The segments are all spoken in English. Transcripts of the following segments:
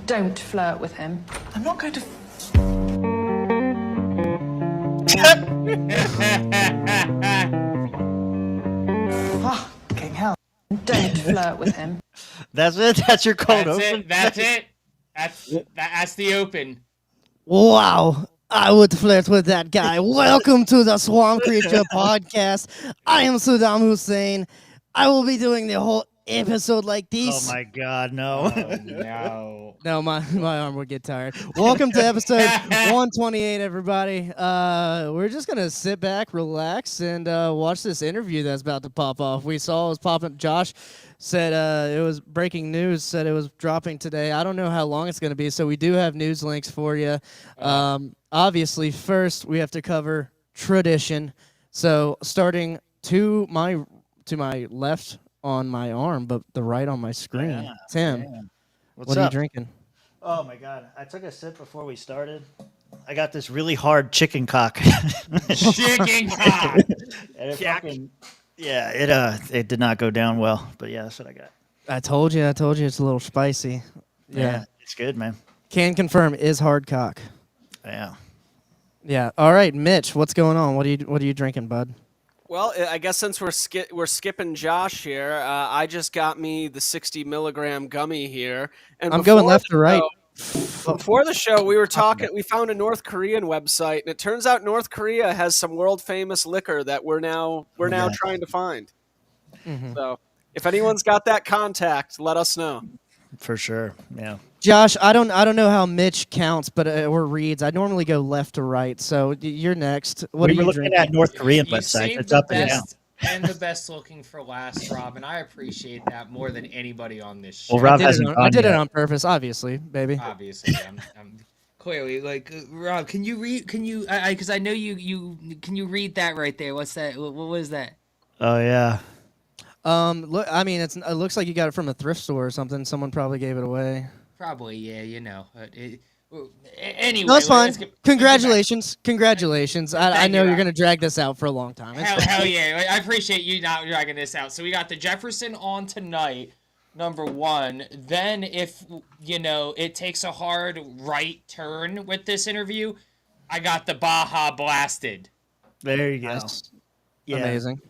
Don't flirt with him. I'm not going to. Fucking hell. Don't flirt with him. That's it? That's your cold That's open? it. That's it. That's the open. Wow. I would flirt with that guy. Welcome to the Swamp Creature Podcast. I am Saddam Hussein. I will be doing the whole episode like this. Oh my God, no. Oh, no. No, my arm would get tired. Welcome to episode 128, everybody. We're just going to sit back, relax, and watch this interview that's about to pop off. We saw it was popping. Josh said it was breaking news, said it was dropping today. I don't know how long it's going to be, so we do have news links for you. Obviously, first, we have to cover tradition. So starting to my left on my arm, but the right on my screen. Yeah, Tim, man. what are you drinking? Oh my God, I took a sip before we started. I got this really hard chicken cock. Chicken cock. And it did not go down well, but yeah, that's what I got. I told you it's a little spicy. Yeah, it's good, man. Can confirm is hard cock. Yeah. Yeah. All right, Mitch, what's going on? What are you drinking, bud? Well, I guess since we're skipping Josh here, I just got me the 60 milligram gummy here. And I'm going left to right. Before the show, we were talking. We found a North Korean website, and it turns out North Korea has some world famous liquor that we're now trying to find. Mm-hmm. So, if anyone's got that contact, let us know. For sure. Yeah. Josh, I don't know how Mitch counts, but or reads. I normally go left to right. So you're next. What are we were you looking drinking? at North Korean You website. saved It's the up and down. best and the best looking for last, Rob, and I appreciate that more than anybody on this show. Well, Rob I hasn't did gone it yet. on purpose, obviously, baby. Obviously, I'm clearly like Rob. Can you read? Can you? Because I know you. Can you read that right there? What's that? What was that? Oh yeah. Look, I mean, it looks like you got it from a thrift store or something. Someone probably gave it away. Probably, yeah. You know. Anyway, No, that's fine. let's get Congratulations. I Thank know you, you're Rob. going to drag this out for a long time. It's Hell yeah! I appreciate you not dragging this out. So we got the Jefferson on tonight, number one. Then, if it takes a hard right turn with this interview, I got the Baja Blasted. There you go. Nice. Yeah. Amazing.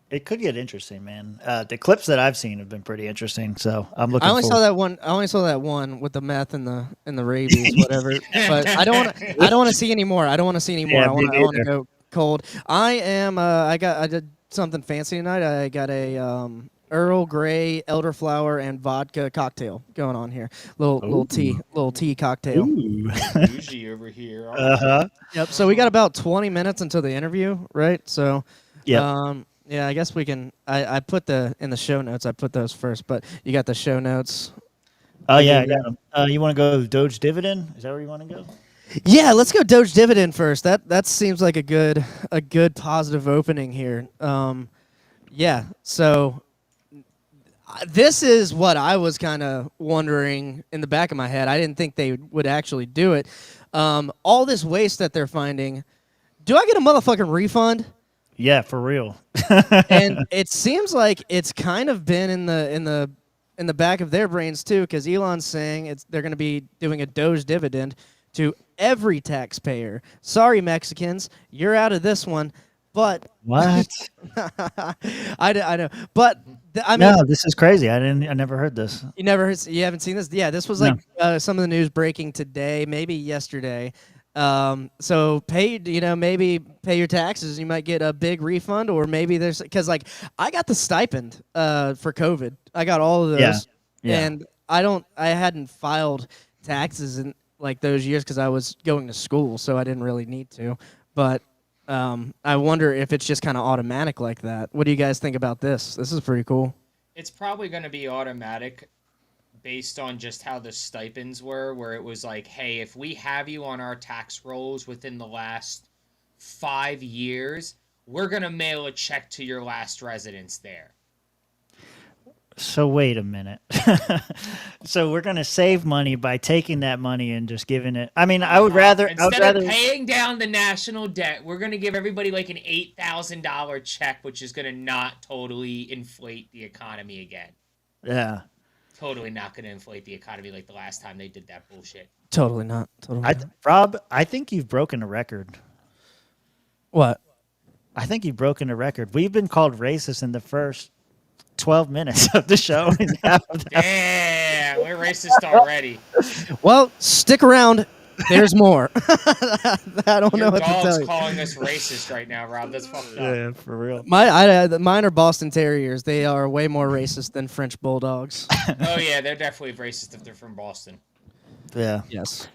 It could get interesting, man. The clips that I've seen have been pretty interesting, so I'm looking. I only forward. saw that one with the meth and the rabies, whatever. But I don't want to see any more. I don't want to see any more. Yeah, I me want to neither. go cold. I am. I did something fancy tonight. I got a Earl Grey elderflower and vodka cocktail going on here. Little tea cocktail. Ooh. Bougie over here. Uh-huh. Yep. So we got about 20 minutes until the interview, right? So. Yep. Yeah, I guess we can. I put in the show notes. I put those first, but you got the show notes. Oh yeah, I got 'em. You want to go DOGE dividend? Is that where you want to go? Yeah, let's go DOGE dividend first. That seems like a good positive opening here. Yeah. So this is what I was kind of wondering in the back of my head. I didn't think they would actually do it. All this waste that they're finding. Do I get a motherfucking refund? Yeah, for real. And it seems like it's kind of been in the back of their brains too, because Elon's saying they're going to be doing a DOGE dividend to every taxpayer. Sorry, Mexicans, you're out of this one. But What? I know, but I mean, No, this is crazy. I never heard this. you haven't seen this? Yeah, this was like some of the news breaking today, maybe yesterday. So maybe pay your taxes. You might get a big refund, or maybe because like I got the stipend for COVID. I got all of those, Yeah. and I hadn't filed taxes in like those years because I was going to school, so I didn't really need to. But I wonder if it's just kind of automatic like that. What do you guys think about this? This is pretty cool. It's probably going to be automatic based on just how the stipends were, where it was like, hey, if we have you on our tax rolls within the last 5 years, we're going to mail a check to your last residence there. So wait a minute. So we're gonna save money by taking that money and just giving it. I mean, I would rather Instead of paying down the national debt, we're going to give everybody like an $8,000 check, which is going to not totally inflate the economy again. Yeah. totally not going to inflate the economy like the last time they did that bullshit. Totally not. Totally not. Rob, I think you've broken a record. What? I think you've broken a record. We've been called racist in the first 12 minutes of the show. Damn, we're racist already. Well, stick around. There's more. I don't know what to tell Your dog's you. calling us racist right now, Rob. That's fucked up. Yeah, for real. Mine are Boston Terriers. They are way more racist than French Bulldogs. Oh yeah, they're definitely racist if they're from Boston. Yeah. Yes.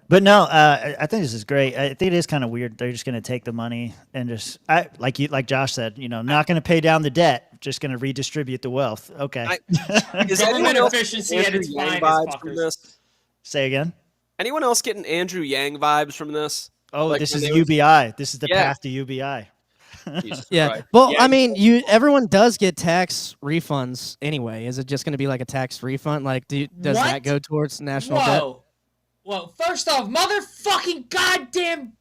But no, I think this is great. I think it is kind of weird. They're just going to take the money and just, like Josh said, not going to pay down the debt, just going to redistribute the wealth. Okay. Is Government anyone else efficiency getting at its Andrew Yang finest, vibes from fuckers. this? Say again. Anyone else getting Andrew Yang vibes from this? Oh, Like this when is they was- UBI. This is the Yeah. path to UBI. Jesus Yeah. Christ. Well, Yeah, I mean, everyone does get tax refunds anyway. Is it just going to be like a tax refund? Like, does What? that go towards national debt? Whoa. Well, first off, motherfucking goddamn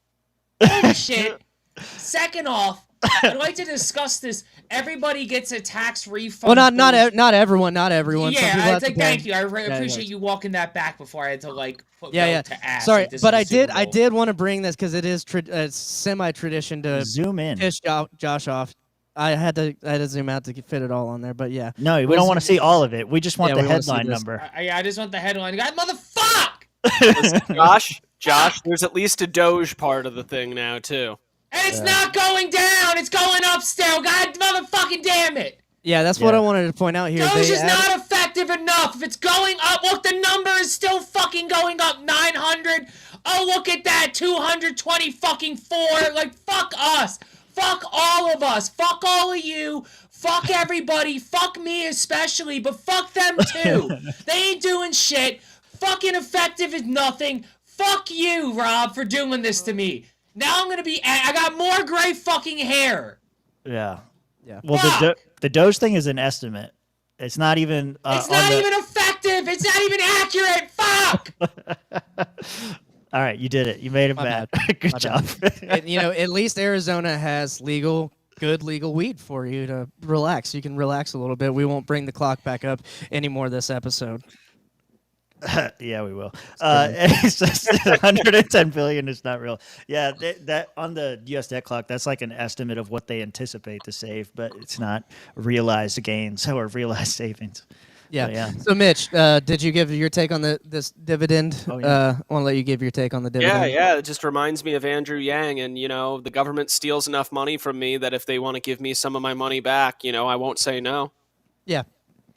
bullshit. Second off, I'd like to discuss this. Everybody gets a tax refund. Well, not bullshit. everyone. Not everyone. Some people Yeah, have to pay. thank you. I yeah. appreciate you walking that back before I had to put Yeah, belt yeah. to ass. Sorry, like this but is I the Super did Bowl. want to bring this because it is semi-tradition to Zoom in. piss Josh off. I had to zoom out to fit it all on there, but yeah. No, we don't want to see all of it. We just want Yeah, the we wanna see headline this. number. I just want the headline. God, motherfuck! Josh, there's at least a Doge part of the thing now too. And it's not going down. It's going up still. God motherfucking damn it. Yeah, that's what Yeah. I wanted to point out here. Doge They is added- not effective enough. If it's going up, look, the number is still fucking going up. 900. Oh, look at that. 220 fucking 4. Like, fuck us. Fuck all of us. Fuck all of you. Fuck everybody. Fuck me especially, but fuck them too. They ain't doing shit. Fucking effective is nothing. Fuck you, Rob, for doing this to me. Now I'm gonna be. I got more gray fucking hair. Yeah. Yeah. Well, the Doge thing is an estimate. It's not even. It's not even effective. It's not even accurate. Fuck. All right, you did it. You made him My mad. bad. Good My job. And, at least Arizona has good legal weed for you to relax. You can relax a little bit. We won't bring the clock back up anymore this episode. Yeah, we will. It's just 110 billion is not real. Yeah, that on the U.S. debt clock, that's like an estimate of what they anticipate to save, but it's not realized gains or realized savings. Yeah. But yeah. So, Mitch, did you give your take on this dividend? Oh, yeah. I want to let you give your take on the Yeah, dividend. yeah. It just reminds me of Andrew Yang, and the government steals enough money from me that if they want to give me some of my money back, I won't say no. Yeah.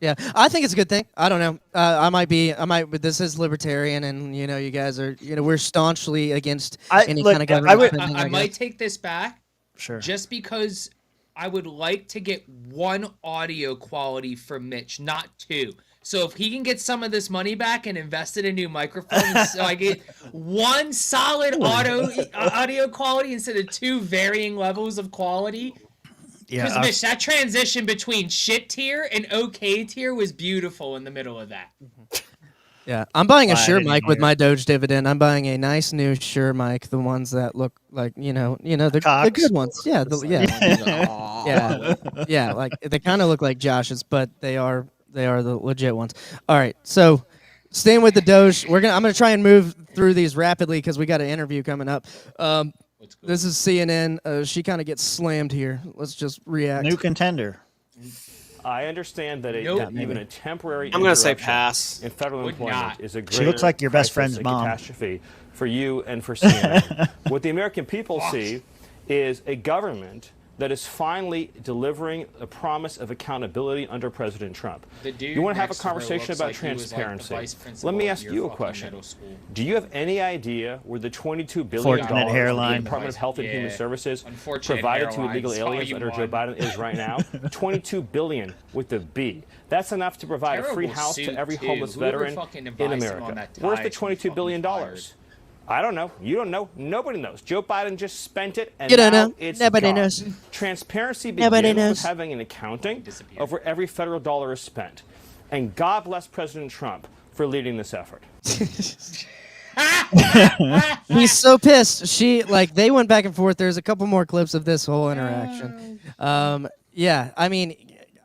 Yeah, I think it's a good thing. I don't know. But this is libertarian, and you guys are, we're staunchly against any kind of government spending. I I might guess. take this back. Sure. Just because I would like to get one audio quality from Mitch, not two. So if he can get some of this money back and invest in a new microphone, so I get one solid audio quality instead of two varying levels of quality. Because Yeah. Mitch, that transition between shit tier and okay tier was beautiful in the middle of that. Yeah, I'm buying a Why I Shure didn't mic with hear. my Doge dividend. I'm buying a nice new Shure mic, the ones that look like the Cocks. good ones. Yeah, yeah. Like they kind of look like Josh's, but they are the legit ones. All right, so staying with the Doge, I'm gonna try and move through these rapidly because we got an interview coming up. This is CNN. She kind of gets slammed here. Let's just react. New contender. I understand that Nope. even a temporary I'm going to say interruption pass. in federal Would employment not. is a She looks like your best crisis, friend's a mom. catastrophe for you and for CNN. What the American people see is a government that is finally delivering a promise of accountability under President Trump. The dude You want to have a next to her conversation looks about like he was, like, the transparency. vice principal Let me of ask your you a fucking question. middle school. Do you have any idea where the $22 billion Fortunate the hairline. Department of Health and Human Yeah. Services Unfortunate provided to hairline. illegal It's all aliens you under Joe want. Biden is right now? $22 billion with a B. That's enough to provide a free Terrible house to suit, every too. homeless Whoever veteran fucking in advised him on America. that Where's the tie should be $22 billion? fucking fired. I don't know. You don't know. Nobody knows. Joe Biden just spent it, and You don't now know. it's Nobody gone. knows. Transparency Nobody begins knows. with having an accounting Disappeared. over every federal dollar is spent. And God bless President Trump for leading this effort. He's so pissed. They went back and forth. There's a couple more clips of this whole interaction. Yeah, I mean,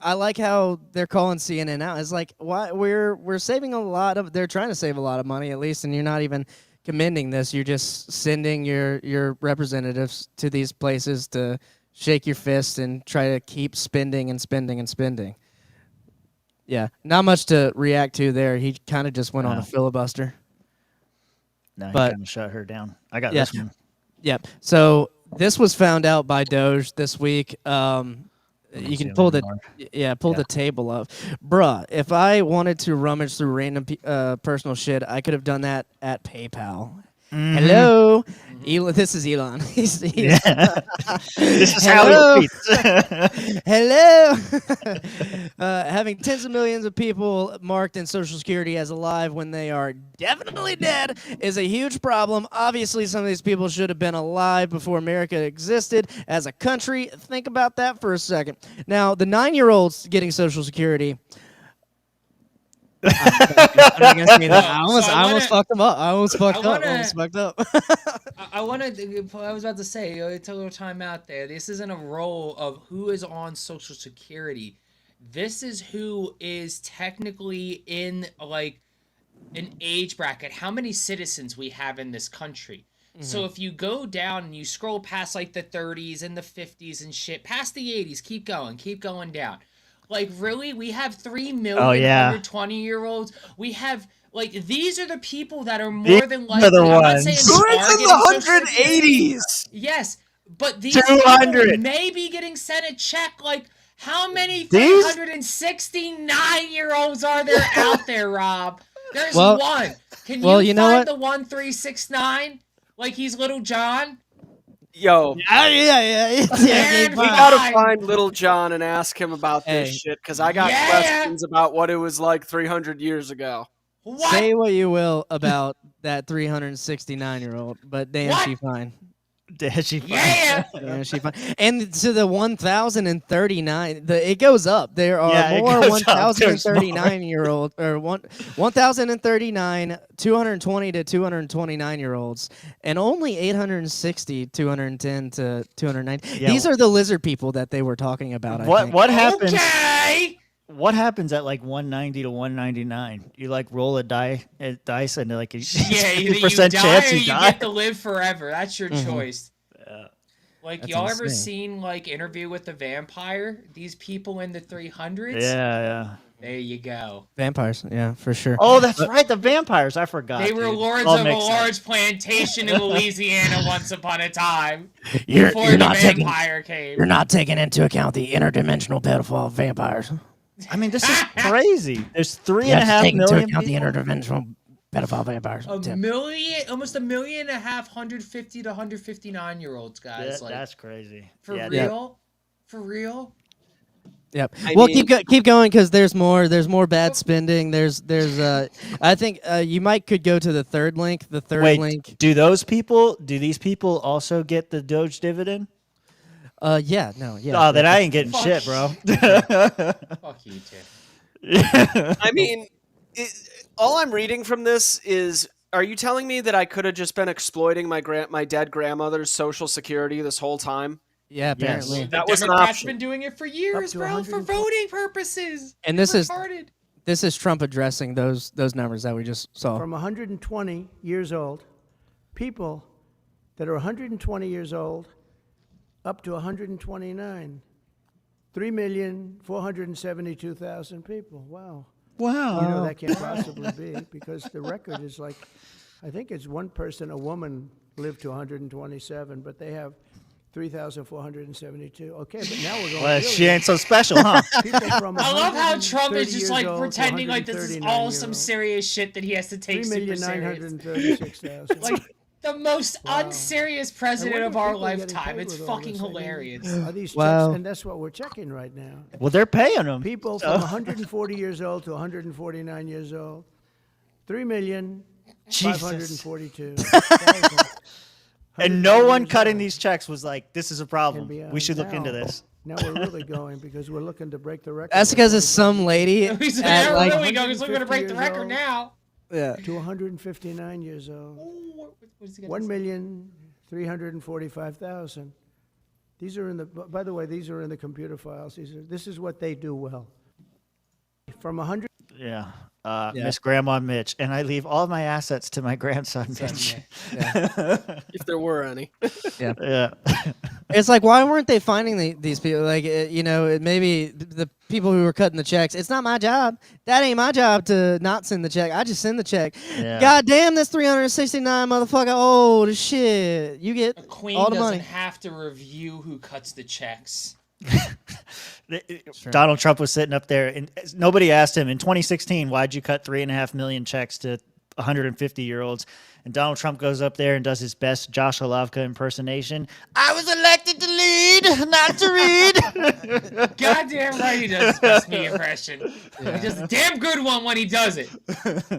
I like how they're calling CNN out. It's like, why we're saving a lot of. They're trying to save a lot of money at least, and you're not even commending this. You're just sending your representatives to these places to shake your fist and try to keep spending and spending and spending. Yeah, not much to react to there. He kind of just went on a filibuster. No, but- he kind of shut her down. I got Yeah. this one. Yep. So this was found out by DOGE this week. You can pull the the table up, bruh. If I wanted to rummage through random personal shit, I could have done that at PayPal. Hello, Elon. This is Elon. This is how he tweets. Hello. Having tens of millions of people marked in Social Security as alive when they are definitely dead is a huge problem. Obviously, some of these people should have been alive before America existed as a country. Think about that for a second. Now, the 9-year-olds getting Social Security. I'm not gonna say that. I almost fucked them up. I almost fucked up. I was about to say, take a little time out there. This isn't a role of who is on Social Security. This is who is technically in like an age bracket. How many citizens we have in this country. So if you go down and you scroll past like the 30s and the 50s and shit, past the 80s, keep going down. Like, really? We have 3 million under 20-year-olds? We have, like, these are the people that are more than likely. The I'm not ones. saying Who they is are in getting the 180s? Yes, but these 200. people may be getting sent a check. Like, how many These? 369-year-olds are there out there, Rob? There's Well- one. Can well, you you know find what? the 1369? Like he's Little John? Yo, Yeah. Man, we gotta find Little John and ask him about this Hey. shit, because I got Yeah. questions about what it was like 300 years ago. What? Say what you will about that 369-year-old, but damn, What? she fine. She Yeah. Yeah, she fine. And to the 1,039, it goes up. There are Yeah, it more goes up. There's 1,039-year-old or 1,039 220 to 229-year-olds, and only 860 210 to 290. Yeah. These are the lizard people that they were talking about. I think. What happens? Okay. What happens at like 190 to 199? You like roll a dice and like a Yeah, either you 50% die chance or you you die. get to live forever. That's your choice. Like, That's y'all ever insane. seen, like, Interview with the Vampire? These people in the 300s? Yeah. There you go. Vampires, yeah, for sure. Oh, that's right. The vampires. I forgot. They were dude. lords All of a mixed up. large plantation in Louisiana once upon a time. You're Before the not taking vampire came. you're not taking into account the interdimensional pedophile vampires. I mean, this is crazy. There's three You and a have to half take into million account the people. interdimensional pedophile vampires. Tim. Almost 1.5 million, 150 to 159-year-olds, guys. Yeah, like, that's crazy. for Yeah, real? For real? Yep. I Well, mean- keep going because there's more. There's more bad spending. There's. I think you could go to the third link. The third Wait, link. do these people also get the DOGE dividend? Yeah. No. Yeah. Oh, then I ain't getting Fuck shit, bro. Fuck you, Tim. I mean, all I'm reading from this is, are you telling me that I could have just been exploiting my dead grandmother's Social Security this whole time? Yeah. Apparently. Yes. That The was an Democrats option. been doing it for years, to bro, for 140. voting purposes. And this is- retarded. This is Trump addressing those numbers that we just saw. From 120 years old, people that are 120 years old up to 129. 3,472,000 people. Wow. Wow. You know, that can't possibly be because the record is like, I think it's one person, a woman, lived to 127, but they have 3,472. Okay, but now we're going. Well, really she ain't so special, huh? people from I love how Trump 130 is just years like old to pretending like this is 139 all years some old. serious shit that he has to take super serious. 3,936,000. Like the most unserious president I of wonder our if people are getting lifetime. paid It's with all fucking this. I mean, hilarious. Are these Wow. checks? And that's what we're checking right now. Well, they're paying them. People from 140 years old to 149 years old, 3,542,000. And no one 140 cutting years these checks was like, this is a problem. old. We should look Now- into this. Now we're really going because we're looking to break the record. That's because it's some lady He's at like, like there we go. He's looking to break the 150 years record old. now. yeah. to 159 years old. Ooh, what is he gonna say? 1,345,000. These are in the. By the way, these are in the computer files. This is what they do well. From 100. Yeah. Miss Grandma Mitch, and I leave all my assets to my grandson Mitch. If there were any. Yeah. It's like, why weren't they finding these people? Like, maybe the people who were cutting the checks. It's not my job. That ain't my job to not send the check. I just send the check. Yeah. God damn, this 369 motherfucker. Oh, the shit. You get A queen all the doesn't money. have to review who cuts the checks. Donald Trump was sitting up there, and nobody asked him in 2016, why'd you cut 3.5 million checks to 150-year-olds? And Donald Trump goes up there and does his best Josh Olavka impersonation. I was elected to lead, not to read. Goddamn right he does his best me impression. He does a damn good one when he does it.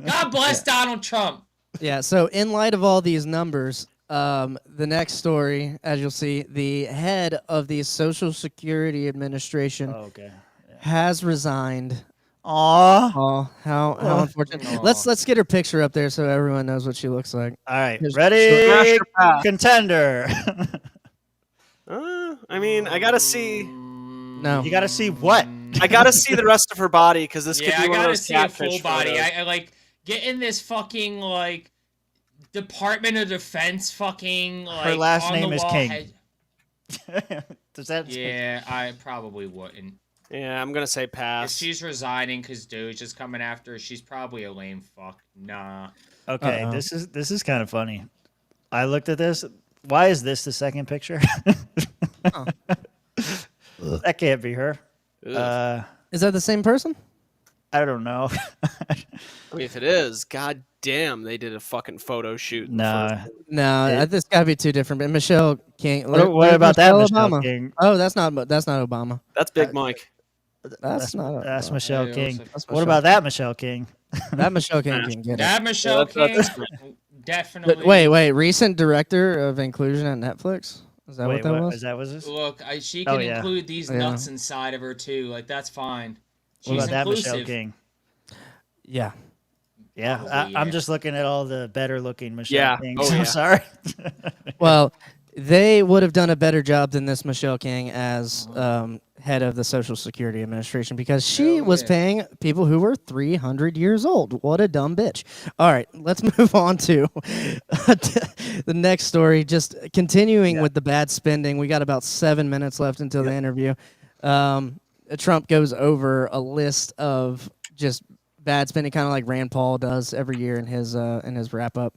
God bless Donald Trump. Yeah, so in light of all these numbers, the next story, as you'll see, the head of the Social Security Administration has resigned. Aw. Oh, how unfortunate. Let's get her picture up there so everyone knows what she looks like. All right, Here's- ready, contender. I mean, I gotta see. No. You got to see what? I gotta see the rest of her body because this could Yeah, be I one of gotta those see a catfish full body. photos. I like getting this fucking like Department of Defense fucking like Her last on name the is wall King. Does that? Yeah, I probably wouldn't. Yeah, I'm gonna say If pass. she's resigning because DOGE is coming after her, she's probably a lame fuck. Nah. Okay, Uh-oh. this is kind of funny. I looked at this. Why is this the second picture? That can't be her. Is that the same person? I don't know. I mean, if it is, god damn, they did a fucking photo shoot. Nah. No, this got to be too different. But Michelle King. What about that Michelle Obama? King? Oh, that's not Obama. That's Big Mike. That's not. That's Michelle Yeah, King. that's What about that Michelle King? That Michelle King can get it. That Michelle Yeah, that's- King, definitely. Wait. Recent director of inclusion at Netflix. Is that Wait, what that was? Is that was this? Look, she Oh, can yeah. include these Yeah. nuts inside of her too. Like that's fine. She's What about that inclusive. Michelle King? Yeah. Yeah, Probably, I'm yeah. just looking at all the better looking Michelle Yeah. Kings. Oh, yeah. I'm sorry. Well, they would have done a better job than this Michelle King as head of the Social Security Administration because she was paying people who were 300 years old. What a dumb bitch. All right, let's move on to the next story. Just continuing with the bad spending. We got about 7 minutes left until the interview. Trump goes over a list of just bad spending, kind of like Rand Paul does every year in his wrap up.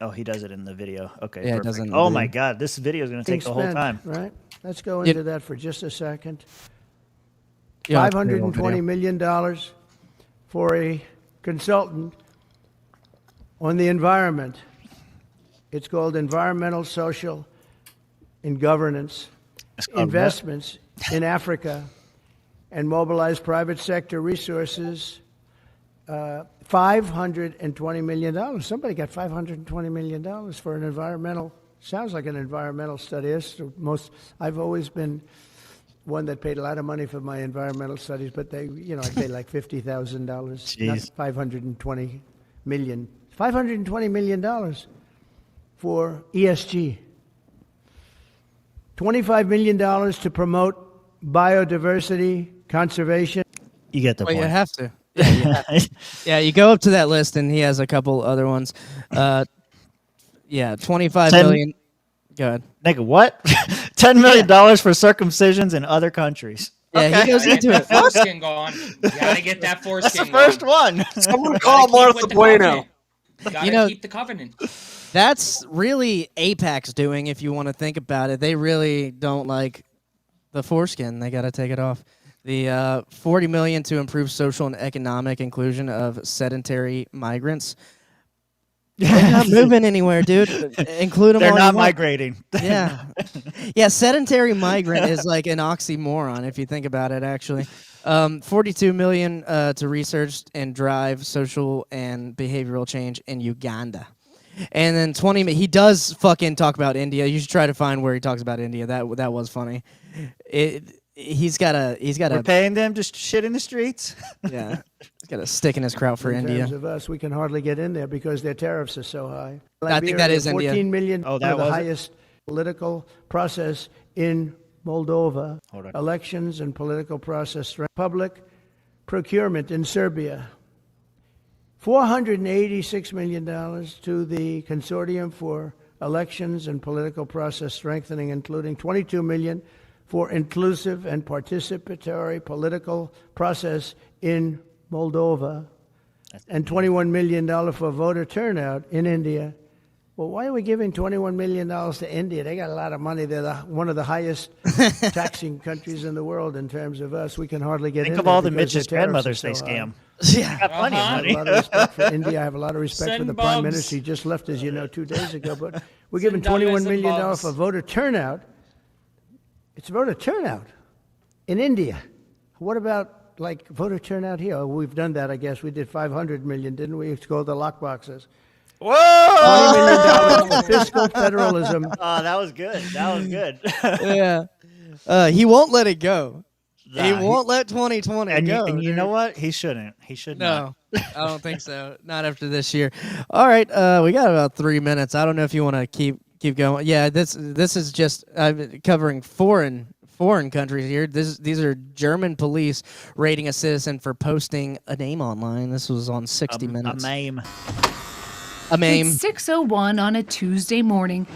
Oh, he does it in the video. Okay, Yeah, it perfect. does it in the Oh video. my God, this video is going to take the whole Spent, time. Right? Let's go Yep. into that for just a second. Yeah, $520 million for a consultant on the environment. It's called Environmental, Social, and Governance Investments in Africa and mobilize private sector resources. $520 million. Somebody got $520 million for an environmental. Sounds like an environmental study. It's the most. I've always been one that paid a lot of money for my environmental studies, but I paid like $50,000, not Jeez. $520 million. $520 million for ESG. $25 million to promote biodiversity conservation. You get the Well, point. you have to. Yeah, you go up to that list, and he has a couple other ones. Yeah, 25 Ten- million. Go ahead. Nigga, what? $10 million for circumcisions in other countries. Yeah, he goes Gotta into get it. that foreskin going. Gotta get that foreskin That's the first going. one. Someone Gotta call keep Martha with the Bueno. covenant. Gotta You know- keep the covenant. That's really APAC's doing, if you want to think about it. They really don't like the foreskin. They got to take it off. The $40 million to improve social and economic inclusion of sedentary migrants. They're not moving anywhere, dude. Include them. They're all not you want. migrating. Yeah. Yeah, sedentary migrant is like an oxymoron if you think about it, actually. $42 million to research and drive social and behavioral change in Uganda. And then 20 he does fucking talk about India. You should try to find where he talks about India. That was funny. He's got We're a paying them to shit in the streets. yeah. He's got a stick in his crowd for In India. terms of us, we can hardly get in there because their tariffs are so high. I think that is India. $14 million Oh, that for the was it? highest political process in Moldova, Hold on. elections and political process, public procurement in Serbia, $486 million to the Consortium for Elections and Political Process Strengthening, including $22 million for inclusive and participatory political process in Moldova, and $21 million for voter turnout in India. Well, why are we giving $21 million to India? They got a lot of money. They're one of the highest taxing countries in the world in terms of us. We can hardly get Think in of there all the because Mitch's their tariffs grandmothers are they so scam. Yeah. Got plenty of I have money. a lot of respect for India. I have a lot of respect for Send the Prime bugs. Minister. He just left, as you know, 2 days ago. But we're Send giving $21 dummies and million bugs. for voter turnout. It's voter turnout in India. What about, like, voter turnout here? Oh, we've done that, I guess. We did $500 million, didn't we? It's called the lockboxes. Whoa! $20 million for fiscal federalism. Oh, that was good. That was good. Yeah. He won't let it go. He Nah, won't let 2020 and go. you dude. know what? He shouldn't. He should not. No, I don't think so. Not after this year. All right, we got about 3 minutes. I don't know if you want to keep going. Yeah, this is just covering foreign countries here. These are German police raiding a citizen for posting a name online. This was on 60 Minutes. A meme. A meme. It's 6:01 on a Tuesday morning,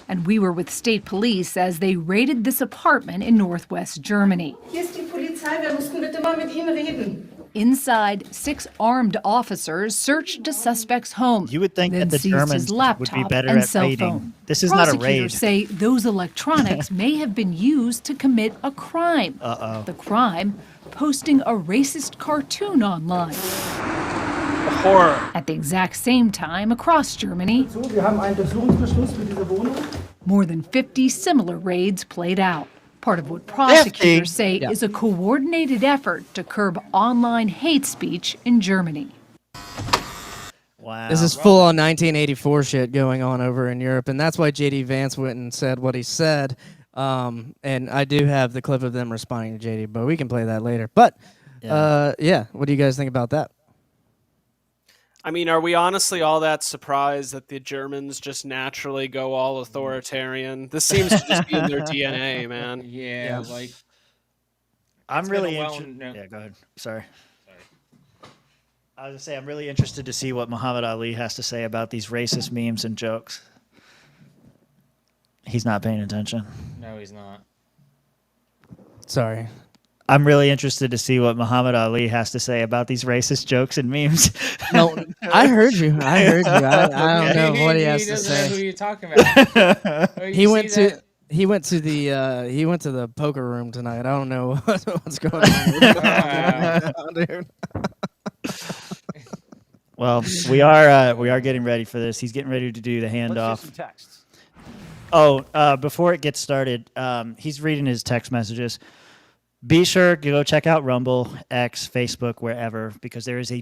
and we were with state police as they raided this apartment in northwest Germany. Hier ist die Polizei, wir mussten bitte mal mit Ihnen reden. Inside, 6 armed officers searched a suspect's home. You would think then that the seized Germans his would laptop be better and at cell raiding. phone. This is not a Prosecutors raid. say those electronics may have been used to commit a crime. Uh-oh. The crime, posting a racist cartoon online. Horror. At the exact same time, across Germany, Wir haben einen Durchsuchungsbeschluss für diese Wohnung. more than 50 similar raids played out. Part of what prosecutors say Yeah. is a coordinated effort to curb online hate speech in Germany. Wow. This is full on 1984 shit going on over in Europe, and that's why JD Vance went and said what he said. And I do have the clip of them responding to JD, but we can play that later. But yeah, what do you guys think about that? I mean, are we honestly all that surprised that the Germans just naturally go all authoritarian? This seems to just be in their DNA, man. Yeah, like I'm it's really been a interested. well- Yeah, go ahead. Sorry. I was gonna say I'm really interested to see what Muhammad Ali has to say about these racist memes and jokes. He's not paying attention. no, he's not. Sorry. I'm really interested to see what Muhammad Ali has to say about these racist jokes and memes. No, I heard you. I don't know what he has to doesn't know who say. you're talking about. Oh, He you went see to that? he went to the poker room tonight. I don't know what's going on. Dude. Well, we are getting ready for this. He's getting ready to do the handoff. Oh, before it gets started, he's reading his text messages. Be sure to go check out Rumble, X, Facebook, wherever, because there is a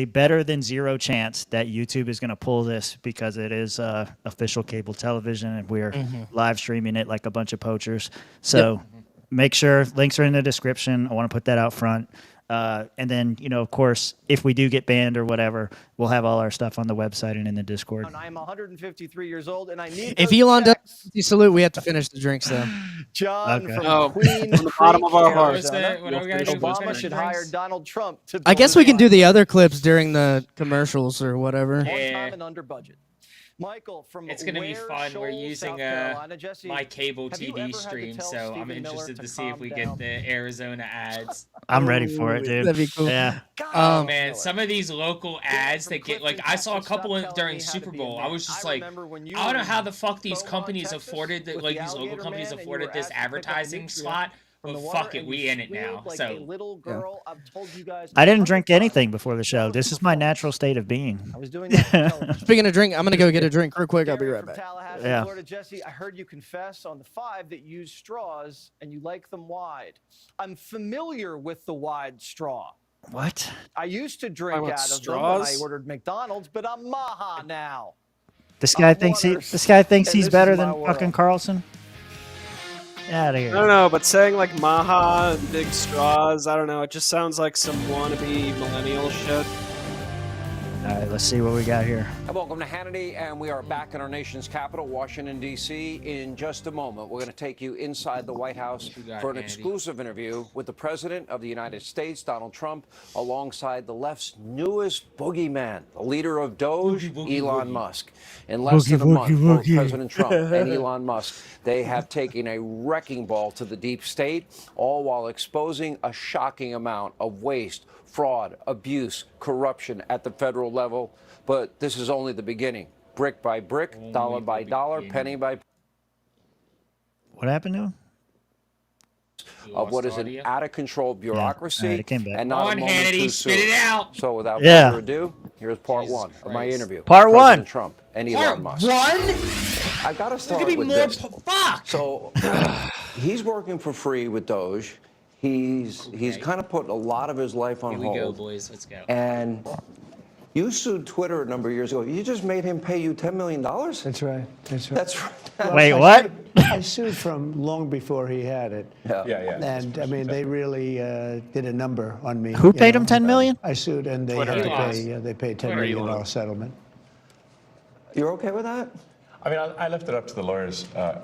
better than zero chance that YouTube is going to pull this because it is official cable television and we're live streaming it like a bunch of poachers. So make sure links are in the description. I want to put that out front. And then, of course, if we do get banned or whatever, we'll have all our stuff on the website and in the Discord. I'm 153 years old, and I need. If those Elon does checks. the salute, we have to finish the drinks though. John Okay. from Oh, Queens from the bottom of our hearts. Arizona. What are we gonna do? Obama Finish should the hire drinks? Donald Trump to. I build guess his we can do line. the other clips during the commercials or whatever. On Yeah. time and under budget. Michael from It's gonna be Ware, fun. We're Shoals, using South Carolina. Jesse, my cable have you TV ever had to stream, tell so I'm Stephen Miller interested to see if calm we down? get the Arizona ads. I'm ready for it, dude. That'd be cool. Yeah. Oh man, some of these local ads that get like I saw a couple during Super Bowl. I was just like, I don't know how the fuck these companies afforded that, like these local companies afforded this advertising slot. But fuck it, we in it now. So I didn't drink anything before the show. This is my natural state of being. I was doing that. Speaking of drink, I'm gonna go get a drink real quick. I'll be right back. Yeah. Florida. Jesse, I heard you confess on the 5 that you use straws and you like them wide. I'm familiar with the wide straw. What? I used to drink want out of straws? them when I ordered McDonald's, but I'm Maha now. This guy thinks waters, he's and better this is than my world. fucking Carlson. Out of I here. don't know, but saying like Maha and big straws, I don't know. It just sounds like some wannabe millennial shit. All right, let's see what we got here. Welcome to Hannity, and we are back in our nation's capital, Washington, D.C. In just a moment, we're going to take you inside the White House for an exclusive interview with the President of the United States, Donald Trump, alongside the left's newest boogeyman, the leader of DOGE, Elon Musk. In less than a month, both President Trump and Elon Musk, they have taken a wrecking ball to the deep state, all while exposing a shocking amount of waste, fraud, abuse, corruption at the federal level. But this is only the beginning. Brick by brick, dollar by dollar, penny by What happened to him? of what is an out-of-control bureaucracy, it came back. and not a moment Hannity, too spit soon. it out. So without Yeah. further ado, here's part one of my interview. Part with one. President Trump and Elon Musk. I've got to start There's gonna be with more. this. Fuck. So he's working for free with DOGE. He's kind of put a lot of his life on Here we hold. go, boys. Let's go. And you sued Twitter a number of years ago. You just made him pay you $10 million? That's right. That's right. That's right. Wait, what? I sued from long before he had it. Yeah. And I mean, they really did a number on me. Who you paid know. him $10 million? I sued, and they had to pay. They paid $10 million settlement. You're okay with that? I mean, I left it up to the lawyers and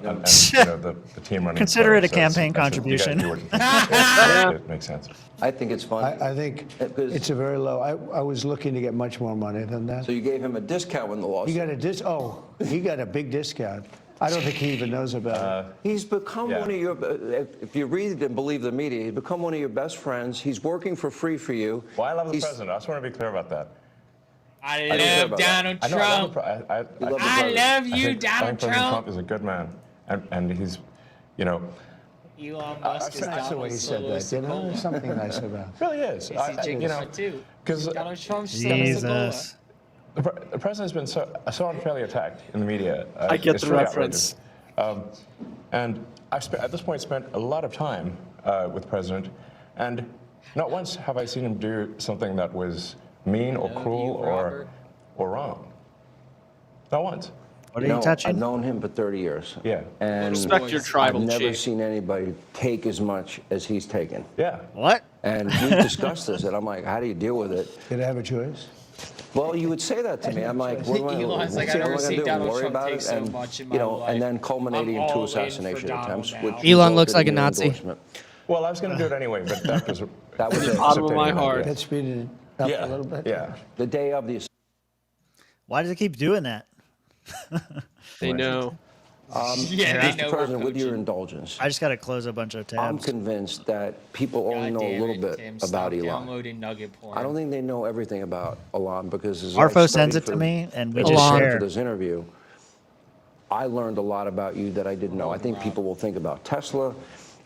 you know, the team running. Consider it a so campaign I said, "You guys contribution." do what you think." It makes sense. I think it's fun. I think it's a very low. I was looking to get much more money than that. So you gave him a discount when the lawsuit. He got a Oh, he got a big discount. I don't think he even knows about it. He's become one of your, if you read and believe the media, he's become one of your best friends. He's working for free for you. Well, I love the president. I just want to be clear about that. I don't care love about Donald I know, Trump. I love you, I think Donald President Trump. Trump is a good man, and he's, you know, Elon Musk is That's the way he said that. You know, there's something nice about it. really is. You know, too. Because Donald Trump's Jesus. the president's been so unfairly attacked in the media. I get it's the really reference. outrageous. And I've at this point spent a lot of time with the president, and not once have I seen him do something that was mean or cruel or wrong. Not once. What are you touching? I've known him for 30 years. Yeah. And Respect your tribal I've never chief. seen anybody take as much as he's taken. Yeah. What? And we discussed this, and I'm like, how do you deal with it? Did I have a choice? Well, you would say that to me. I'm like, what am I, Elon's like, what's I've never what am I seen gonna do? Donald Worry Trump about take it? so And, much in you my know, life. and then culminating I'm in two all in for assassination Donald attempts. now. Which Elon looks resulted like a in your Nazi. endorsement. Well, I was going to do it anyway, but that was That was it. Bottom of my heart. That speeded it up Yeah. a little bit. Yeah. The day of the Why does it keep doing that? They know. Yeah, they Mr. know we're President, with your coaching. indulgence, I just got to close a bunch of I'm tabs. convinced that people only God know a damn little it, bit Tim, about stop Elon. downloading nugget porn. I don't think they know everything about Elon because as Arfo I sends studied it to for- me, and we as just I studied share. for this interview. I learned a lot about you that I didn't know. I think people will think about Tesla.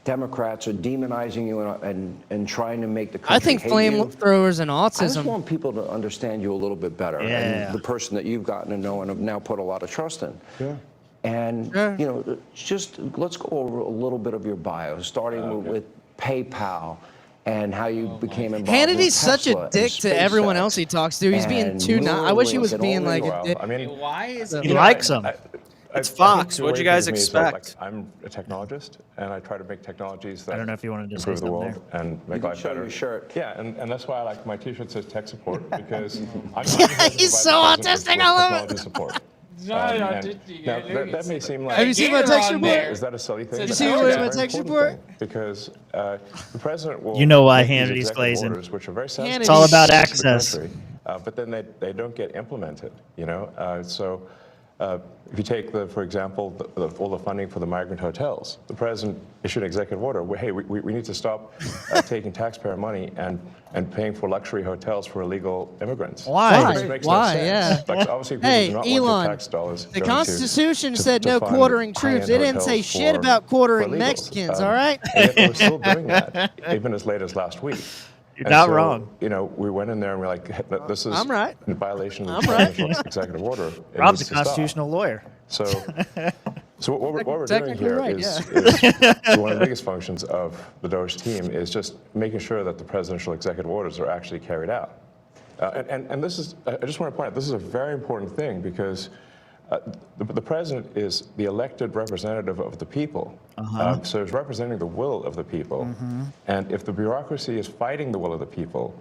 Democrats are demonizing you and trying to make the country I think hate you. flamethrowers and I just autism. want people to understand you a little bit better, Yeah. and the person that you've gotten to know and have now put a lot of trust in. Sure. And Sure. you know, just let's go over a little bit of your bio, starting with PayPal and how you became involved. Hannity's with such a Tesla and dick to everyone SpaceX else he talks to. He's being and too nice. I wish he was Neuralink and being all like this. a dick. I mean, Why is He it? likes them. It's Fox. What'd you guys expect? I'm a technologist, and I try to make technologies that I don't know if you wanted to say improve the something world and make can life show better. your shirt. Yeah, and that's why I like my T-shirt says tech support because I'm He's so autistic, I love it. technology support. No, And no, now, that may seem like Have you seen my Gator text on report? there. is that a silly thing? You But see actually my it's a very text important report? thing Because the president will You know why make these Hannity's executive glazing. orders, which are very sensitive It's all about to the access. country, but then they don't get implemented. You know, so. If you take, for example, all the funding for the migrant hotels, the president issued an executive order. Hey, we need to stop taking taxpayer money and paying for luxury hotels for illegal immigrants. Why? It makes Why? no sense. Yeah. Like, obviously, people Hey, do not Elon, want their tax dollars The going Constitution to said no fund quartering troops. high-end It didn't say hotels shit for about quartering illegals. Mexicans, all right? And yet we're still doing that, even as late as last week. You're And not so, wrong. You know, we went in there and we're like, this is I'm right. in violation of I'm the right. presidential executive order. It Rob's needs a to stop. constitutional lawyer. So what we're doing Technically here right, is one of the biggest functions of the DOGE team is just making sure that the presidential executive orders are actually carried out. And this is, I just want to point out, this is a very important thing because the president is the elected representative of the people. So he's representing the will of the people. And if the bureaucracy is fighting the will of the people,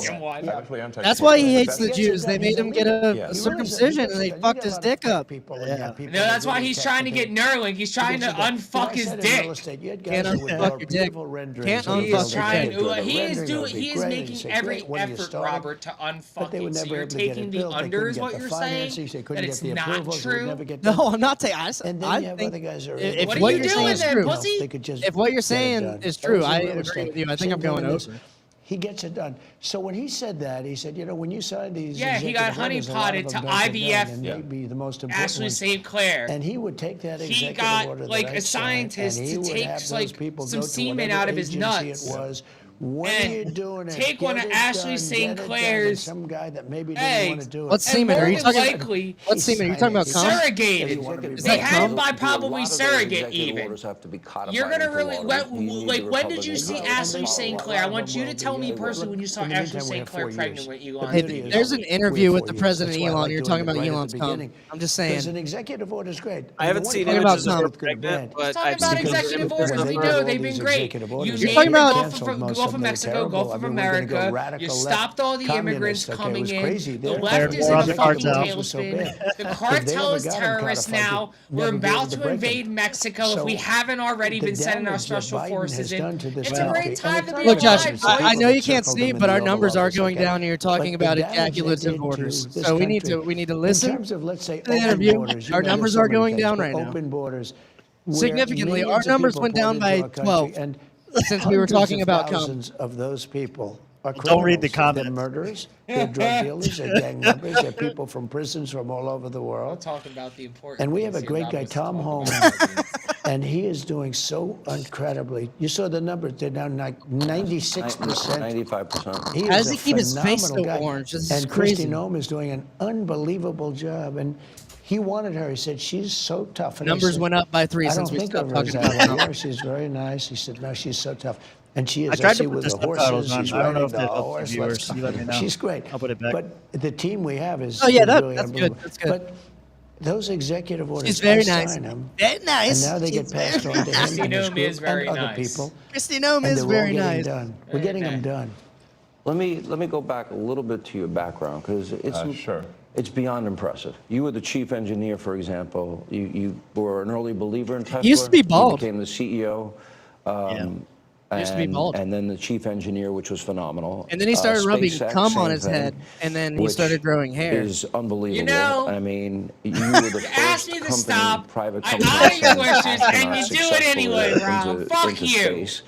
That's why he hates the Jews. They made him get a circumcision and they fucked his dick up. No, that's why he's trying to get Neuralink. He's trying to unfuck his dick. Can't unfuck your dick. Can't unfuck your dick. He is making every effort, Robert, to unfuck it. So you're taking the under is what you're saying? That it's not proposal would true? never get done. No, I'm not saying. And then I you have think other guys that are if able What to are what you you're do saying doing is then, true, pussy? They could just if what you're get it saying done. is That true, was in I real agree estate. with you. I think Same I'm thing going in this. over. He gets it done. So when he said that, he said, you know, when you sign these Yeah, he got executive orders, a lot of honeypotted them to don't get done, IVF. and maybe the most important Ashley ones. St. Clair. And he would take that He executive got order like that a I'd sign, scientist and he to would take have those like people some go to semen whatever out of his agency nuts. It was. When And are you doing it? take one Get of it Ashley done, St. get it done. Clair's- And some guy that maybe didn't Hey, want to do it. What semen are you more than talking likely, about? What semen are you talking about? Cum? surrogated. Is They that had cum? it by probably A lot of those surrogate executive even. orders have to be codified You're gonna into really law. when, You need like the when did you Republicans see to Ashley follow St. law. Clair? I want you to tell me Yeah, personally well, when you saw in the Ashley meantime, we St. have Clair 4 pregnant years. with The Elon. Hey, beauty is there's an we interview have with 4 the years. president That's why I Elon. like You're doing talking it about right at the Elon's cum. beginning. I'm just Because saying. an executive order is great. I haven't seen talking about images of cum. her pregnant, but Talking I've about seen executive images orders, of they her. do. They've been great. You You're named talking the about- Gulf of Mexico, Gulf of America. You stopped all the immigrants coming in. The left is in a fucking tailspin. The cartel is terrorists now. We're about to invade Mexico if we haven't already been sending our special forces in. It's a great time to be Look, Josh, alive, I know boys. you can't see, but our numbers are going down, and you're talking about ejaculative orders. So we need to listen. In terms of, let's say, to the open interview. borders, you Our know, there's numbers so are many going things, down but right now. Open borders. where Significantly, our millions of numbers people went down poured into by our country, 12 and since we were hundreds talking of about cum. thousands of those people are Don't read the criminals. They're comments. murderers, they're drug dealers, they're gang members, they're people from prisons from all over the We'll world. talk about the important And we have a things great here, guy, not just Tom talk Holmes, about audience. and he is doing so incredibly. You saw the numbers; they're down like 96%. 95%. He How is does a he keep his face phenomenal so guy. orange? This is and crazy. Kristi Noem is doing an unbelievable job. And he wanted her. He said, she's so tough. And I Numbers said, went up by 3 I since don't we think stopped of her as talking that about way. cum. She's very nice. He said, no, she's so tough. And she is. I tried see to put with the the subtitles horses. on. She's I don't know riding if the that helps the horse. viewers. You let me know. She's great. I'll put it back. But the team we have is. Oh, yeah, is that's really good. unbelievable. That's good. But those executive orders, She's very I nice. sign them, Very nice. and now they get She's passed very on to him Kristi and his Noem group is very and other nice. people. Kristi Noem And is they're all very getting nice. done. We're getting them done. Let me go back a little bit to your background because Sure. it's beyond impressive. You were the chief engineer, for example. You were an early believer in Tesla. He used to be bald. You became the CEO. He used to be bald. And then the chief engineer, which was phenomenal. And then he started rubbing SpaceX, cum on same his thing, head, and then he which started growing hair. Is unbelievable. You know, I mean, you were the asked first me to company, stop. private I company. honor to your send wishes, and astronauts you do it anyway, successfully Rob. Fuck you. Space.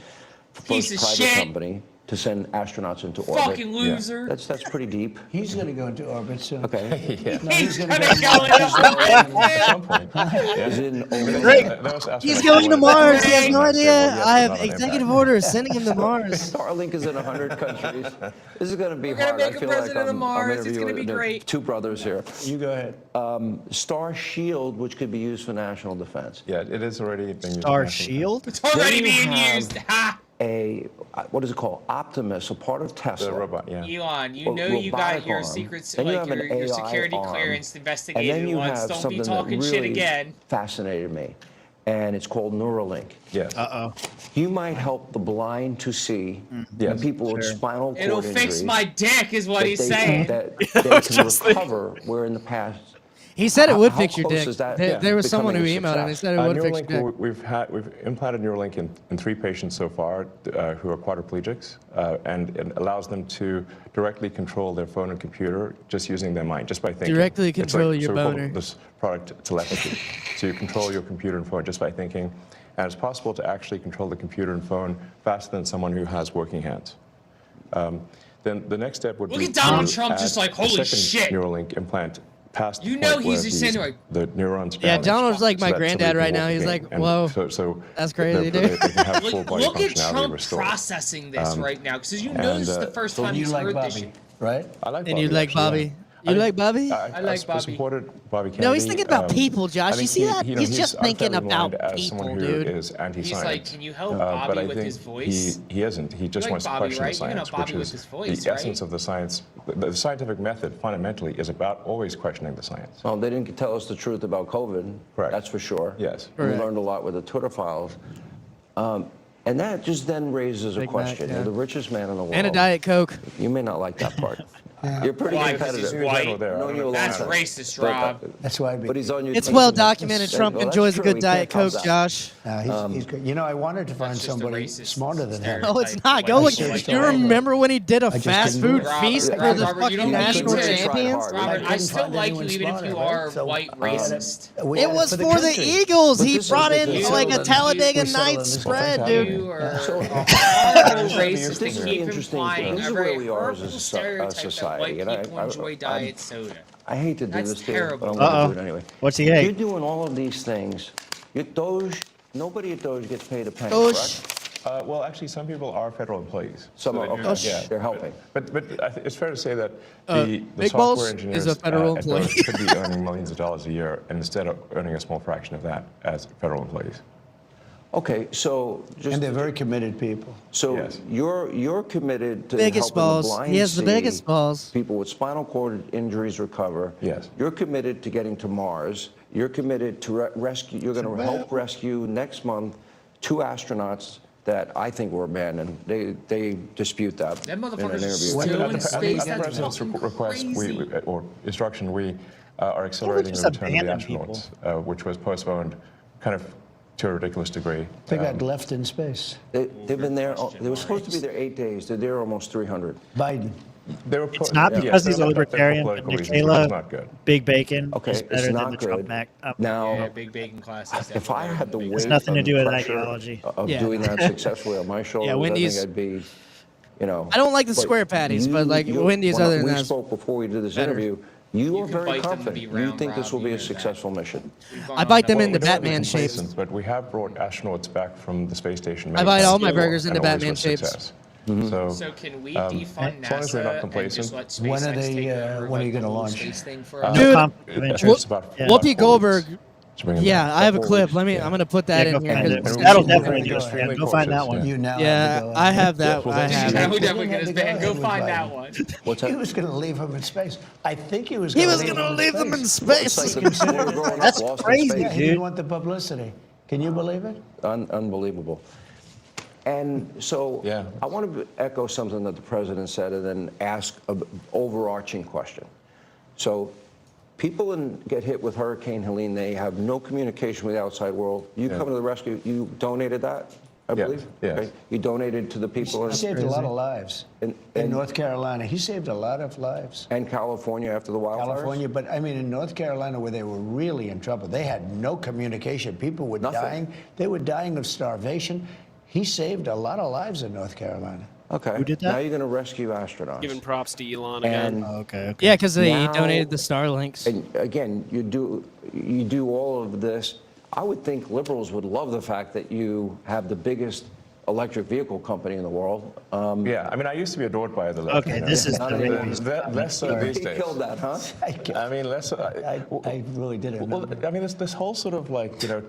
Piece First of private shit. company to send astronauts into orbit. Fucking loser. That's pretty deep. He's going to go into orbit soon. Okay. No, he's going to gonna go At some point. Is it an He's going to Mars. He has no Yes, idea. not I have an impact. executive orders sending him to Mars. Starlink is in 100 countries. This is going to be We're gonna hard. make I a feel president like of Mars. It's gonna be interviewing great. two brothers here. You go ahead. Star Shield, which could be used for national defense. Yeah, it is already being used. Star in national Shield? It's already Then you being have used. Ha! What is it called? Optimus, a part of Tesla. The robot, yeah. Elon, you Well, know you got robotic your arm. secrets, Then you like have an your AI security arm. clearance And investigated then you once. have Don't be something that talking really shit again. fascinated me, and it's called Neuralink. Yes. Uh-oh. You might help the blind to see, Yes, and people with sure. spinal cord It'll injuries. fix my dick, is what that he's they- saying. That they can recover, where in the past. He said it would How fix your close dick. is that There was someone who becoming a emailed him. He success? said it would fix your Neuralink, dick. we've implanted Neuralink in 3 patients so far who are quadriplegics, and it allows them to directly control their phone and computer just using their mind, just by thinking. Directly It's control your so we call boner. this product telepathy. So you control your computer and phone just by thinking, and it's possible to actually control the computer and phone faster than someone who has working hands. Then the next step would Look be at Donald to Trump add just like, a holy second shit. Neuralink implant past You the know point where he's just saying, like- the neurons Yeah, damage, Donald's like so my that granddad somebody right can now. walk He's again. like, And whoa, so that's crazy, they dude. can have full body Look at functionality Trump restored. processing this right now, because you know and, this is the first So time you he's like heard this Bobby, shit. right? I like And you Bobby, like actually, Bobby? yeah. You like Bobby? I like Bobby. supported Bobby Kennedy. No, he's thinking about people, Josh. I think You see that? you know, He's just thinking unfairly about maligned as people, someone who dude. is anti-science. He's like, can you help but Bobby I with think his voice? He isn't. He just like wants Bobby, to question right? the You know science, Bobby which with is his voice, the essence right? of the science. The scientific method fundamentally is about always questioning the science. Well, they didn't tell us the truth about COVID. Correct. That's for sure. Yes. We Correct. learned a lot with the Twitter files. And that just then raises a Big Mac, question. yeah. You're the richest man in the world. And a Diet Coke. You may not like that part. You're pretty Why? Because he's competitive. white. Known you a long That's time. racist, But, Rob. That's why. But he's on your It's team. well documented. Trump Well, that's enjoys a true. good We Diet can't Coke, help that. Josh. He's good. You know, I wanted to find just a somebody racist smarter than him. No, it's not. Go look. searched Do you all over. remember when he did a just fast didn't do food it. feast Robert, for the Robert, you fucking don't need national to- champions? hard. Robert, I couldn't still find like anyone you even if smarter, you right? are So, white racist. It was for the country. Eagles. But he this is brought the in thing. like a We Talladega settled Nights on this spread, whole dude. You are a So- horrible racist This to is keep interesting. implying This a is very where we are as a hurtful so- stereotype society, that and white people enjoy diet soda. I hate to do That's this to you, terrible. but I'm going to do it anyway. What's he You're hate? doing all of these things. DOGE, nobody at DOGE gets paid a penny, Doge. correct? Well, actually, some people are federal employees. Some are, they do- okay. They're helping. But I think it's fair to say that the Big software Balls engineers is a federal at employee. DOGE could be earning millions of dollars a year, and instead of earning a small fraction of that as federal employees. Okay, so just And they're very committed people. so Yes. you're committed to Biggest helping balls. the blind He has the see biggest balls. people with spinal cord injuries recover. Yes. You're committed to getting to Mars. You're committed to rescue. You're going to help rescue next month 2 astronauts that I think were abandoned. They dispute that Them in an motherfuckers are interview. still At in the space. That's president's fucking request crazy. or instruction, we are accelerating just the return of the abandon people? astronauts, which was postponed kind of to a ridiculous degree. They got left in space. They've been there. They were supposed to be there 8 days. They're there almost 300. Biden. They were It's not because he's a libertarian, but It's Michaela, not good. Big Bacon Okay, is it's better than not the Trump good. Mac. Now, Yeah, big bacon class. if I had the weight It's nothing to of do with pressure ideology. of Yeah. doing that successfully on my shoulders, I Wendy's- think I'd be, you know. I don't like the but square patties, but like Wendy's when other than we that. spoke before we did this better. interview. You are can very bite them to confident. be You round, think this will Rob, be you a know that. successful mission. I bite them Well, into we don't have to be Batman shapes. complacent, But we have brought astronauts back from the space station. I many bite all times my before, burgers into and always Batman with shapes. success. So can we defund as long as we're not NASA and complacent. just let When SpaceX are they, take over when are you like, the gonna whole launch? space thing for No us? Dude, conflict of interest. It's about Yeah. about Whoopi 4 Goldberg. weeks to bring them Yeah, back. I have a 4 clip. weeks. I'm gonna put that Yeah, in go here. find 'cause- it. And we- That'll we- definitely we- do us, we- man. we Go find that cautious, one. You now Yeah, have to go. I have that. Yes, we'll I definitely have do it. Yeah, that. we definitely He get had his to go band. Go ahead with find Biden. that one. What's He that? was going to leave him in space. I think he was He going was gonna leave them in It's space. like the boy growing up That's lost in crazy, space. Yeah, he dude. didn't want the publicity. Can you believe it? Unbelievable. And so Yeah. I want to echo something that the president said and then ask an overarching question. So people get hit with Hurricane Helene. They have no communication with the outside world. You come to the rescue. You donated that, I Yes, believe? yes. Okay. You donated to the people He saved a lot of lives in North Carolina. He saved a lot of lives. and California after the wildfires? California, but I mean, in North Carolina, where they were really in trouble, they had no communication. People were Nothing. dying. They were dying of starvation. He saved a lot of lives in North Carolina. Okay. Who did that? Now you're going to rescue astronauts. Giving props to Elon And- again. Oh, okay. Yeah, because they Now- donated the Starlinks. And again, you do all of this. I would think liberals would love the fact that you have the biggest electric vehicle company in the world. Yeah, I mean, I used to be adored by the left. Okay, you know. this is Not the anymore. rabies. Less so these He days. killed that, huh? I mean, less. I really did it. Well, I mean, this whole sort of like, you know,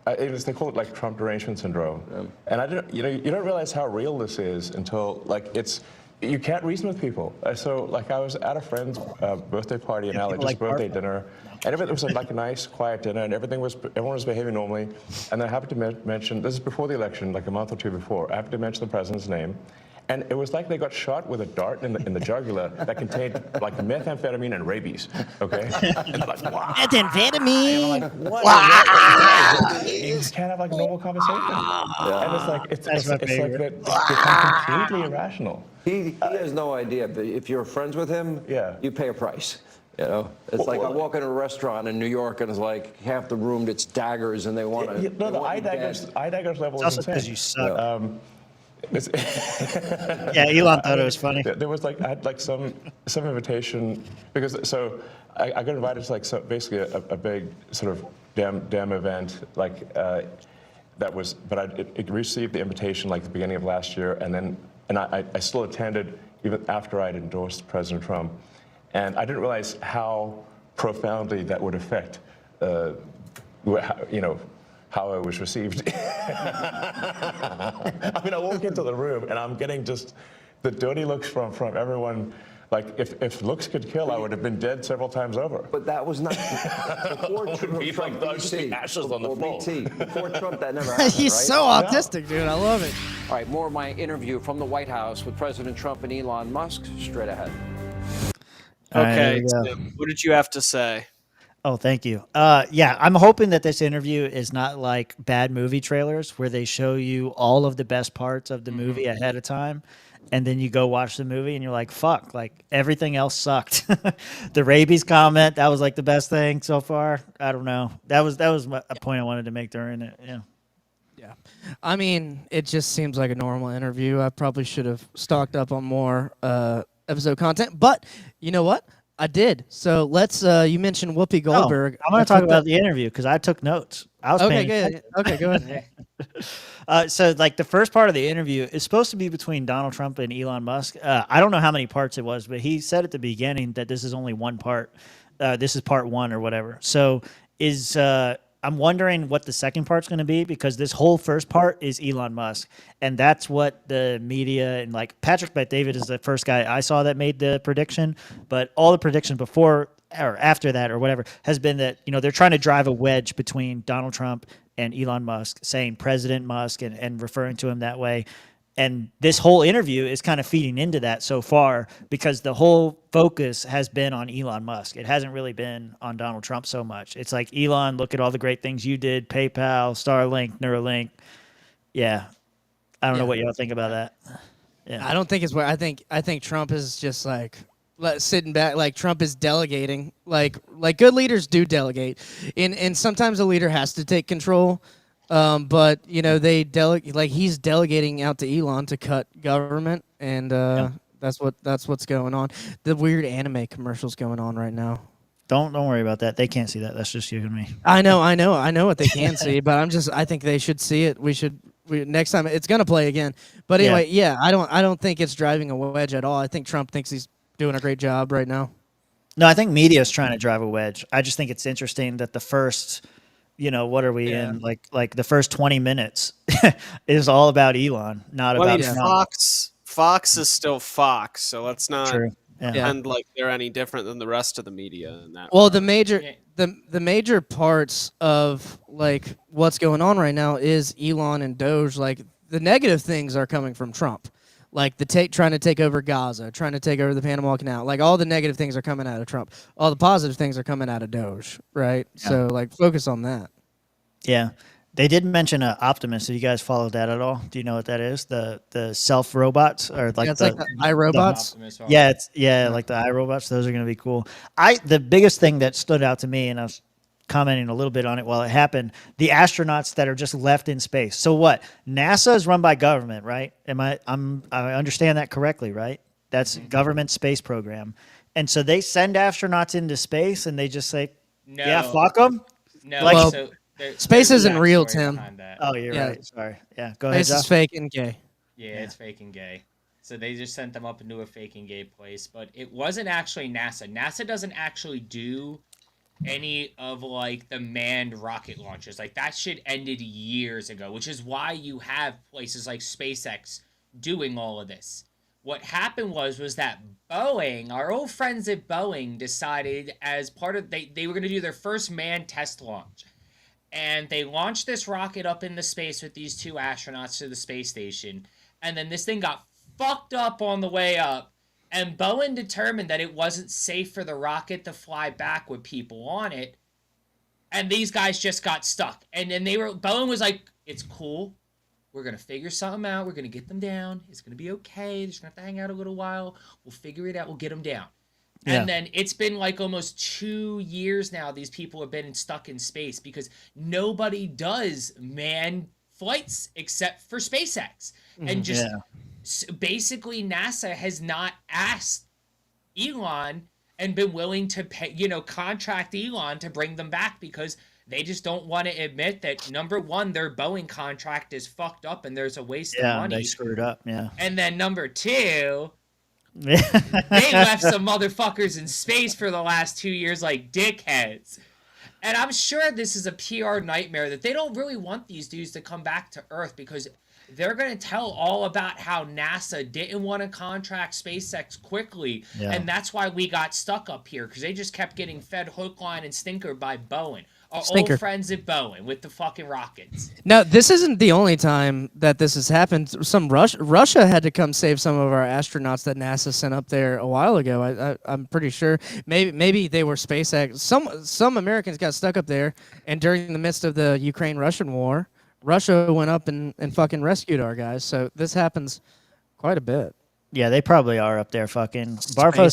they call it like Trump derangement syndrome, and I don't, you know, you don't realize how real this is until like you can't reason with people. So like I was at a friend's birthday party in LA, people just like birthday Bart. dinner, and it was like a nice, quiet dinner, and everyone was behaving normally. And I happened to mention, this is before the election, like a month or two before, I happened to mention the president's name. And it was like they got shot with a dart in the jugular that contained like methamphetamine and rabies. Okay, and they're like, wow. Methamphetamine. Like, what? You just can't have like a normal conversation. And it's like it's That's my like favorite. they become completely irrational. He has no idea, but if you're friends with him, Yeah. you pay a price. You know, it's like I walk into a restaurant in New York and it's like half the room it's daggers and they want to. No, the eye daggers level It's is also insane. because you suck. It's- Yeah, Elon thought it was funny. There was like I had like some invitation because so I got invited to like basically a big sort of dem event like that was, but it received the invitation like the beginning of last year, and I still attended even after I'd endorsed President Trump, and I didn't realize how profoundly that would affect you know, how I was received. I mean, I walk into the room and I'm getting just the dirty looks from everyone Like, if looks could kill, I would have been dead several times over. But that was not before Be Trump. like, there'd just be ashes on the floor. BT. Before Trump, that never happened. He's right? so autistic, dude. I love it. All right, more of my interview from the White House with President Trump and Elon Musk straight ahead. All right, Okay, here we go. Tim, what did you have to say? Oh, thank you. Yeah, I'm hoping that this interview is not like bad movie trailers where they show you all of the best parts of the movie ahead of time, and then you go watch the movie and you're like, fuck, like everything else sucked. The rabies comment, that was like the best thing so far. I don't know. That was a point I wanted to make during it. Yeah. Yeah. I mean, it just seems like a normal interview. I probably should have stocked up on more episode content, but you know what? I did. So let's. You mentioned Whoopi Goldberg. I'm going to talk about the interview because I took notes. I was okay. paying Good. Okay, go ahead. So, like, the first part of the interview is supposed to be between Donald Trump and Elon Musk. I don't know how many parts it was, but he said at the beginning that this is only one part. This is part one or whatever. So, I'm wondering what the second part's going to be because this whole first part is Elon Musk, and that's what the media and like Patrick Bet-David is the first guy I saw that made the prediction, but all the predictions before or after that or whatever has been that they're trying to drive a wedge between Donald Trump and Elon Musk, saying President Musk and referring to him that way. And this whole interview is kind of feeding into that so far because the whole focus has been on Elon Musk. It hasn't really been on Donald Trump so much. It's like, Elon, look at all the great things you did, PayPal, Starlink, Neuralink. Yeah. I don't know what y'all think about that. Yeah. I don't think it's where I think Trump is just like sitting back. Like Trump is delegating. Like good leaders do delegate, and sometimes a leader has to take control. But they like he's delegating out to Elon to cut government, and that's what's going on. The weird anime commercials going on right now. Don't worry about that. They can't see that. That's just you and me. I know what they can see, but I think they should see it. Next time it's gonna play again. But anyway, I don't think it's driving a wedge at all. I think Trump thinks he's doing a great job right now. No, I think media is trying to drive a wedge. I just think it's interesting that the first. What are we in? Like the first 20 minutes is all about Elon, not about Trump. Fox is still Fox, so let's not pretend like they're any different than the rest of the media in that. Well, regard. the major parts of like what's going on right now is Elon and DOGE. Like the negative things are coming from Trump. Like trying to take over Gaza, trying to take over the Panama Canal. Like all the negative things are coming out of Trump. All the positive things are coming out of DOGE, right? Yeah. So like focus on that. Yeah. They did mention Optimus. Have you guys followed that at all? Do you know what that is? The self robots or like it's like the iRobots? Like the iRobots. Those are going to be cool. The biggest thing that stood out to me, and I was commenting a little bit on it while it happened, the astronauts that are just left in space. So what? NASA is run by government, right? I understand that correctly, right? That's government space program. And so they send astronauts into space and they just say, fuck them? No, space isn't real, Tim. Oh, you're right. Sorry. Yeah, go ahead. Space is fake and gay. Yeah, it's fake and gay. So they just sent them up into a fake and gay place. But it wasn't actually NASA. NASA doesn't actually do any of like the manned rocket launches. Like that shit ended years ago, which is why you have places like SpaceX doing all of this. What happened was that Boeing, our old friends at Boeing, decided as part of they were going to do their first manned test launch. And they launched this rocket up into space with these two astronauts to the space station. And then this thing got fucked up on the way up. And Boeing determined that it wasn't safe for the rocket to fly back with people on it. And these guys just got stuck. And then Boeing was like, it's cool. We're going to figure something out. We're going to get them down. It's going to be okay. They're just going to have to hang out a little while. We'll figure it out. We'll get them down. Yeah. And then it's been like almost 2 years now these people have been stuck in space because nobody does manned flights except for SpaceX. And just basically NASA has not asked Elon and been willing to pay, contract Elon to bring them back because they just don't want to admit that, number one, their Boeing contract is fucked up and there's a waste of money. Yeah, they screwed up, And then number two, they left some motherfuckers in space for the last 2 years like dickheads. And I'm sure this is a PR nightmare that they don't really want these dudes to come back to Earth because they're going to tell all about how NASA didn't want to contract SpaceX quickly, and that's why we got stuck up here, because they just kept getting fed hook, line, and sinker by Boeing. Our old friends at Boeing with the fucking rockets. Now, this isn't the only time that this has happened. Russia had to come save some of our astronauts that NASA sent up there a while ago. I'm pretty sure. Maybe they were SpaceX. Some Americans got stuck up there, and during the midst of the Ukraine-Russian war, Russia went up and fucking rescued our guys. So this happens quite a bit. Yeah, they probably are up there fucking. Barfo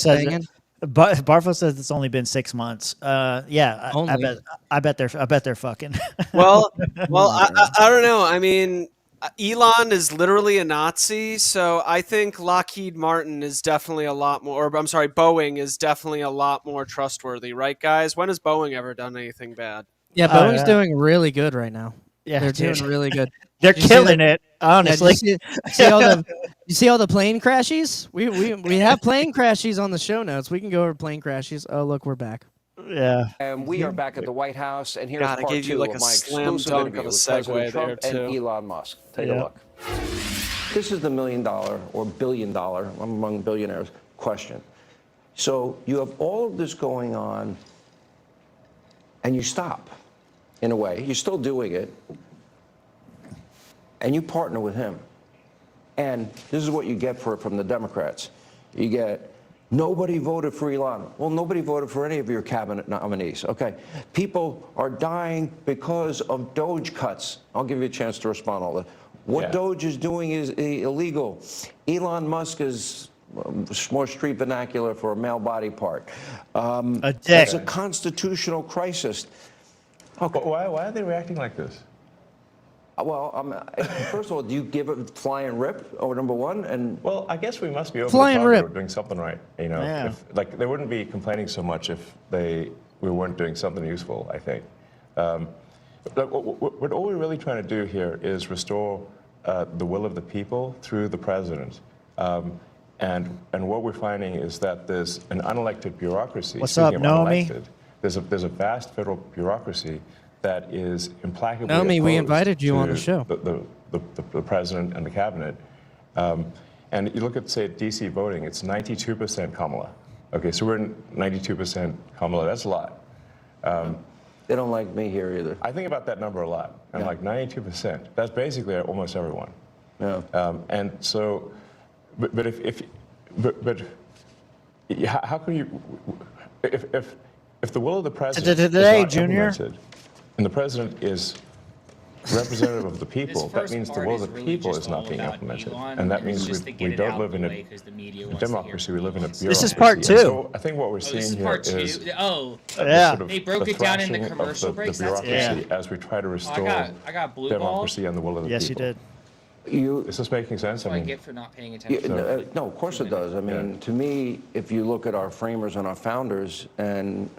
says it's only been 6 months. Yeah, I bet they're fucking. Well, I don't know. I mean, Elon is literally a Nazi, so I think Lockheed Martin is definitely a lot more. Or I'm sorry, Boeing is definitely a lot more trustworthy, right, guys? When has Boeing ever done anything bad? Yeah, Boeing's doing really good right now. Yeah, they're doing really good. They're killing it, honestly. You see all the plane crashes? We have plane crashes on the show notes. We can go over plane crashes. Oh, look, we're back. Yeah. And we are back at the White House, and here's God, part I gave you two like of a my slam exclusive dunk interview of a with President segue Trump there, and too. Elon Musk. Take a look. This is the $1 million or $1 billion, among billionaires, question. So you have all of this going on, and you stop, in a way. You're still doing it, and you partner with him. And this is what you get from the Democrats. You get, nobody voted for Elon. Well, nobody voted for any of your cabinet nominees. Okay. People are dying because of DOGE cuts. I'll give you a chance to respond to all that. What DOGE is doing is illegal. Elon Musk is more street vernacular for a male body part. It's a constitutional crisis. Okay. Why are they reacting like this? Well, first of all, do you give it flying rip, number one? And well, I guess we must be over flying the top rip. of doing something right. You know, like they wouldn't be complaining so much if we weren't doing something useful. I think. What all we're really trying to do here is restore the will of the people through the president. And what we're finding is that there's an unelected bureaucracy. What's up, Naomi? There's a vast federal bureaucracy that is implacably Naomi, we opposed invited you on the to show. The president and the cabinet. And you look at, say, DC voting, it's 92% Kamala. Okay, so we're 92% Kamala. That's a lot. They don't like me here either. I think about that number a lot. I'm like 92%. That's basically almost everyone. Yeah. And so, but how can you, if the will of the president is not implemented, and the president is representative of the people, that means the will of the people is not being implemented. And that means we don't live in a democracy, we live in a bureaucracy. This is part two. So I think what we're seeing here is they broke it down in the commercial breaks. The bureaucracy as we try to restore I got blue democracy and the will of the people. Yes, you did. Is this making sense? That's what I get for not paying attention. No, of course it does. I mean, to me, if you look at our framers and our founders, and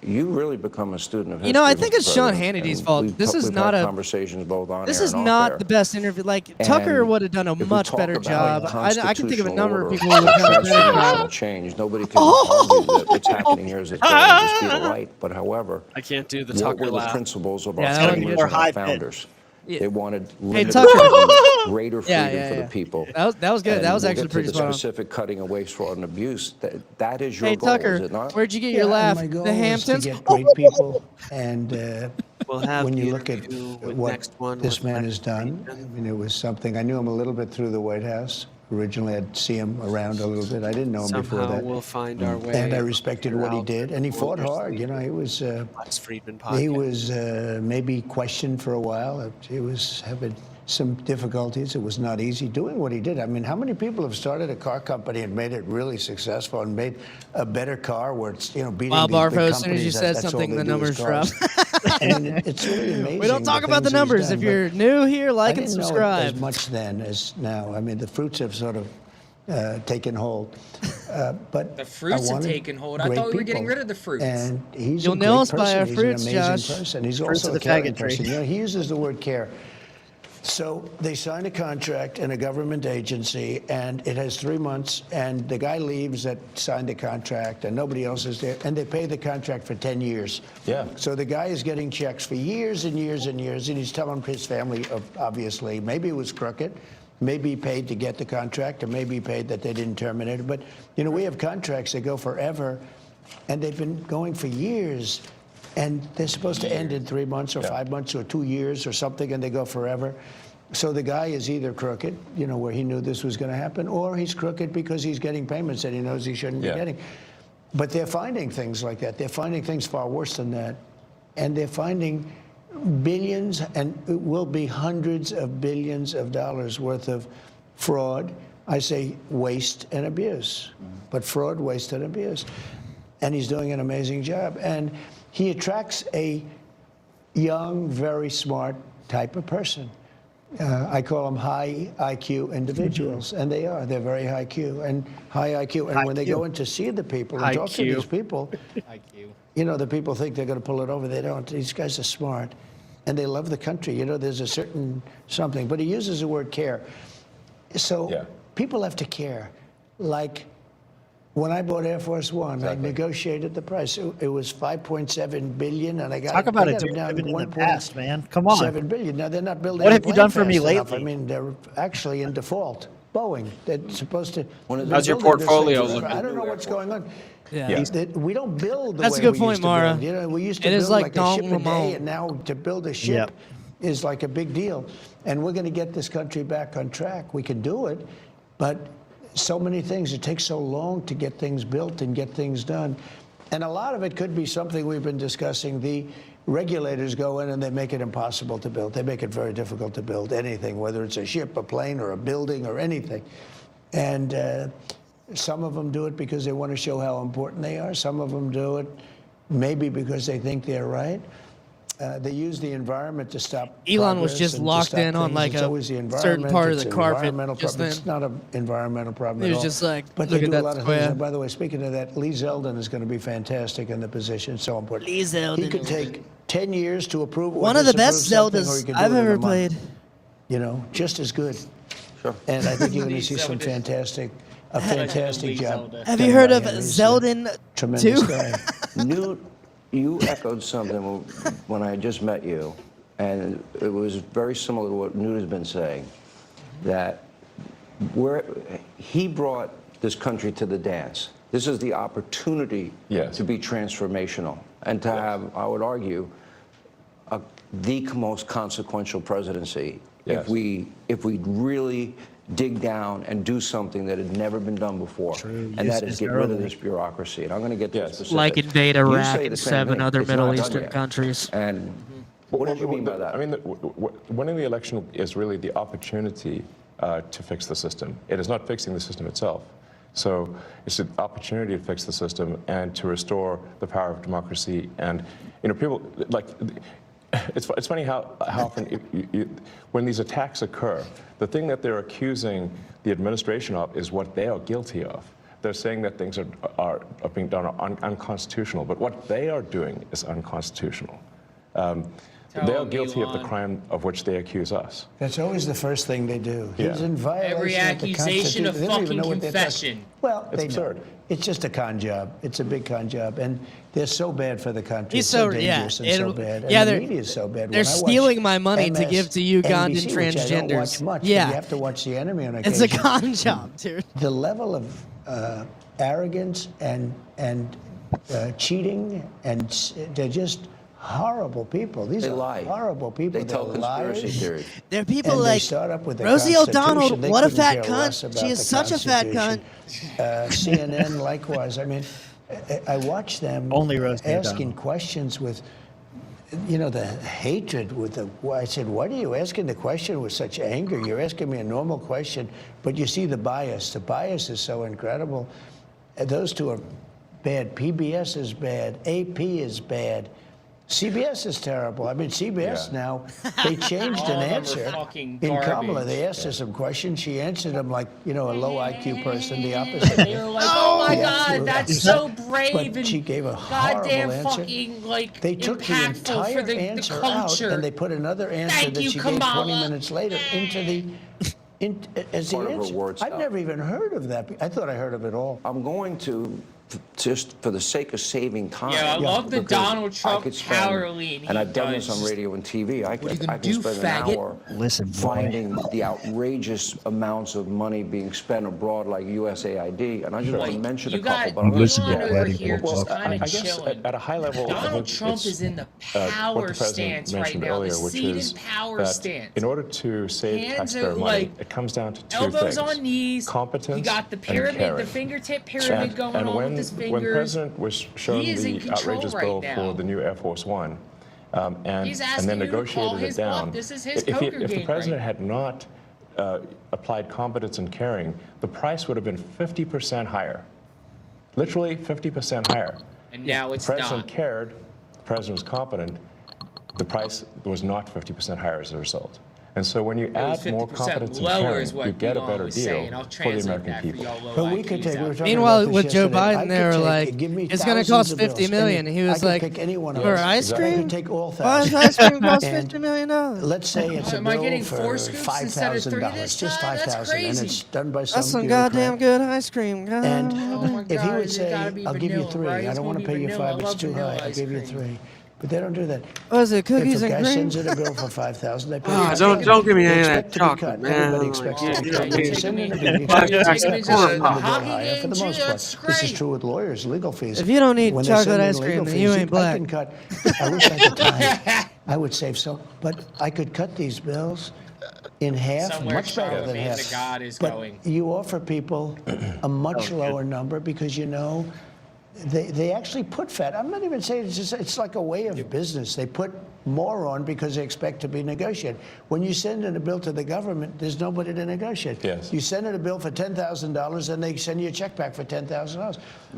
you really become a student of history. You know, I think it's Sean Hannity's fault. This is not a conversations both on. This is not the best interview. Like Tucker would have done a much better job. I can think of a number of people who would have done better. Change. Nobody can argue that what's happening here is it's going to the speed of light. But however, I can't do the what Tucker were the laugh. principles of our framers and our founders? They wanted limited greater freedom for the people. That was good. And that was we'll actually get pretty to the spot on. specific cutting of waste, fraud, and abuse. That is your Hey goal, Tucker, is it not? where'd you get your laugh? My goal The is to Hamptons. get great people, and We'll have when the you look at interview with what next one this with man next has done, week. I mean, it was something. I knew him a little bit through the White House. Originally, I'd see him around a little bit. I didn't know him before Somehow that. we'll find our way. And I respected what he did, and he fought hard. You know, he was maybe questioned for a while. He was having some difficulties. It was not easy doing what he did. I mean, how many people have started a car company and made it really successful and made a better car where it's, you know, beating these big Barfo, as soon as you companies, said that's all something, they the do is numbers drop. cars. And it's really amazing. We don't talk about the things he's numbers. done, If you're new here, like and I didn't subscribe. know it as much then as now. I mean, the fruits have sort of taken hold. But the fruits have taken hold. I thought we were getting rid of the fruits. And he's You'll a know great us by person. our He's fruits, an amazing Josh. person. He's Fruits also of a the caring faggot tree. person. You know, he uses the word care So they signed a contract in a government agency, and it has 3 months, and the guy leaves that signed the contract, and nobody else is there, and they pay the contract for 10 years. Yeah. So the guy is getting checks for years and years and years, and he's telling his family, obviously, maybe it was crooked, maybe he paid to get the contract, or maybe he paid that they didn't terminate it. But, you know, we have contracts that go forever, and they've been going for years. And they're supposed to end in 3 months or 5 months or 2 years or something, and they go forever. So the guy is either crooked, you know, where he knew this was going to happen, or he's crooked because he's getting payments that he knows he shouldn't be getting. But they're finding things like that. They're finding things far worse than that. And they're finding billions, and it will be hundreds of billions of dollars worth of fraud. I say waste and abuse, but fraud, waste, and abuse. And he's doing an amazing job. And he attracts a young, very smart type of person. I call them high IQ individuals, and they are. They're very high IQ and high IQ. And when they go in to see the people and talk to these people, you know, the people think they're going to pull it over. They don't. These guys are smart, and they love the country. You know, there's a certain something. But he uses the word care. So people have to care. Like, when I bought Air Force One, I negotiated the price. It was $5.7 billion, and I got Talk about I a got it down to dividend in the past, man. Come on. $7 billion. Now they're not building. What the have you plane done for me fast enough. lately? I mean, they're actually in default. Boeing. They're supposed to. How's your portfolio looking? I don't know what's going on. Yeah. We don't build the That's way a good we point, used to Mara. build. You know, we used to It build is like like a Don ship a Ramon. day, and now to build a ship is like a big deal. And we're going to get this country back on track. We can do it, but so many things. It takes so long to get things built and get things done. And a lot of it could be something we've been discussing. The regulators go in and they make it impossible to build. They make it very difficult to build anything, whether it's a ship, a plane, or a building, or anything. And some of them do it because they want to show how important they are. Some of them do it maybe because they think they're right. They use the environment to stop. Elon was just locked in on like a certain part of the carpet. It's not an environmental problem He at was all. just like, but look they at do a that lot of square. things. And by the way, speaking of that, Lee Zeldin is going to be fantastic in the position. So important. Lee Zeldin. He could take 10 years to approve. One of the best Zeldas I've ever played. You know, just as good. Sure. And I think you're going to see some fantastic job. Have you heard of Zeldin Tremendous 2? guy. Newt, you echoed something when I just met you, and it was very similar to what Newt has been saying, that he brought this country to the dance. This is the opportunity to be transformational and to have, I would argue, the most consequential presidency if we really dig down and do something that had never been done before. And that is get rid of this bureaucracy. And I'm going to get to specifics. Like invade Iraq You say and the same 7 thing. other It's Middle not done Eastern yet. countries. And what did you mean by that? I mean, winning the election is really the opportunity to fix the system. It is not fixing the system itself. So it's an opportunity to fix the system and to restore the power of democracy. And, you know, people, like, it's funny how often when these attacks occur, the thing that they're accusing the administration of is what they are guilty of. They're saying that things are being done unconstitutional, but what they are doing is unconstitutional. They are guilty of the crime of which they accuse us. That's always the first thing they do. He's in violation Every of the accusation of Constitution. They don't even fucking know what they're confession. talking- Well, It's they absurd. know. It's just a con job. It's a big con job, and they're so bad for the country. He's It's so so- yeah, dangerous and so it'll- bad. yeah, And the they're- media is so bad. they're When I watch stealing my money to give to Ugandan MSNBC, which I don't transgenders. watch much, but Yeah. you have to watch the enemy on It's a occasion. con job, dude. The level of arrogance and cheating, and they're just horrible people. These are horrible people. They tell They're conspiracy liars. theories. There are people And they like start up with the Rosie Constitution. O'Donnell. They What a couldn't fat care less cunt. about She the is such a fat cunt. Constitution. CNN, likewise. I mean, I watch them Only Rosie asking O'Donnell. questions with, you know, the hatred with the. I said, "Why are you asking the question with such anger? You're asking me a normal question, but you see the bias. The bias is so incredible. Those two are bad. PBS is bad. AP is bad." CBS is terrible. I mean, CBS now, they changed All an of them are answer. fucking In Kamala, garbage. they asked her some questions. She answered them like, a low IQ person, the opposite. They were like, oh my The God, absolute that's opposite. so brave But and she gave a goddamn horrible answer. fucking, like, They took the impactful entire for the answer culture. out, and they put another answer Thank that you, she gave 20 Kamala. minutes later into the as the Part of her answer. word I've salad. never even heard of that. I thought I heard of it all. I'm going to, just for the sake of saving time. Yeah, I love the because Donald Trump I could spend- power lean. And he I've done this does. on radio and TV. I can gonna do, spend faggot? an hour Listen, boy. finding the outrageous amounts of money being spent abroad, like USAID. And I just want to mention a you got couple. But I'm Listen, Elon yeah, over Letty, here well, just kind I of guess chilling. at a high level, I Donald think Trump it's, is in the what power the president stance right mentioned now, the earlier, which seated is power that stance. in order to save Hands taxpayer are money, like it comes down to two elbows things: on knees. competence You got the and pyramid, the caring. fingertip pyramid going and on when, with his when fingers. President was shown He is in the control outrageous right bill now. for the new Air Force One, and He's then asking you to call negotiated his it bluff. down, This is his if poker the game president right had not applied competence and caring, the price would have been 50% higher. Literally 50% higher. And now it's The president not. cared, the president was competent, the price was not 50% higher as a result. And so when you was add more 50% competence and lower caring, is what you get a Elon better was deal saying. I'll for the translate American that for people. y'all low But we IQs could take. We were out talking Meanwhile, about with this Joe yesterday. I Biden, could they were take- like, give me it's going to thousands cost of 50 bills. million. He I was could like, pick any one of for those. ice I cream? could take all Why does thousands. ice cream cost And $50 million? Let's say it's a Am I bill getting for four scoops instead of three $5,000, this just time? That's 5,000, and crazy. it's done by some That's some bureaucrat. goddamn good ice cream. God. And Oh my if he God, would it's say, gotta be I'll give you vanilla, 3, right? I It's don't gonna want to be pay you vanilla. 5, I it's love too vanilla high, I'll ice give you cream. 3. But they don't do that. What is it, cookies If a and guy cream? sends in a bill for 5,000, they pay. Oh, don't give me any of that expect to be chocolate, cut. man. Everybody expects to be Yeah, cut. you're When you taking send me- in a bill, you you're expect taking me to to send the in the bill hockey higher for game, the too. most That's part. This is great. true with lawyers, legal fees. If you don't eat When they chocolate send in ice cream, legal then fees, you ain't I black. can cut. I wish I could time. I would save so, but I could cut these bills in half, Somewhere much better than Charlemagne half. the God is but going. you offer people a much lower number because you know they actually put fat. I'm not even saying it's like a way of business. They put more on because they expect to be negotiated. When you send in a bill to the government, there's nobody to negotiate. Yes. You send in a bill for $10,000 and they send you a check back for $10,000.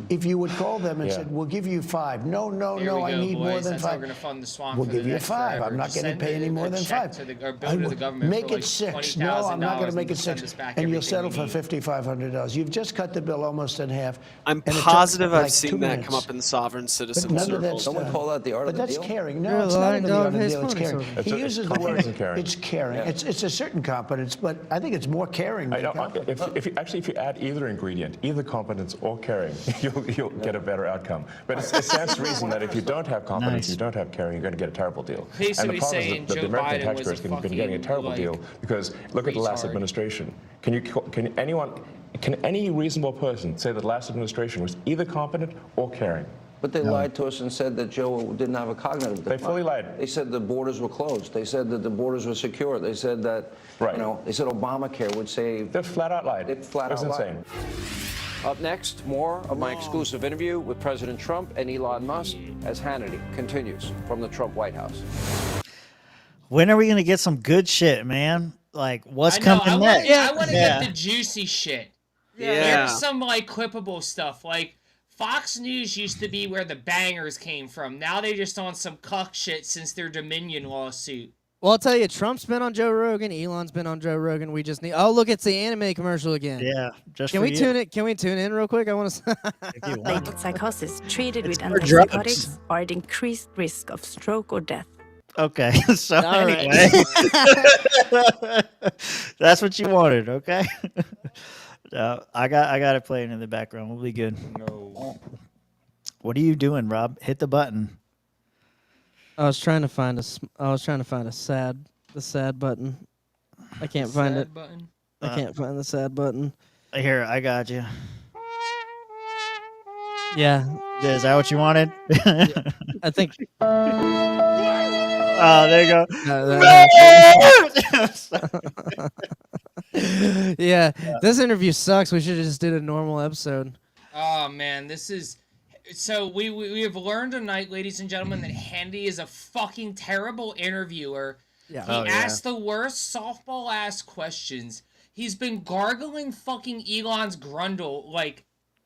If you would call them and said, we'll give you 5. No, Here we I go, need boys. more than That's how 5. we're gonna fund the swamp We'll for give the you next 5. forever. I'm not Just going to send pay any more a than check 5. to the, or bill to the government Make for it like 6. No, I'm not going to make it 6. $20,000 And you'll everything settle we for need. $5,500. You've just cut the bill almost in half. I'm and it took, positive I've like, seen 2 that minutes. come up in the sovereign citizen But none of circles. that's Someone done. call that the art But of the that's deal? caring. You're No, a it's not lying even the dog, art of the his deal. It's phone is caring. over. He It's uses the competence word. and caring. It's caring. Yeah. It's a certain competence, but I think it's more caring I than know, competence. if you add either ingredient, either competence or caring, you'll get a better outcome. But it stands to reason that if you don't have competence, you don't have caring, you're going to get a terrible deal. Basically And the problem is saying that Joe the American Biden was taxpayers a have been getting a fucking, terrible like, deal because look at the last retard. administration. Can any reasonable person say that the last administration was either competent or caring? But they lied to us and said that Joe didn't have a cognitive decline. They fully lied. They said the borders were closed. They said that the borders were secure. They said that, they said Obamacare would save. They flat out lied. They flat out It was lied. insane. Up next, more of my exclusive interview with President Trump and Elon Musk as Hannity continues from the Trump White House. When are we gonna get some good shit, man? Like, what's I know, coming I next? want to get the juicy shit. Yeah. Here's some like clippable stuff. Like Fox News used to be where the bangers came from. Now they just on some cuck shit since their Dominion lawsuit. Well, I'll tell you, Trump's been on Joe Rogan. Elon's been on Joe Rogan. We just need. Oh, look, it's the anime commercial again. Yeah, just Can for we you. tune it? Can we tune in real quick? I want to. Related psychosis treated with for drugs. antipsychotics are at increased risk of stroke or death. Okay, so All right. anyway, that's what you wanted, okay? I got it playing in the background. We'll be good. No. What are you doing, Rob? Hit the button. I was trying to find the sad button. I can't find it. Button. I can't find the sad button. Here, I got you. Yeah, Is that what you wanted? I think. Oh, there you go. Yeah, this interview sucks. We should have just did a normal episode. Oh man, this is. So we have learned tonight, ladies and gentlemen, that Hannity is a fucking terrible interviewer. Yeah. He asked the worst softball-ass questions. He's been gargling fucking Elon's grundle like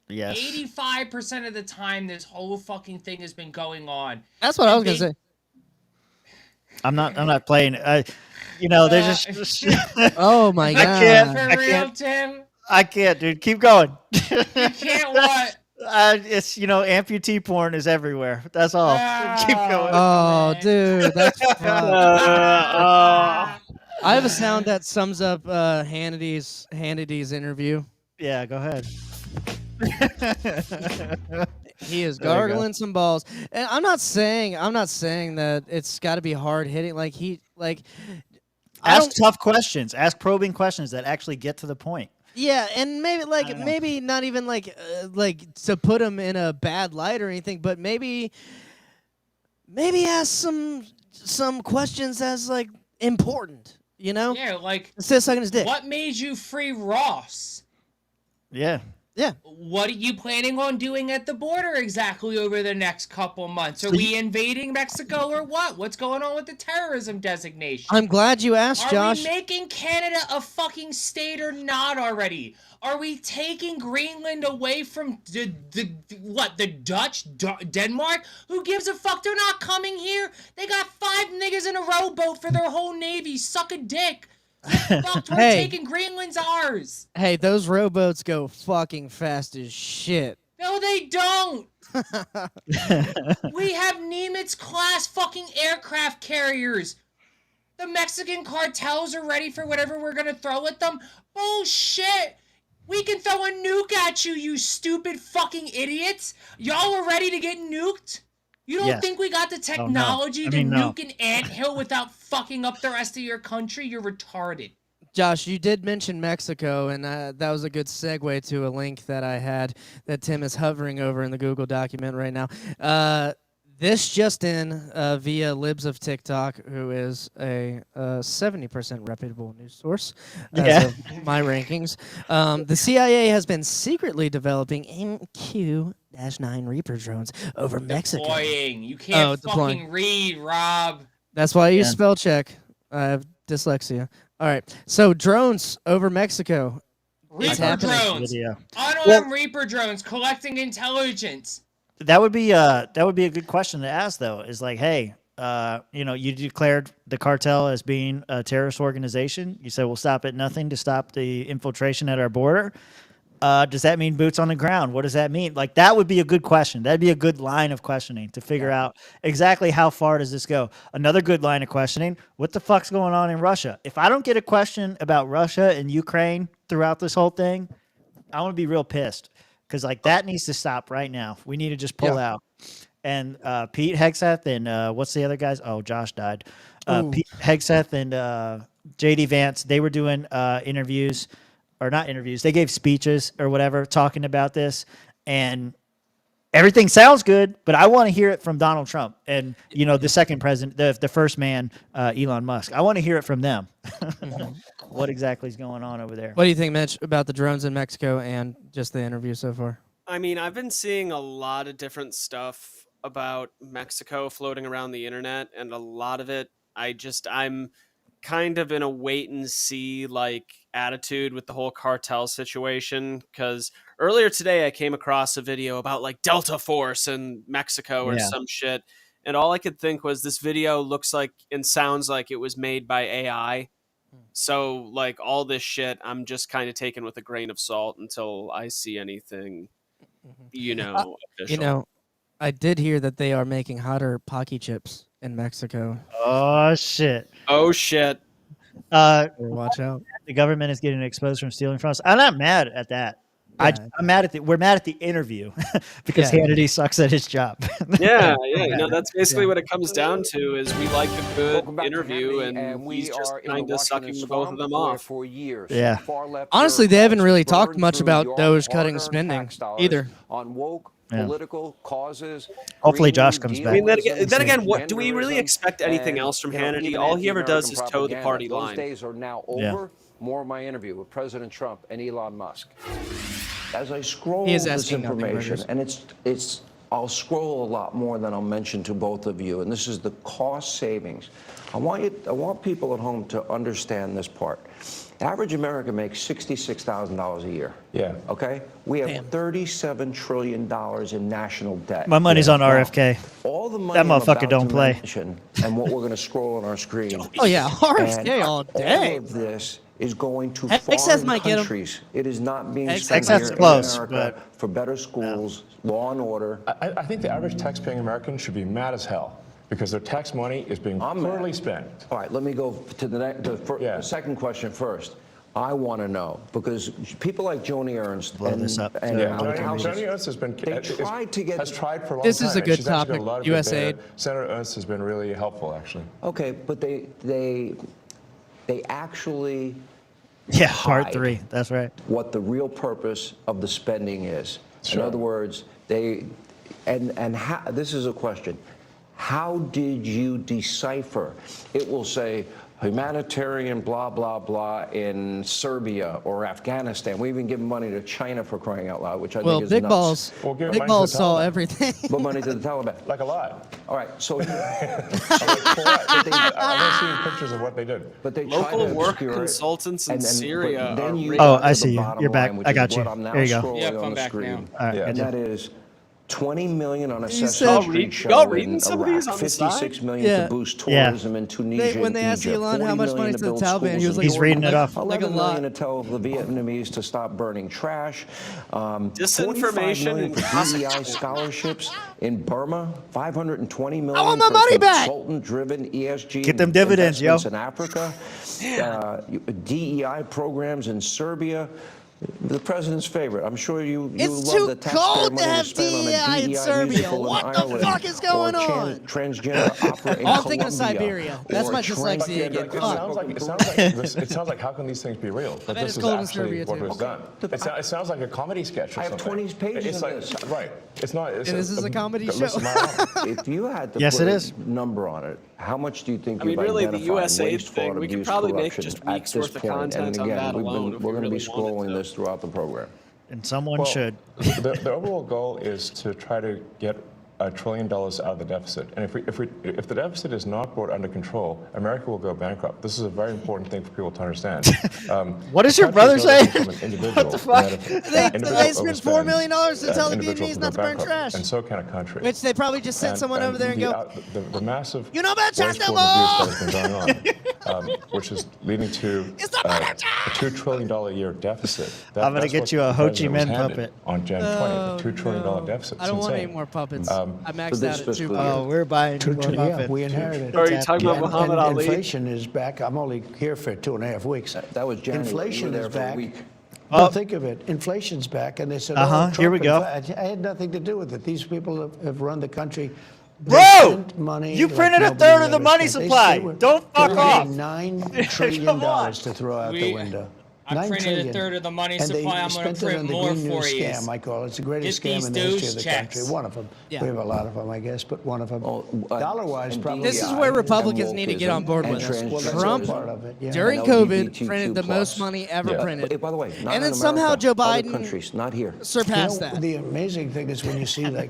Yes. 85% of the time this whole fucking thing has been going on. That's what I was gonna say. I'm not playing. There's just. Oh my god! I can't, dude. Keep going. You can't what? It's amputee porn is everywhere. That's all. Keep going. Oh, dude, that's. I have a sound that sums up Hannity's interview. Yeah, go ahead. He is gargling some balls, and I'm not saying that it's got to be hard hitting. Ask tough questions. Ask probing questions that actually get to the point. Yeah, and maybe not even like to put him in a bad light or anything, but maybe ask some questions as like important. Yeah, instead of sucking his dick. What made you free Ross? Yeah. Yeah. What are you planning on doing at the border exactly over the next couple months? Are we invading Mexico or what? What's going on with the terrorism designation? I'm glad you asked, Josh. Are we making Canada a fucking state or not already? Are we taking Greenland away from the Dutch? Denmark? Who gives a fuck? They're not coming here. They got 5 niggas in a rowboat for their whole navy. Suck a dick. Fuck, we're taking Greenland's ours. Hey, those rowboats go fucking fast as shit. No, they don't. We have Nimitz-class fucking aircraft carriers. The Mexican cartels are ready for whatever we're gonna throw at them. Bullshit. We can throw a nuke at you, you stupid fucking idiots. Y'all are ready to get nuked? You don't think we got the technology to nuke an anthill without fucking up the rest of your country? You're retarded. Josh, you did mention Mexico, and that was a good segue to a link that I had that Tim is hovering over in the Google document right now. This just in via Libs of TikTok, who is a 70% reputable news source as of my rankings. The CIA has been secretly developing MQ-9 Reaper drones over Mexico. Deploying. You can't fucking read, Rob. That's why I use spell check. I have dyslexia. All right. So drones over Mexico. Reaper drones. Unarmed Reaper drones collecting intelligence. That would be a good question to ask, though. Is like, hey, you declared the cartel as being a terrorist organization. You said we'll stop at nothing to stop the infiltration at our border. Does that mean boots on the ground? What does that mean? Like, that would be a good question. That'd be a good line of questioning to figure out exactly how far does this go. Another good line of questioning: what the fuck's going on in Russia? If I don't get a question about Russia and Ukraine throughout this whole thing, I'm gonna be real pissed. Because that needs to stop right now. We need to just pull out. And Pete Hegseth and what's the other guys? Oh, Josh died. Pete Hegseth and JD Vance, they were doing interviews, or not interviews. They gave speeches or whatever talking about this. And everything sounds good, but I want to hear it from Donald Trump and, the second president, the first man, Elon Musk. I want to hear it from them. What exactly is going on over there? What do you think, Mitch, about the drones in Mexico and just the interview so far? I mean, I've been seeing a lot of different stuff about Mexico floating around the internet, and a lot of it, I'm kind of in a wait and see attitude with the whole cartel situation, because earlier today I came across a video about Delta Force in Mexico or some shit, and all I could think was this video looks like and sounds like it was made by AI. So all this shit I'm just kind of taking with a grain of salt until I see anything official. I did hear that they are making hotter Pocky chips in Mexico. Oh shit. Watch out. The government is getting exposed from stealing from us. I'm not mad at that. Yeah. I'm mad at we're mad at the interview because Hannity sucks at his job. That's basically what it comes down to. Is we like a good interview, and he's just kind of sucking the both of them off for years. Yeah. Honestly, they haven't really talked much about DOGE cutting spending either. On woke political causes. Hopefully Josh comes back. I mean, then again, what do we really expect anything else from Hannity? All he ever does is toe the party line. Those days are now over. More of my interview with President Trump and Elon Musk. As I scroll this information, and it's I'll scroll a lot more than I'll mention to both of you, and this is the cost savings. I want people at home to understand this part. The average American makes $66,000 a year. Yeah. Okay? We have $37 trillion in national debt. My money's on Now, RFK. all the money That I'm motherfucker about don't to play. mention, and what we're going to scroll on our screen. Oh yeah, RFK and all day. All of this is going to Excess foreign might get 'em. countries. It is not being Excess spent Excess here is in close, America for better schools, law and order. I think the average tax-paying American should be mad as hell because their tax money is being poorly spent. All right, let me go to the second question first. I want to know, because people like Joni Ernst Blow this up. Joni Ernst has been has tried for a long time. This is a good She's actually got topic. a lot of good USAID. data. Senator Ernst has been really helpful, actually. Okay, but they actually Part hide 3. That's right. what the real purpose of the spending is. Sure. In other words, this is a question. How did you decipher? It will say humanitarian blah, blah, blah in Serbia or Afghanistan. We even give money to China, for crying out loud, which I think is Big nuts. Balls. We'll give Big money to Balls the saw Taliban. everything. But money to the Taliban. Like a lot. All right, so I've seen pictures of what they did. but they Local try to work obscure it, consultants in and then- Syria but then are you really- get Oh, to I the see you. bottom You're back. line, which I is got you. what I'm now There you go. scrolling Yep, on I'm the back screen. now. All right, Yeah. And gotcha. that is 20 million on a said- Sesame Street Y'all show reading in some of Iraq, these on the side? 56 million Yeah. to boost Yeah. tourism in Tunisia When they and asked Egypt, Elon how 40 much million money to to the build Taliban, schools he was in like, He's reading it off. like a 11 million lot. to tell the Vietnamese to stop burning trash. 45 Disinformation million and for gossip. DEI scholarships in Burma. 520 million want my for money back. consultant-driven ESG Get them dividends, yo. investments in Africa. DEI programs in Serbia. The president's favorite. I'm sure you It's love too the taxpayer cold money to have spend on a DEI in Serbia. musical in What the Ireland, fuck is going or on? Transgender opera in Oh, I'm thinking of Colombia, Siberia. That's or my trans- dyslexia It again. sounds like how can these things be real? But bet this it's is cold in actually Serbia, what too. was done. It sounds like a comedy sketch or I have something. 20 pages It's of like, this. right. It's not. It's And this is a comedy listen, show. If you had to Yes, put it a is. number on it, how much do you think I mean, you've really, the identified USAID waste, thing, fraud, we could abuse, probably make corruption just at weeks this worth of point? content And on again, that alone if we're we going to be really wanted scrolling to. this throughout the program. And someone Well, should. The overall goal is to try to get $1 trillion out of the deficit. And if the deficit is not brought under control, America will go bankrupt. This is a very important thing for people to understand. What does your brother say? What the fuck? They spent $4 million to tell the Vietnamese not to burn trash. And so can a country. Which they probably just sent someone over there and go, the massive you know about trash wasteful no more! abuse that has been going on, which is leading to a $2 trillion a year deficit. I'm gonna That's get what you a the Ho Chi president was Minh handed puppet. on Jan 20th, a $2 trillion deficit. I don't It's want any insane. more puppets. I maxed this out at 2 fiscal million. Oh, we're buying more Yeah, Buffett. we inherited. Are you talking about And Muhammad Ali? inflation is back. I'm only here for 2.5 weeks. That was January. Inflation You were there is for a back. week. Well, think of it. Inflation's back, and they said, Uh-huh, oh, here we Trump go. I had nothing to do with it. These people have run the country. They Bro, spent money you like printed a nobody third of the ever money spent. supply. Don't fuck they off. had $9 trillion Come on. to throw out the window. I $9 printed trillion. a third of the money And they supply. I'm going spent to it print on the more Green New for you. Scam, I call it. It's the greatest Get scam in these the history DOGE of the checks. country. One of them. Yeah. We have a lot of them, I guess, but one of them. Dollar-wise, and probably. This is DEI where and Republicans need to get on board wokeism with and us. Well, that's Trump, all part of it. Yeah. during And COVID, LGBTQ+. printed the most money ever printed. By the way, not And in then somehow America, Joe other Biden countries, not here. surpassed You know, that. The amazing thing is when you see like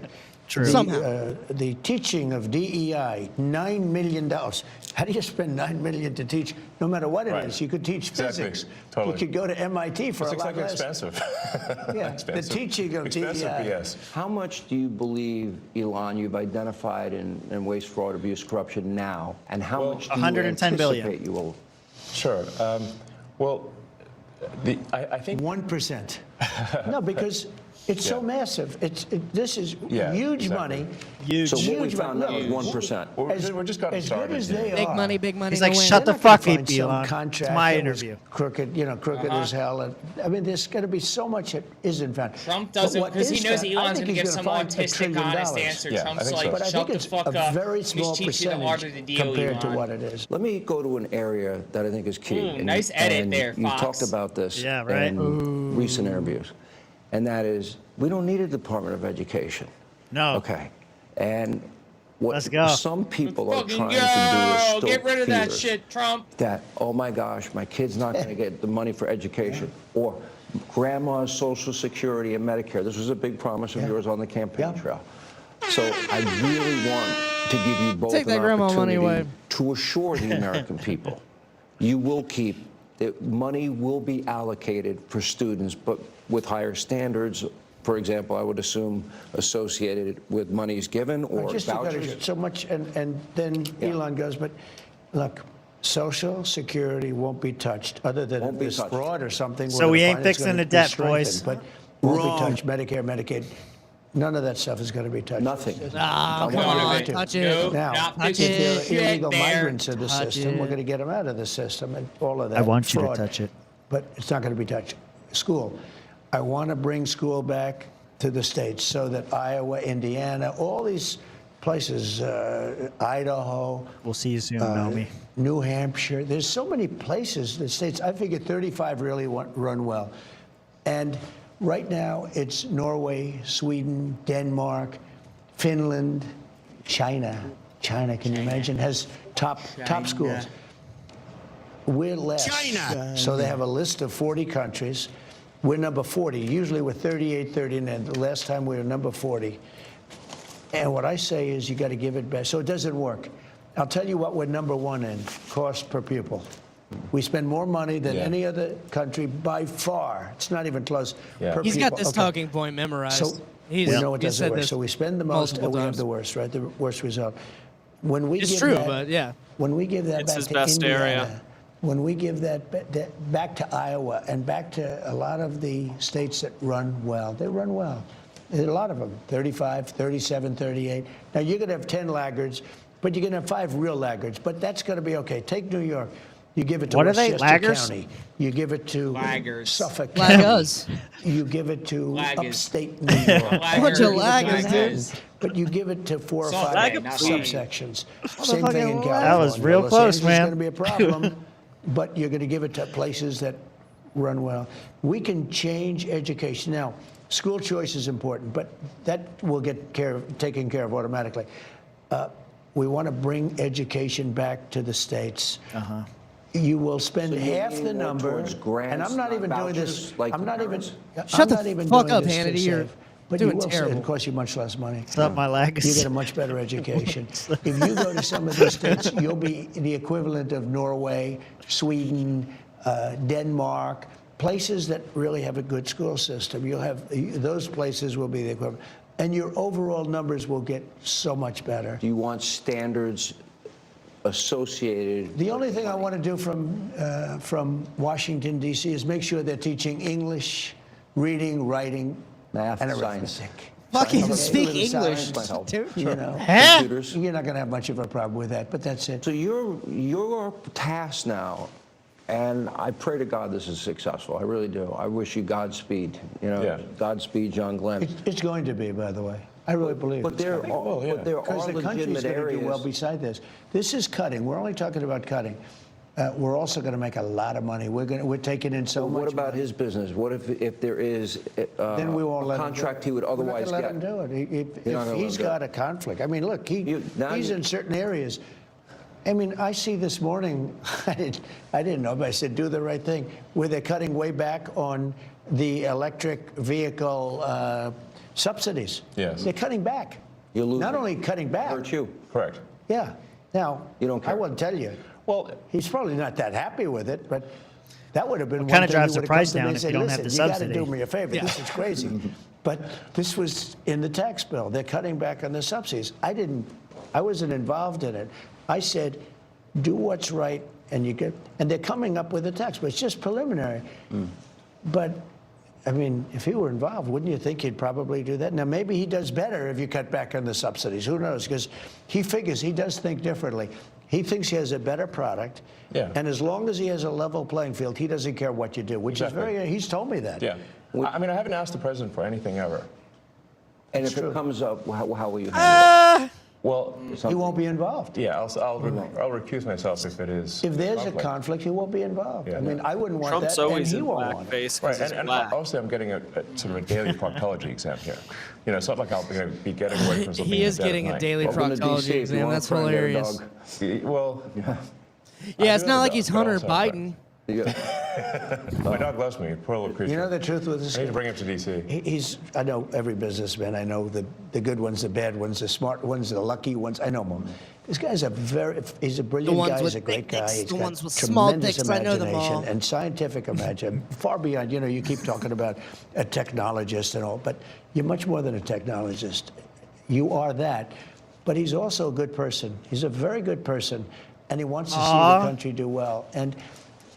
Somehow. the teaching of DEI, $9 million. How do you spend $9 million to teach? No matter what it Right. is, you could teach Exactly. physics. Totally. You could go to MIT for It's a lot exactly less. expensive. Yeah, Expensive. the teaching of Expensive DEI. BS. How much do you believe, Elon, you've identified in waste, fraud, abuse, corruption now, and how much do you 110 billion. anticipate you will? Sure. Well, I think 1%. No, because it's so massive. This is Yeah, huge exactly. money. Huge. So what we Huge found money. out was 1%. we're just gotten As started. good as they Big are. money, big money. He's like, no win. shut the They're not gonna fuck up, find some Elon. It's contract my that was interview. crooked as hell. And, I mean, there's going to be so much that isn't found. Trump But doesn't, what because he is knows found- I Elon's think going to he's give some find $1 autistic, trillion. honest answer. Yeah, I Trump's think like, so. But I shut think the it's fuck a up. very Let small me teach you the art percentage of the deal, compared to Elon. what it is. Let me go to an area that I think is key. Ooh, nice edit there, You Fox. talked about this Yeah, right. in recent interviews, and that is we don't need a Department of Education. No. Okay, and what Let's go. some people are Fucking trying to do is go! stoke Get rid of that fear shit, Trump. that, oh my gosh, my kid's not going to get the money for education, or grandma's Social Security and Medicare. This was a big promise of yours on the campaign trail. So I really want to give you both Take that an grandma money opportunity away. to assure the American people you will keep that money will be allocated for students, but with higher standards. For example, I would assume associated with monies given or just vouchers. so much, and then Elon goes, but look, Social Security won't be touched, other than this fraud or something. So we ain't fixing the debt, boys. But won't be touched. Medicare, Medicaid, none of that stuff is going to be touched. Nothing. Ah, come on, touch it. Now, touch if there are it. illegal migrants in the Touch system, we're it. going to get them out of the system, and all of that. I want you to fraud. touch it. But it's not going to be touched. School. I want to bring school back to the states so that Iowa, Indiana, all these places, Idaho. We'll see you soon, Naomi. New Hampshire. There's so many places, the states. I figured 35 really run well. And right now it's Norway, Sweden, Denmark, Finland, China. China, can you imagine, has top schools. We're last. China. So they have a list of 40 countries. We're number 40. Usually we're 38, 39. The last time we were number 40. And what I say is you got to give it back. So it doesn't work. I'll tell you what we're number one in, cost per pupil. We spend more money than any other country by far. It's not even close. Per He's pupil. got this talking point memorized. So we know it doesn't work. So we spend the most and we have the worst, right? The worst result. When we It's give true, that, but yeah. When we give that It's back his to best Indiana, area. when we give that back to Iowa and back to a lot of the states that run well, they run well. There's a lot of them, 35, 37, 38. Now, you're going to have 10 laggards, but you're going to have 5 real laggards. But that's going to be okay. Take New York. You give it to What are they, Westchester laggers? County. You give it to Laggers. Suffolk Laggers. County. You give it to Laggers. upstate New York. Bunch of laggers, dude. But you give it to 4 or Salt 5 Lake, not me. subsections. Same thing in Motherfucking California. That was real Los close, Angeles man. is going to be a problem, but you're going to give it to places that run well. We can change education. Now, school choice is important, but that will get taken care of automatically. We want to bring education back to the states. You will spend So you're half the leaning more number, towards grants, and I'm not even doing vouchers, this. like I'm the not even. parents? Shut I'm the not even fuck doing up, this to Hannity. You're save. But doing you will terrible. It costs you much less money. What's up, my legs? You get a much better education. If you go to some of these states, you'll be the equivalent of Norway, Sweden, Denmark, places that really have a good school system. You'll have those places will be the equivalent, and your overall numbers will get so much better. Do you want standards associated? The only thing I want to do from Washington, D.C. is make sure they're teaching English, reading, writing, Math, and science. arithmetic. Fucking Okay, speak little English, science, dude. You know, Computers. you're not going to have much of a problem with that, but that's it. So your task now, and I pray to God this is successful. I really do. I wish you Godspeed. You know, Godspeed, John Glenn. It's going to be, by the way. I really believe But it's there coming. are, but there Because are the country's legitimate going to do well areas. beside this. This is cutting. We're only talking about cutting. We're also going to make a lot of money. We're taking in so much. What about money. his business? What if there is Then we won't a let contract he him would do it. otherwise We're get? not going to let him do it. You're not If gonna he's let him got do a conflict. I mean, look, he's in certain areas. I mean, I see this morning, I didn't know, but I said, do the right thing, where they're cutting way back on the electric vehicle subsidies. Yes. They're cutting back. You lose. Not only cutting back. Hurt you. Correct. Yeah. Now, You don't care. I won't tell you. Well, He's probably not that happy with it, but that would have been What one kinda thing drives he the would have price come to me down and if said, you don't have listen, the you got to subsidy?" do me a favor. This is crazy. But this was in the tax bill. They're cutting back on the subsidies. I wasn't involved in it. I said, do what's right, and they're coming up with a tax bill. It's just preliminary. But I mean, if he were involved, wouldn't you think he'd probably do that? Now, maybe he does better if you cut back on the subsidies. Who knows? Because he figures he does think differently. He thinks he has a better product. Yeah. And as long as he has a level playing field, he doesn't care what you do, which is he's told me that. Yeah. I mean, I haven't asked the president for anything ever. And if it comes up, how will you handle it? Well, He won't be involved. yeah, I'll recuse myself if it is. If there's a conflict. conflict, he won't be involved. Yeah. I mean, I wouldn't want Trump's that, and always he in won't want it. blackface Right, because he's and black. obviously I'm getting a sort of a daily proctology exam here. You know, it's not like I'll be getting away from something. He is at dead of getting a night. daily Welcome to DC, proctology if you exam. want a That's friend there, hilarious. dog. Well, Yeah, it's do not have a like dog, he's but Hunter also a Biden. Yeah. My dog loves me. Poor little creature. You know the truth with this I need guy? to bring him to D.C. I know every businessman. I know the good ones, the bad ones, the smart ones, the lucky ones. I know them all. This guy's he's a brilliant guy. He's a great guy. He's got ones with small tremendous dicks, I know them all. imagination and scientific imagination. Far beyond, you keep talking about a technologist and all, but you're much more than a technologist. You are that. But he's also a good person. He's a very good person, and he wants to see the country do well. And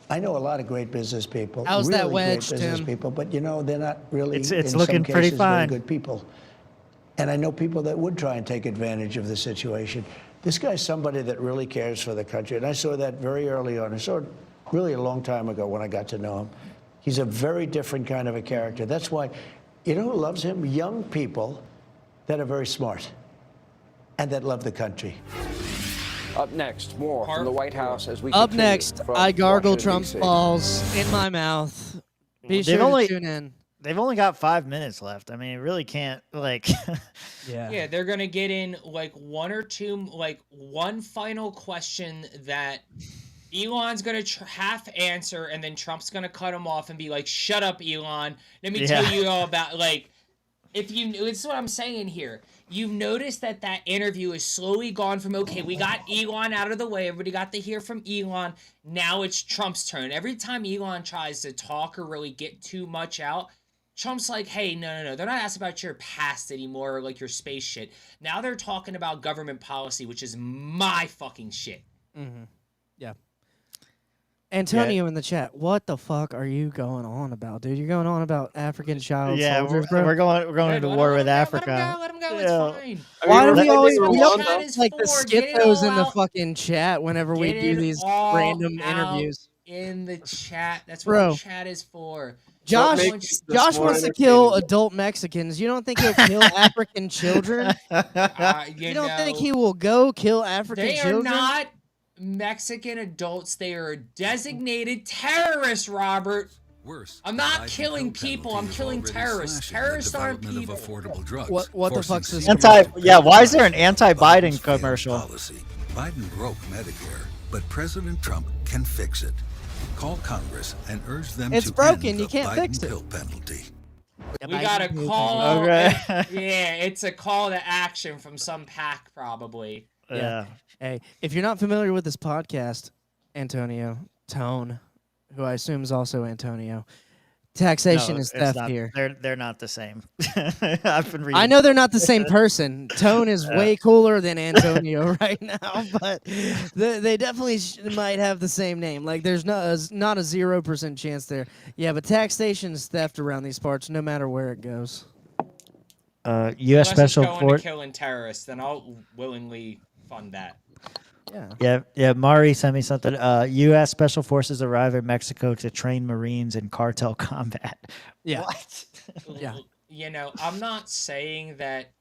I know a lot of great business people. How's really that wedge, great business Tim? people, but they're not really, It's in looking some pretty cases, fine. very good people. And I know people that would try and take advantage of the situation. This guy's somebody that really cares for the country, and I saw that very early on. I saw it really a long time ago when I got to know him. He's a very different kind of a character. That's why, you know who loves him? Young people that are very smart and that love the country. Up next, more from the White House as we Up continue next, from I gargle Washington, Trump's D.C. balls in my mouth. Be They've sure only- to tune in. They've only got 5 minutes left. I mean, it really can't Yeah, they're gonna get in like one or two, like one final question that Elon's gonna half answer, and then Trump's gonna cut him off and be like, "Shut up, Elon. Let me tell you all about like." If you, it's what I'm saying here. You've noticed that interview is slowly gone from, okay, we got Elon out of the way. Everybody got to hear from Elon. Now it's Trump's turn. Every time Elon tries to talk or really get too much out, Trump's like, hey, no. They're not asking about your past anymore or like your space shit. Now they're talking about government policy, which is my fucking shit. Mm-hmm. Yeah. Antonio in the chat, what the fuck are you going on about, dude? You're going on about African child soldiers, bro? we're going into war with Africa. Let him go. It's fine. Why do we always Chat is like the for, get it schizzos all in the out. fucking chat whenever we Get do it these all random out interviews? in the chat. That's Bro. what chat is for. Josh Josh wants to kill adult Mexicans. You don't think he'll kill African children? You don't think he will go kill African They children? are not Mexican adults. They are designated terrorists, Robert. Worse, I'm not killing people. I'm killing terrorists. Terrorists aren't people. Affordable drugs, What the fuck's this? Why is there an anti-Biden commercial? Policy. Biden broke Medicare, but President Trump can fix it. Call Congress and urge them It's to broken. end You the can't Biden fix it. pill penalty. We got a call. Okay. Yeah, it's a call to action from some PAC, probably. Yeah. Hey, if you're not familiar with this podcast, Antonio, Tone, who I assume is also Antonio, taxation is theft here. They're not the same. I've been reading. I know they're not the same person. Tone is way cooler than Antonio right now, but they definitely might have the same name. Like, there's not a 0% chance there. Yeah, but taxation is theft around these parts, no matter where it goes. U.S. Unless Special it's going Force. to killing terrorists, then I'll willingly fund that. Yeah. Mari sent me something. U.S. Special Forces arrive in Mexico to train Marines in cartel combat. Yeah. What? Yeah. You know, I'm not saying that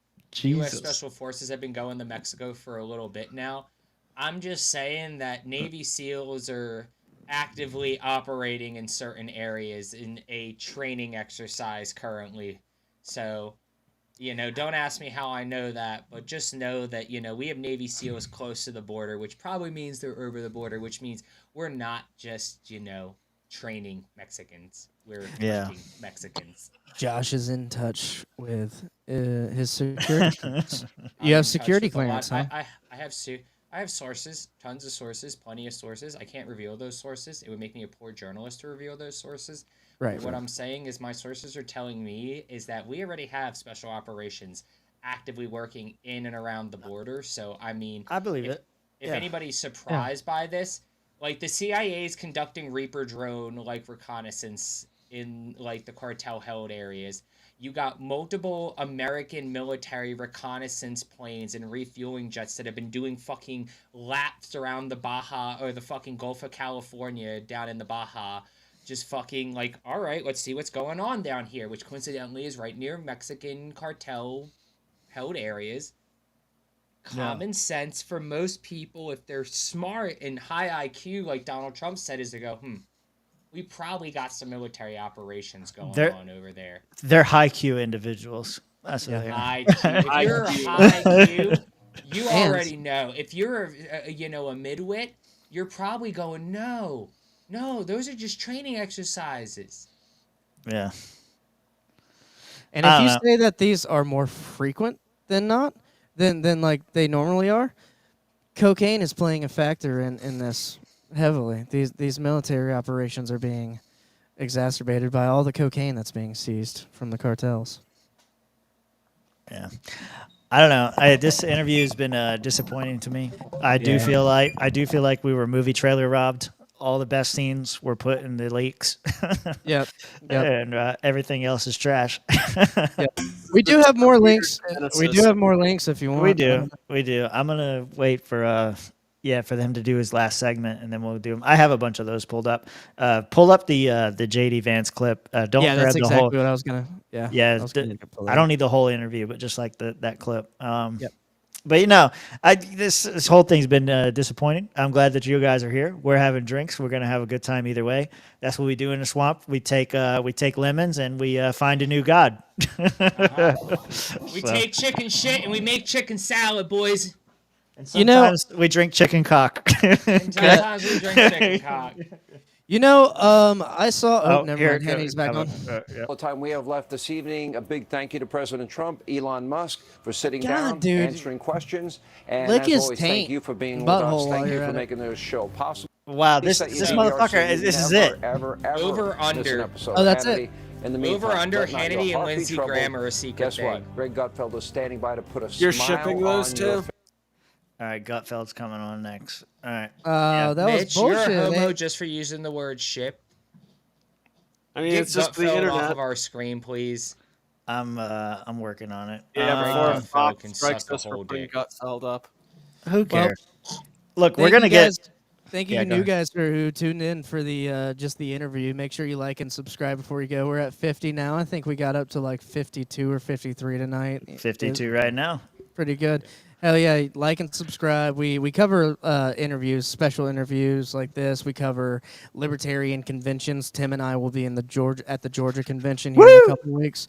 U.S. Special Forces have been going to Mexico for a little bit now. I'm just saying that Navy SEALs are actively operating in certain areas in a training exercise currently. So, you know, don't ask me how I know that, but just know that, you know, we have Navy SEALs close to the border, which probably means they're over the border, which means we're not just, you know, training Mexicans. We're training Mexicans. Josh is in touch with his security clearance. You have security clearance, huh? I have sources, tons of sources, plenty of sources. I can't reveal those sources. It would make me a poor journalist to reveal those sources. Right. What I'm saying is my sources are telling me is that we already have special operations actively working in and around the border. So, I mean, I believe if, it. If anybody's surprised by this, like the CIA is conducting Reaper drone like reconnaissance in like the cartel held areas. You got multiple American military reconnaissance planes and refueling jets that have been doing fucking laps around the Baja or the fucking Gulf of California down in the Baja. Just fucking like, all right, let's see what's going on down here, which coincidentally is right near Mexican cartel held areas. Common sense for most people, if they're smart and high IQ, like Donald Trump said, is to go, we probably got some military operations going on over there. They're high Q individuals. That's what they are. High Q. If you're a high Q, you already know. If you're a midwit, you're probably going, no, No, those are just training exercises. Yeah. And if you say that these are more frequent than not, than like they normally are, cocaine is playing a factor in this heavily. These military operations are being exacerbated by all the cocaine that's being seized from the cartels. Yeah. I don't know. This interview has been disappointing to me. I do feel like we were movie trailer robbed. All the best scenes were put in the leaks. Yep. And everything else is trash. Yep. We do have more links. We do have more links if you want. We do. I'm gonna wait for for them to do his last segment, and then we'll do them. I have a bunch of those pulled up. Pull up the JD Vance clip. Don't grab that's the exactly whole. what I was gonna. Yeah. Yeah. I don't need the whole interview, but just like that clip. Yep. But this whole thing's been disappointing. I'm glad that you guys are here. We're having drinks. We're gonna have a good time either way. That's what we do in the swamp. We take lemons and we find a new god. We take chicken shit and we make chicken salad, boys. And sometimes we drink chicken cock. And sometimes we drink chicken cock. I saw. Oh, never mind. Hanny's back on. All the time we have left this evening. A big thank you to President Trump, Elon Musk, for sitting God, down, dude. answering questions, and Lick as his always, taint thank you for being with us. butthole while Thank you you're for at it. making this show possible. Wow, this Lisa, motherfucker. ERC This is never, it. Ever Over miss an under. episode. Oh, that's Hannity, it. In the meantime, Over under let not your Hannity and heart be Lindsey troubled. Graham are a secret Guess thing. what? Greg Gutfeld is standing by to put a You're smile shipping those on your two? face. All right, Gutfeld's coming on next. All right. That Mitch, was bullshit. you're a homo eh? just for using the word ship. I mean, Get it's just the Gutfeld internet. off of our screen, please. I'm working on it. Yeah, before Gutfeld Fox can strikes suck a us for whole putting dick. Gutfeld up. Who cares? Look, Thank we're gonna you get. guys- Thank you, Yeah, go new ahead. guys who tuned in for the just the interview. Make sure you like and subscribe before you go. We're at 50 now. I think we got up to like 52 or 53 tonight. 52 right now. Pretty good. Hell yeah, like and subscribe. We cover interviews, special interviews like this. We cover libertarian conventions. Tim and I will be in the Georgia convention here in a couple of weeks.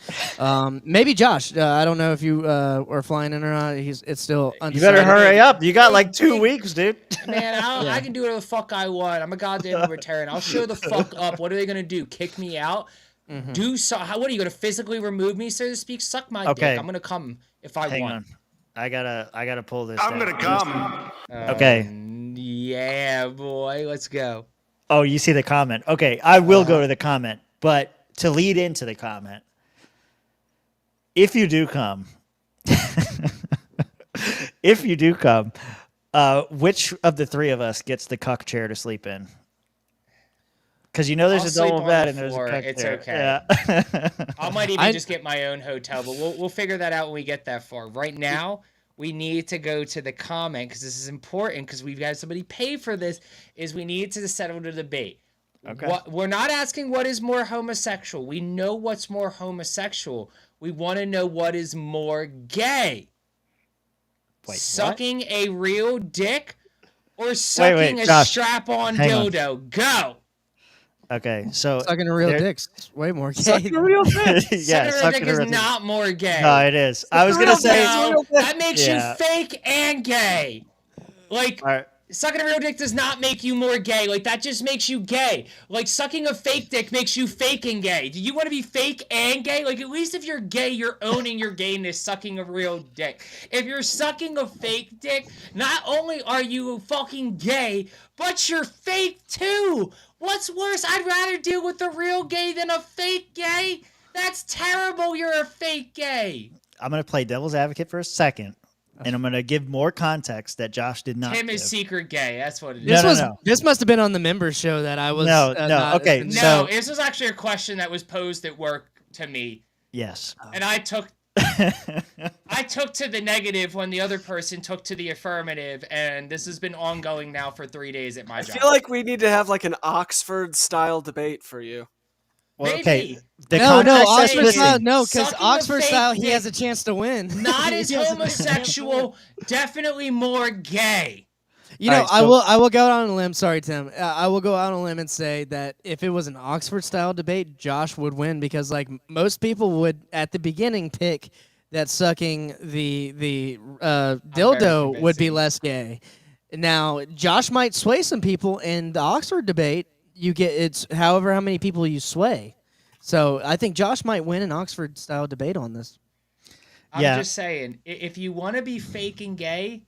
Maybe Josh. I don't know if you are flying in or not. It's still You better hurry up. You got like 2 weeks, dude. Man, I can do whatever the fuck I want. I'm a goddamn libertarian. I'll show the fuck up. What are they gonna do? Kick me out? Do so? What are you gonna physically remove me, so to speak? Suck my Okay. dick. I'm gonna come if I Hang want. on. I gotta pull this. I'm down. gonna come. Okay. Yeah, boy. Let's go. Oh, you see the comment. Okay, I will go to the comment, but to lead into the comment, if you do come, which of the three of us gets the cuck chair to sleep in? Because there's I'll a double sleep on bed the and there's a floor. cuck It's chair. okay. Yeah. I might even just get my own hotel, but we'll figure that out when we get that far. Right now, we need to go to the comment because this is important because we've got somebody pay for this. Is we need to settle the debate. Okay. We're not asking what is more homosexual. We know what's more homosexual. We want to know what is more gay. Wait, sucking a real dick or sucking a Josh, strap-on hang on. dildo? Go. Okay, so Sucking a real dick's way more gay. Sucking a real dick. Yeah, Sucking a real dick is not more gay. No, it is. I was gonna say No, that makes Yeah. you fake and gay. Like, sucking a real dick does not make you more gay. Like, that just makes you gay. Like, sucking a fake dick makes you fake and gay. Do you want to be fake and gay? Like, at least if you're gay, you're owning your gayness sucking a real dick. If you're sucking a fake dick, not only are you fucking gay, but you're fake too. What's worse? I'd rather deal with a real gay than a fake gay. That's terrible. You're a fake gay. I'm gonna play devil's advocate for a second, and I'm gonna give more context that Josh did not. Tim is give. secret gay. That's what it is. This must have been on the members show that I was. Okay, No, this was actually a question that was posed at work to me. Yes. And I took to the negative when the other person took to the affirmative, and this has been ongoing now for 3 days at my job. I feel like we need to have like an Oxford-style debate for you. Well, Maybe. okay. The No, context Oxford is style, missing. no, because Sucking a Oxford fake style, he dick. has a chance to win. Not as He has a- homosexual, definitely more gay. You know, All right, I will go out on a limb. Sorry, Tim. I will go out on a limb and say that if it was an Oxford style debate, Josh would win because like most people would at the beginning pick that sucking the dildo would be less gay. Now, Josh might sway some people in the Oxford debate. you get it's however how many people you sway. So I think Josh might win an Oxford style debate on this. I'm just saying, if you want to be fake and gay,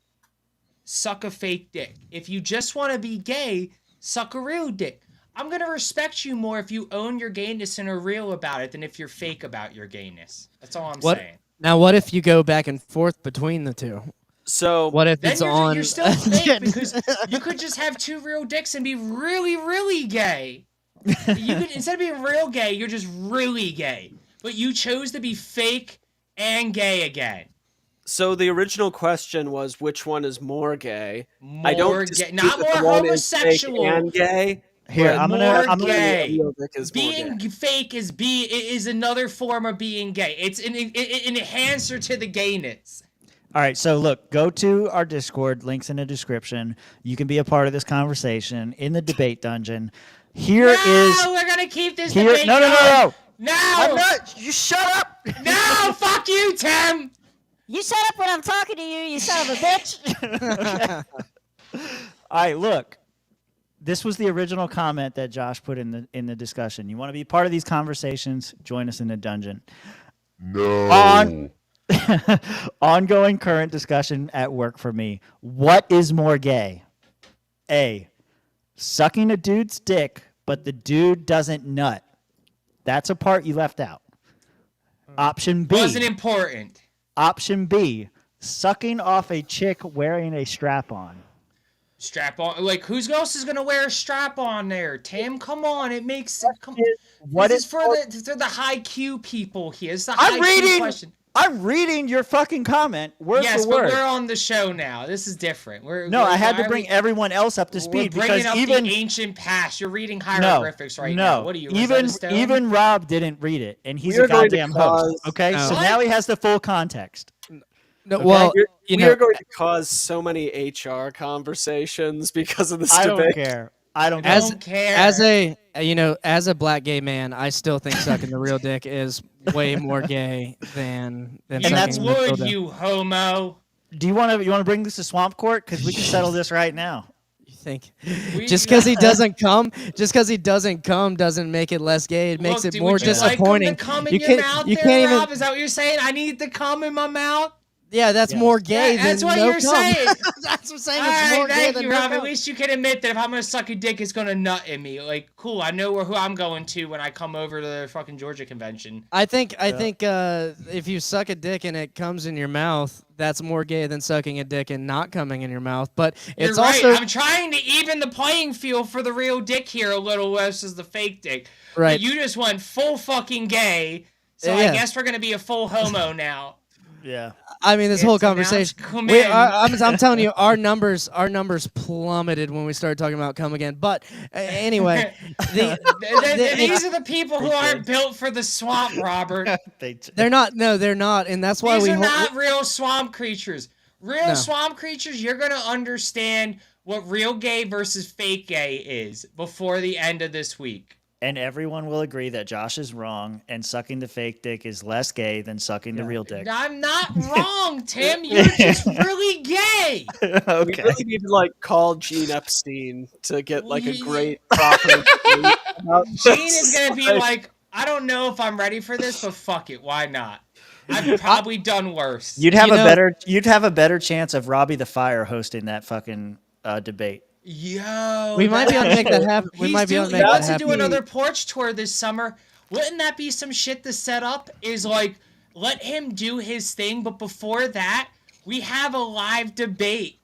suck a fake dick. If you just want to be gay, suck a real dick. I'm going to respect you more if you own your gayness and are real about it than if you're fake about your gayness. That's all I'm saying. Now, what if you go back and forth between the two? So what if Then it's you're still fake because you could just have two real dicks and be really, really gay. You could, instead of being real gay, you're just really gay. But you chose to be fake and gay again. So the original question was, which one is more gay? More I don't gay, dispute not that more the one is fake homosexual. and gay. Here, but I'm gonna gay. real dick is more Being gay. fake is another form of being gay. It's an enhancer to the gayness. All right, so look, go to our Discord, links in the description. You can be a part of this conversation in the debate dungeon. We're gonna keep this debate No. going. No! I'm not. You shut up. No, fuck you, Tim. You shut up when I'm talking to you, you son of a bitch. All right, look. This was the original comment that Josh put in the discussion. You want to be part of these conversations? Join us in the dungeon. No. Ongoing current discussion at work for me. What is more gay? A, sucking a dude's dick, but the dude doesn't nut. That's a part you left out. Option B. Wasn't important. Option B, sucking off a chick wearing a strap-on. Strap on, like who's else is gonna wear a strap on there? Tim, come on, it makes What this is is for the high Q people here. It's the high I'm Q reading. question. I'm reading your fucking comment word Yes, for but word. we're on the show now. This is different. I had to bring everyone else up to speed We're bringing because up even the ancient past. You're reading hieroglyphics right now. What are you? even Rosetta Stone? even Rob didn't read it, and he's We are a going to goddamn host. cause- Okay, so now he has the full context. No, Okay? well, we are going to cause so many HR conversations because of this I debate. don't care. I don't care. As a black gay man, I still think sucking the real dick is way more gay than You sucking the real would, dick. you homo. Do you want to bring this to Swamp Court? Because we can settle this right now. You think just because he doesn't come doesn't make it less gay. It makes it more disappointing. Like come in you your can't, mouth you there, can't Rob? even. Is that what you're saying? I need the cum in my mouth. Yeah, that's more gay That's than what no you're cum. saying. That's what I'm saying. All It's right, more gay thank than you, no Rob. At cum. least you can admit that if I'm gonna suck a dick, it's gonna nut in me. Like, cool. I know who I'm going to when I come over to the fucking Georgia convention. I think if you suck a dick and it comes in your mouth, that's more gay than sucking a dick and not coming in your mouth. But it's You're right. also I'm trying to even the playing field for the real dick here a little versus the fake dick. Right. But you just went full fucking gay, so I Yeah. guess we're gonna be a full homo now. Yeah. I mean, this whole conversation. I'm telling you, our numbers plummeted when we started talking about come again. But anyway, these are the people who aren't built for the swamp, Robert. they're not. No, they're not, and that's why These we. are not real swamp creatures. Real No. swamp creatures, you're gonna understand what real gay versus fake gay is before the end of this week. And everyone will agree that Josh is wrong, and sucking the fake dick is less gay than sucking the real dick. I'm not wrong, Tim. You're just really gay. Okay. We really need to call Gene Epstein to get a great proper. Gene is gonna be like, I don't know if I'm ready for this, but fuck it, why not? I've probably done worse. You'd have a better chance of Robbie the Fire hosting that fucking debate. Yo, We might be able to make that happen. We might be able to make He that wants to happen. do another porch tour this summer. Wouldn't that be some shit to set up? Is let him do his thing, but before that, we have a live debate.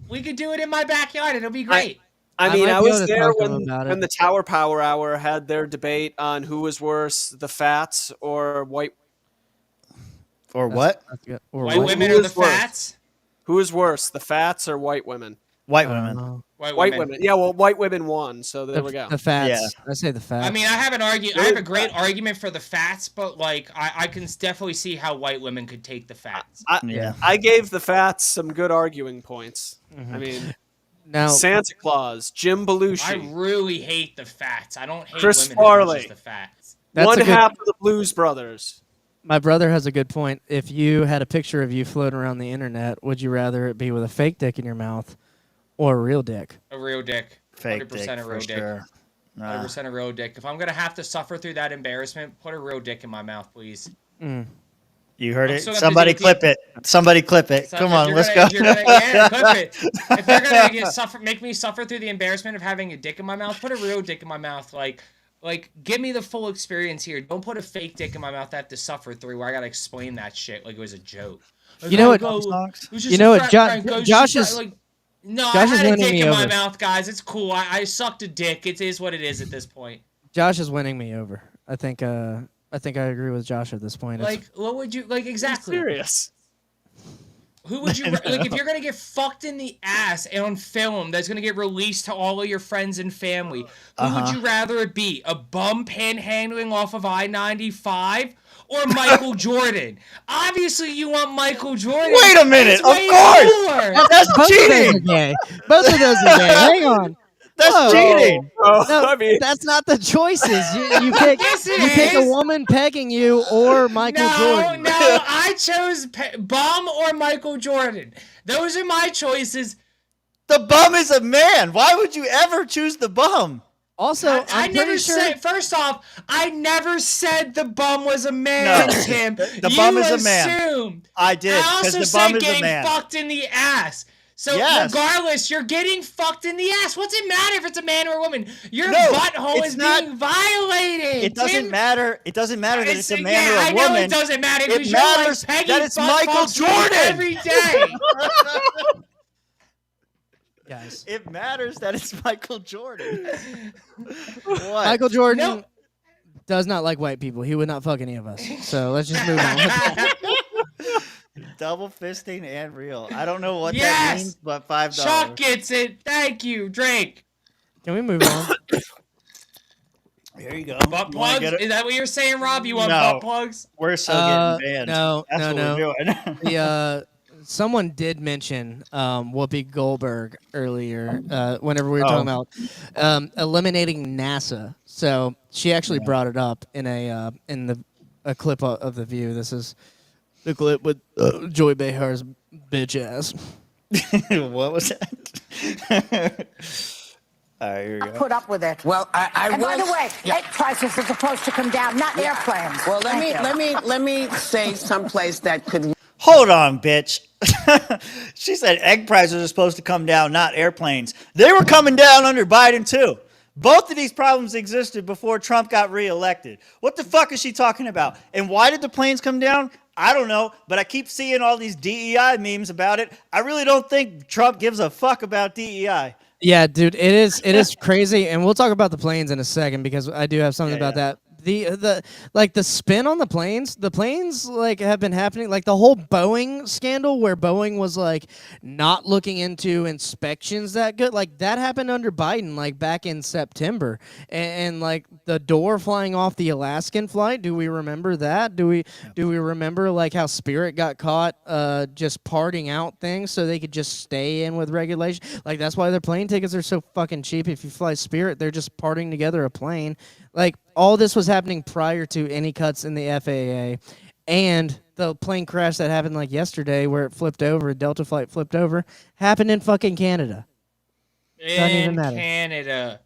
We could do it in my backyard. It'll be great. I mean, might I be was able to there talk to him about when it. the Tower Power Hour had their debate on who was worse, the fats or white. Or what? White women or the fats? Who is worse, the fats or white women? White women. White women. Yeah, well, white women won, so there we go. The fats. Yeah. I say the fats. I mean, I have a great argument for the fats, but I can definitely see how white women could take the fats. I gave the fats some good arguing points. I mean, now Santa Claus, Jim Belushi, I really hate the fats. I don't hate Chris women as much Farley. as the fats. one half of the Blues Brothers. My brother has a good point. If you had a picture of you floating around the internet, would you rather it be with a fake dick in your mouth or a real dick? A real dick. Fake 100% dick a real for dick. sure. 100% a real dick. If I'm gonna have to suffer through that embarrassment, put a real dick in my mouth, please. You heard it. Somebody clip it. Somebody clip it. Come on, let's go. Clip it. If you're gonna make me suffer through the embarrassment of having a dick in my mouth, put a real dick in my mouth. Like, give me the full experience here. Don't put a fake dick in my mouth that I have to suffer through, where I gotta explain that shit like it was a joke. Like, You know what? Josh is. No, Josh I is had a winning dick me in my over. mouth, guys. It's cool. I sucked a dick. It is what it is at this point. Josh is winning me over. I think I agree with Josh at this point. Like, what would you like exactly? I'm serious. Who would you like if you're gonna get fucked in the ass on film that's gonna get released to all of your friends and family? Who would you rather it be? A bum panhandling off of I-95 or Michael Jordan? Obviously, you want Michael Jordan. Wait a minute. It's Of way course. cooler. That's Both cheating. of those are gay. Both of those are gay. Hang on. That's cheating. No, that's not the choices. You pick. Yes, it you pick a is. woman pegging you or Michael Jordan. No, I chose bum or Michael Jordan. Those are my choices. The bum is a man. Why would you ever choose the bum? Also, I never said. First off, I never said the bum was a man, No. Tim. The bum is a man. Assumed. I did, I 'cause also the said bum is a getting man. fucked in the ass. So Yes. regardless, you're getting fucked in the ass. What's it matter if it's a man or a woman? Your No, butthole it's is not- being violated. It doesn't Tim. matter. It doesn't matter that it's a man yeah, or a I know woman. it doesn't matter It because you're matters like pegging that it's butt Michael fucks Jordan every day. Guys. It matters that it's Michael Jordan. What? Michael Jordan does not like white people. He would not fuck any of us. So let's just move on. Double fisting and real. I don't know what that Yes! means, but $5. Chuck gets it. Thank you, Drake. Can we move on? Here you go. Butt You wanna plugs? get it? Is that what you're saying, Rob? You want No. butt plugs? We're so getting banned. No, That's what we're doing. The someone did mention Whoopi Goldberg earlier whenever we were talking about eliminating NASA. So she actually brought it up in a clip of The View. This is the clip with Joy Behar's bitch ass. What was that? All right, here we go. Put up with it. Well, I and by will- the way, Yeah. egg prices are supposed to come down, not airplanes. Well, Thank you. let me say someplace that could. Hold on, bitch. She said egg prices are supposed to come down, not airplanes. They were coming down under Biden, too. Both of these problems existed before Trump got reelected. What the fuck is she talking about? And why did the planes come down? I don't know, but I keep seeing all these DEI memes about it. I really don't think Trump gives a fuck about DEI. Yeah, dude, it is crazy, and we'll talk about the planes in a second because I do have something about that. The spin on the planes like have been happening, like the whole Boeing scandal where Boeing was like not looking into inspections that good, like that happened under Biden, like back in September, and like the door flying off the Alaskan flight. Do we remember that? Do we remember like how Spirit got caught just parting out things so they could just stay in with regulation? Like that's why their plane tickets are so fucking cheap. If you fly Spirit, they're just parting together a plane. Like, all this was happening prior to any cuts in the FAA. And the plane crash that happened, like, yesterday where it flipped over, a Delta flight flipped over, happened in fucking Canada. Doesn't even In matter. Canada.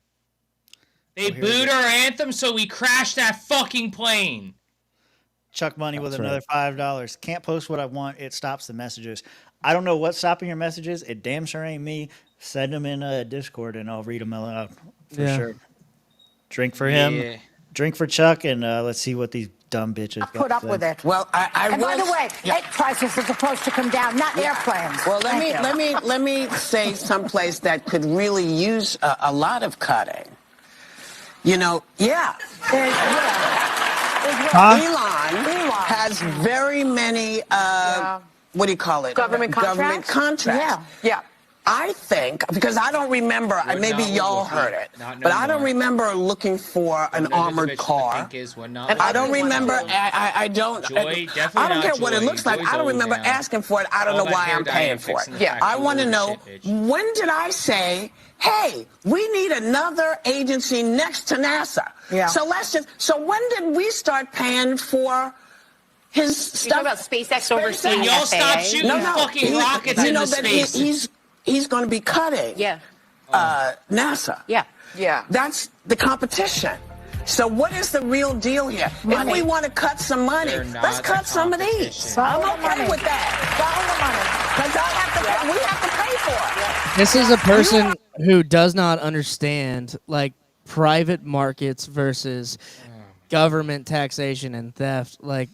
They booed our anthem, so we crashed that fucking plane. Chuck Money with That's another $5. Can't post what I want. It stops the messages. I don't know what's stopping your messages. It damn sure ain't me. Send them in a Discord and I'll read them aloud for sure. Drink for him. Yeah. Drink for Chuck, and let's see what these dumb bitches Put up with it. Well, I and by will- the way, egg prices are supposed to come down, not airplanes. Well, Thank you. let me say someplace that could really use a lot of cutting. You know, Elon has very many. What do you call it? Government Government contracts. Yeah. I think, because I don't remember, maybe y'all heard it, but I don't remember looking for an armored car. I don't remember, I don't, Joy, I definitely don't care not what it Joy. looks like. Joy's I don't old remember now. asking for it. I don't All know that why hair I'm dye paying and for it. fixing the fact I you want to old know, shit, bitch. when did I say, hey, we need another agency next to NASA? Yeah. So when did we start paying for his stuff? about SpaceX overseeing And y'all stop FAA? shooting fucking rockets you into know that space. he's going to be cutting NASA. Yeah. Yeah. That's the competition. So what is the real deal here? If we want to cut some money, let's cut some of these. I'm okay with that. Because we have to pay for it. This is a person who does not understand like private markets versus government taxation and theft. Like,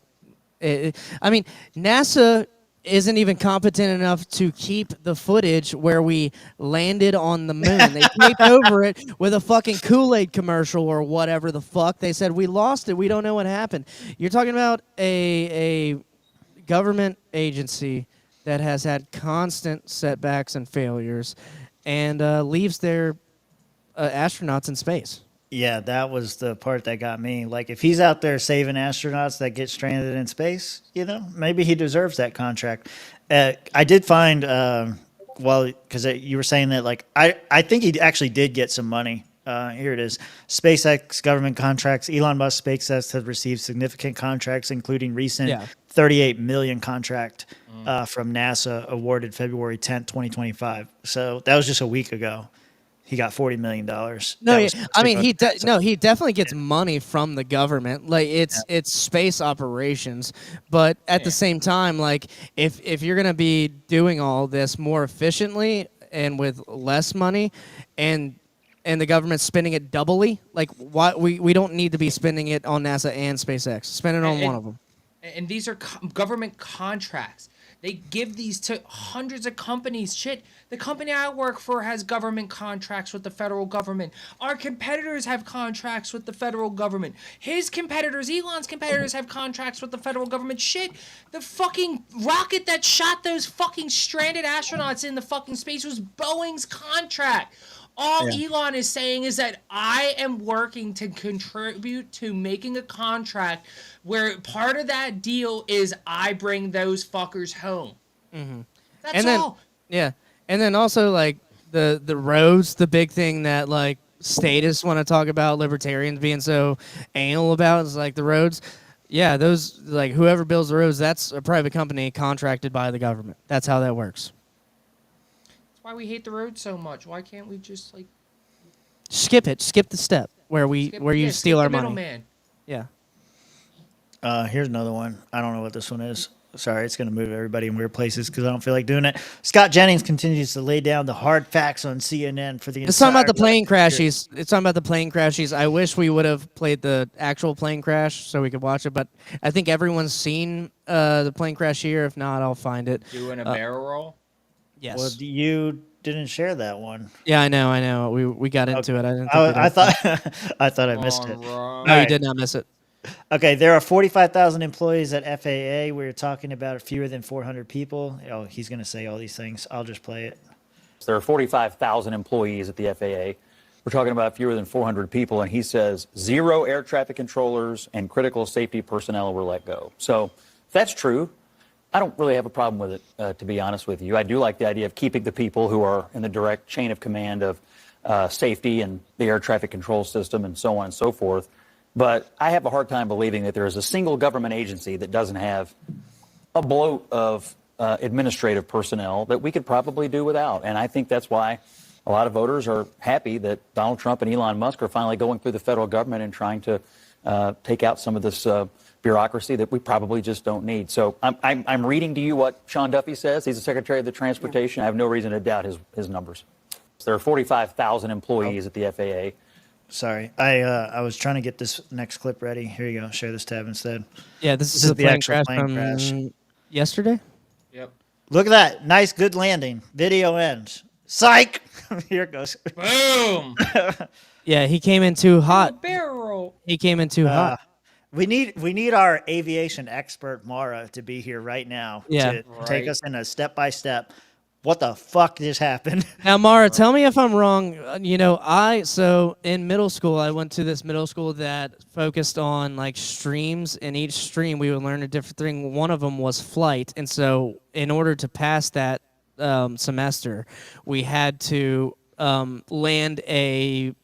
I mean, NASA isn't even competent enough to keep the footage where we landed on the moon. They taped over it with a fucking Kool-Aid commercial or whatever the fuck. They said, we lost it. We don't know what happened. You're talking about a government agency that has had constant setbacks and failures and leaves their astronauts in space. Yeah, that was the part that got me. Like, if he's out there saving astronauts that get stranded in space, you know, maybe he deserves that contract. I did find, because you were saying that, like, I think he actually did get some money. Here it is. SpaceX government contracts. Elon Musk SpaceX has received significant contracts, including recent $38 million contract from NASA awarded February 10th, 2025. So that was just a week ago. He got $40 million. No, I mean he definitely gets money from the government. Like it's space operations, but at the same time, like if you're gonna be doing all this more efficiently and with less money, and the government's spending it doubly, like why we don't need to be spending it on NASA and SpaceX. Spend it on one of them. And these are government contracts. They give these to hundreds of companies. Shit, the company I work for has government contracts with the federal government. Our competitors have contracts with the federal government. His competitors, Elon's competitors, have contracts with the federal government. Shit, the fucking rocket that shot those fucking stranded astronauts in the fucking space was Boeing's contract. All Elon is saying is that I am working to contribute to making a contract where part of that deal is I bring those fuckers home. Mm-hmm. That's all. Yeah. And then also, like, the roads, the big thing that, like, statists want to talk about, libertarians being so anal about is, like, the roads. Yeah, those, like, whoever builds the roads, that's a private company contracted by the government. That's how that works. Why we hate the road so much? Why can't we just like skip it? Skip the step where you steal our money. Middleman. Yeah. Here's another one. I don't know what this one is. Sorry, it's going to move everybody in weird places because I don't feel like doing it. Scott Jennings continues to lay down the hard facts on CNN for the. It's talking about the plane crashes. It's talking about the plane crashes. I wish we would have played the actual plane crash so we could watch it, but I think everyone's seen the plane crash here. If not, I'll find it. Doing a barrel roll. Yes. Well, you didn't share that one. Yeah, I know. We got into it. I didn't. I thought I missed it. No, you did not miss it. Okay, there are 45,000 employees at FAA. We're talking about fewer than 400 people. Oh, he's going to say all these things. I'll just play it. There are 45,000 employees at the FAA. We're talking about fewer than 400 people, and he says 0 air traffic controllers and critical safety personnel were let go. So if that's true, I don't really have a problem with it, to be honest with you. I do like the idea of keeping the people who are in the direct chain of command of safety and the air traffic control system and so on and so forth. But I have a hard time believing that there is a single government agency that doesn't have a bloat of administrative personnel that we could probably do without. And I think that's why a lot of voters are happy that Donald Trump and Elon Musk are finally going through the federal government and trying to take out some of this bureaucracy that we probably just don't need. So I'm reading to you what Sean Duffy says. He's the Secretary of the Transportation. I have no reason to doubt his numbers. There are 45,000 employees at the FAA. Sorry, I was trying to get this next clip ready. Here you go. Share this tab instead. Yeah, this is the actual plane crash yesterday. Yep. Look at that. Nice, good landing. Video ends. Psych. Here it goes. Boom. Yeah, he came in too hot. Barrel. He came in too hot. We need our aviation expert Mara to be here right now to take us in a step-by-step. What the fuck just happened? Now, Mara, tell me if I'm wrong. So in middle school, I went to this middle school that focused on like streams. In each stream, we would learn a different thing. One of them was flight, and so in order to pass that semester, we had to land a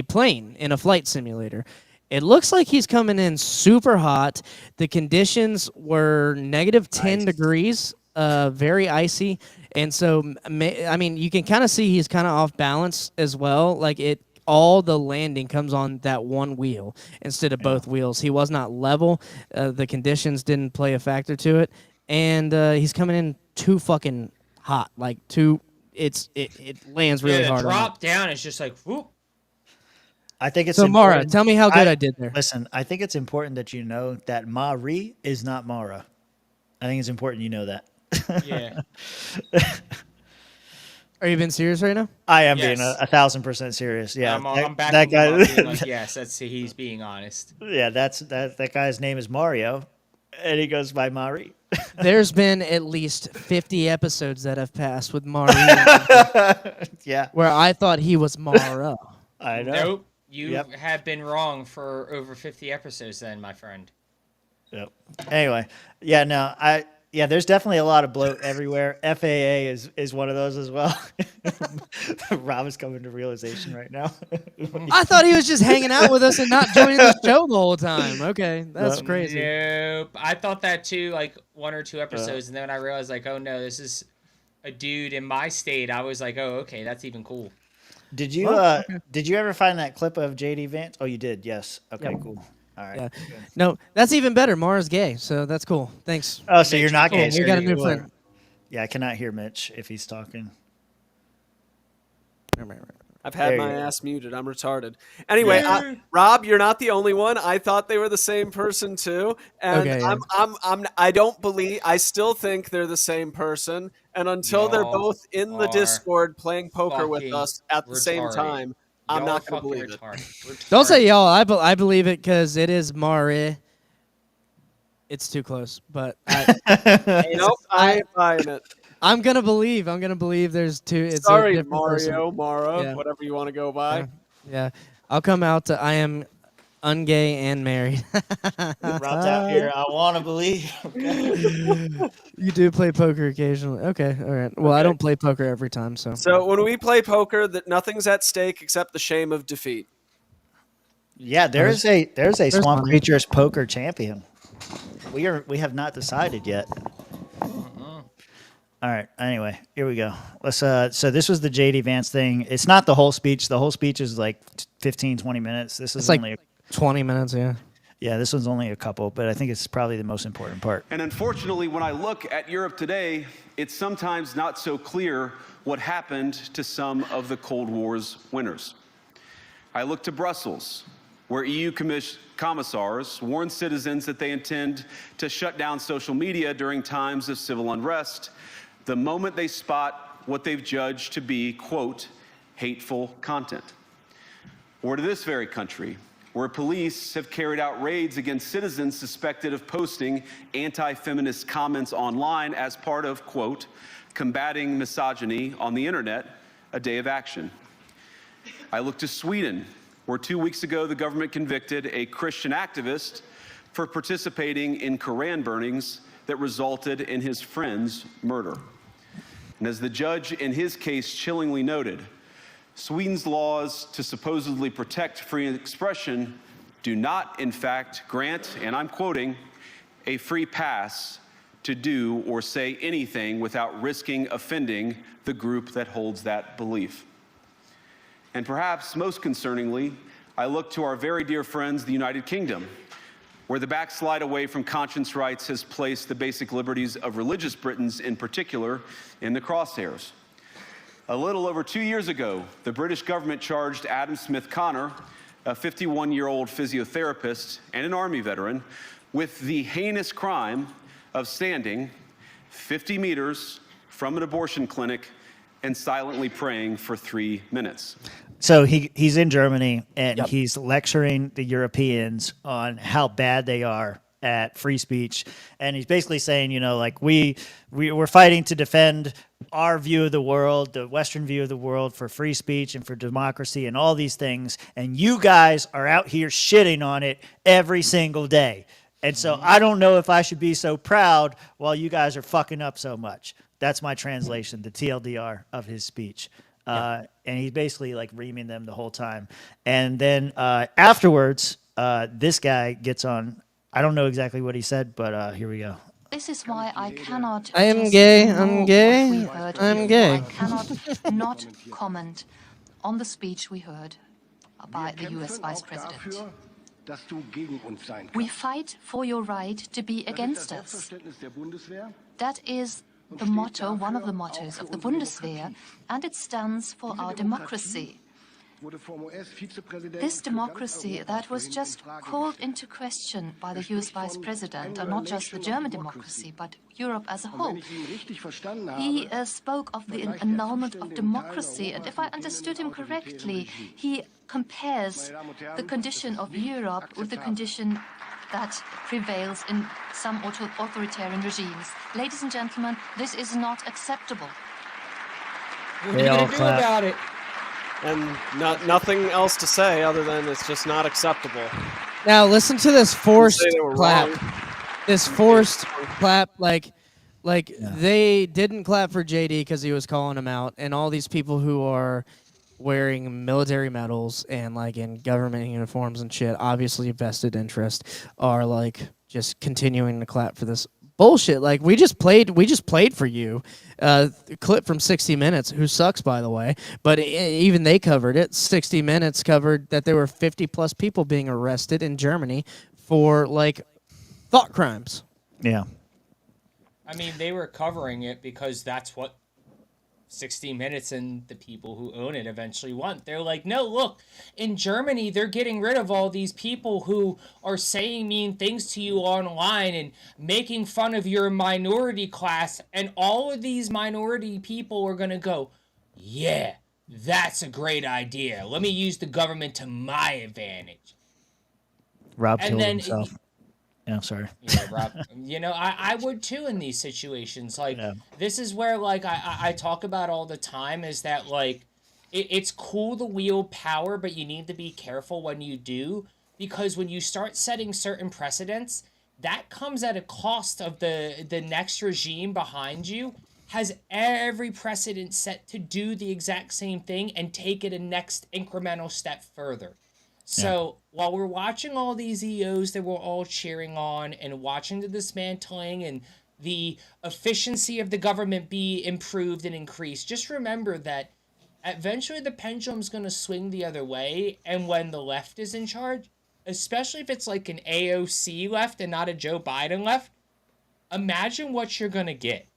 plane in a flight simulator. It looks like he's coming in super hot. The conditions were negative 10 degrees, very icy. And so, I mean, you can kind of see he's kind of off balance as well. Like all the landing comes on that one wheel instead of both wheels. He was not level. The conditions didn't play a factor to it, and he's coming in too fucking hot. Like it lands really the hard. drop down is just like whoop. I think it's so. Mara, important. tell me how good I did there. Listen, I think it's important that you know that Mari is not Mara. I think it's important you know that. Yeah. Are you being serious right now? I am being 1,000% serious. Yeah, I'm back that guy. being like, yes, he's being honest. Yeah, that guy's name is Mario, and he goes by Mari. There's been at least 50 episodes that have passed with Mari. Yeah, where I thought he was Mara. I know. Nope, you have been wrong for over 50 episodes, then, my friend. Yep. Anyway, there's definitely a lot of bloat everywhere. FAA is one of those as well. Rob is coming to realization right now. I thought he was just hanging out with us and not joining the show the whole time. Okay, that's crazy. Nope. I thought that too, like 1 or 2 episodes, and then I realized, like, oh no, this is a dude in my state. I was like, oh, okay, that's even cool. Did you did you ever find that clip of JD Vance? Oh, you did. Yes. Okay. Cool. All right. Yeah. No, that's even better. Mara's gay, so that's cool. Thanks. Oh, so you're not gay. Cool. You got a new friend. Yeah, I cannot hear Mitch if he's talking. I've had my ass muted. I'm retarded. Anyway, Rob, you're not the only one. I thought they were the same person too, and I still think they're the same person. And until they're both in the Discord playing poker with us at the same time, I'm not going to believe it. Don't say y'all. I believe it because it is Mari. It's too close, but nope, I ain't buying it. I'm gonna believe. There's two. It's Sorry, a Mario, person. Mara, whatever you want to go by. Yeah, I'll come out to I am ungay and married. Rob's out here. I want to believe. Okay. You do play poker occasionally. Okay, all right. Well, I don't play poker every time, so. So when we play poker, that nothing's at stake except the shame of defeat. Yeah, there's a Swamp Creatures poker champion. We have not decided yet. All right. Anyway, here we go. Let's. So this was the JD Vance thing. It's not the whole speech. The whole speech is like 15, 20 minutes. This is only 20 minutes. Yeah. Yeah. This one's only a couple, but I think it's probably the most important part. And unfortunately, when I look at Europe today, it's sometimes not so clear what happened to some of the Cold War's winners. I look to Brussels, where EU commissars warn citizens that they intend to shut down social media during times of civil unrest the moment they spot what they've judged to be, quote, hateful content. Or to this very country, where police have carried out raids against citizens suspected of posting anti-feminist comments online as part of, quote, combating misogyny on the internet, a day of action. I look to Sweden, where 2 weeks ago the government convicted a Christian activist for participating in Koran burnings that resulted in his friend's murder. And as the judge in his case chillingly noted, Sweden's laws to supposedly protect free expression do not, in fact, grant, and I'm quoting, a free pass to do or say anything without risking offending the group that holds that belief. And perhaps most concerningly, I look to our very dear friends, the United Kingdom, where the backslide away from conscience rights has placed the basic liberties of religious Britons in particular in the crosshairs. A little over 2 years ago, the British government charged Adam Smith Connor, a 51-year-old physiotherapist and an Army veteran, with the heinous crime of standing 50 meters from an abortion clinic and silently praying for 3 minutes. So he's in Germany and he's lecturing the Europeans on how bad they are at free speech, and he's basically saying, you know, like we're fighting to defend our view of the world, the Western view of the world, for free speech and for democracy and all these things, and you guys are out here shitting on it every single day. And so I don't know if I should be so proud while you guys are fucking up so much. That's my translation, the TLDR of his speech. And he's basically like reaming them the whole time. And then afterwards, this guy gets on. I don't know exactly what he said, but here we go. This is why I cannot. I am gay. I'm gay. I'm gay. I cannot not comment on the speech we heard. by the US Vice President. We fight for your right to be against us. That is the motto, one of the mottos of the Bundeswehr, and it stands for our democracy. This democracy that was just called into question by the US Vice President, and not just the German democracy, but Europe as a whole. He spoke of the annulment of democracy, and if I understood him correctly, he compares the condition of Europe with the condition that prevails in some authoritarian regimes. Ladies and gentlemen, this is not acceptable. What are you going to do about it? And nothing else to say other than it's just not acceptable. Now listen to this forced clap. Wrong. This forced clap, like they didn't clap for JD because he was calling him out, and all these people who are wearing military medals and like in government uniforms and shit, obviously vested interest, are like just continuing to clap for this bullshit. Like we just played for you a clip from 60 Minutes, who sucks by the way, but even they covered it. 60 Minutes covered that there were 50 plus people being arrested in Germany for like thought crimes. Yeah. I mean, they were covering it because that's what 60 Minutes and the people who own it eventually want. They're like, no, look, in Germany, they're getting rid of all these people who are saying mean things to you online and making fun of your minority class. And all of these minority people are going to go, yeah, that's a great idea. Let me use the government to my advantage. Rob killed himself. Yeah, sorry. Yeah, Rob. You know, I would too in these situations. Like, this is where, like, I talk about all the time is that, like, it's cool to wield power, but you need to be careful when you do, because when you start setting certain precedents, that comes at a cost of the next regime behind you has every precedent set to do the exact same thing and take it a next incremental step further. So while we're watching all these EOs that we're all cheering on and watching the dismantling and the efficiency of the government be improved and increased, just remember that eventually the pendulum's going to swing the other way. And when the left is in charge, especially if it's like an AOC left and not a Joe Biden left, imagine what you're going to get.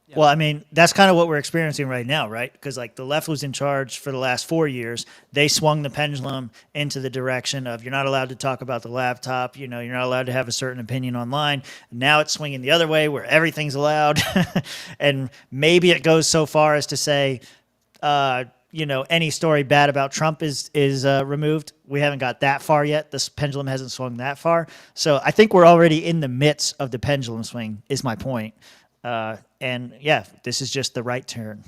Yeah. Well, I mean, that's kind of what we're experiencing right now, right? Because like the left was in charge for the last 4 years. They swung the pendulum into the direction of you're not allowed to talk about the laptop. You know, you're not allowed to have a certain opinion online. Now it's swinging the other way where everything's allowed. And maybe it goes so far as to say, you know, any story bad about Trump is removed. We haven't got that far yet. This pendulum hasn't swung that far. So I think we're already in the midst of the pendulum swing is my point. And yeah, this is just the right turn.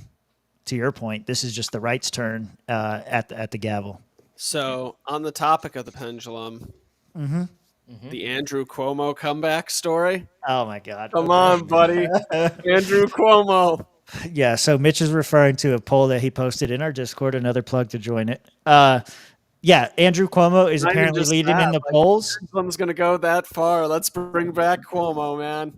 To your point, this is just the right's turn at the gavel. So on the topic of the pendulum, the Andrew Cuomo comeback story. Oh my God! Come on, buddy, Andrew Cuomo. Yeah. So Mitch is referring to a poll that he posted in our Discord. Another plug to join it. Yeah, Andrew Cuomo is apparently leading in the polls. The pendulum's gonna go that far. Let's bring back Cuomo, man.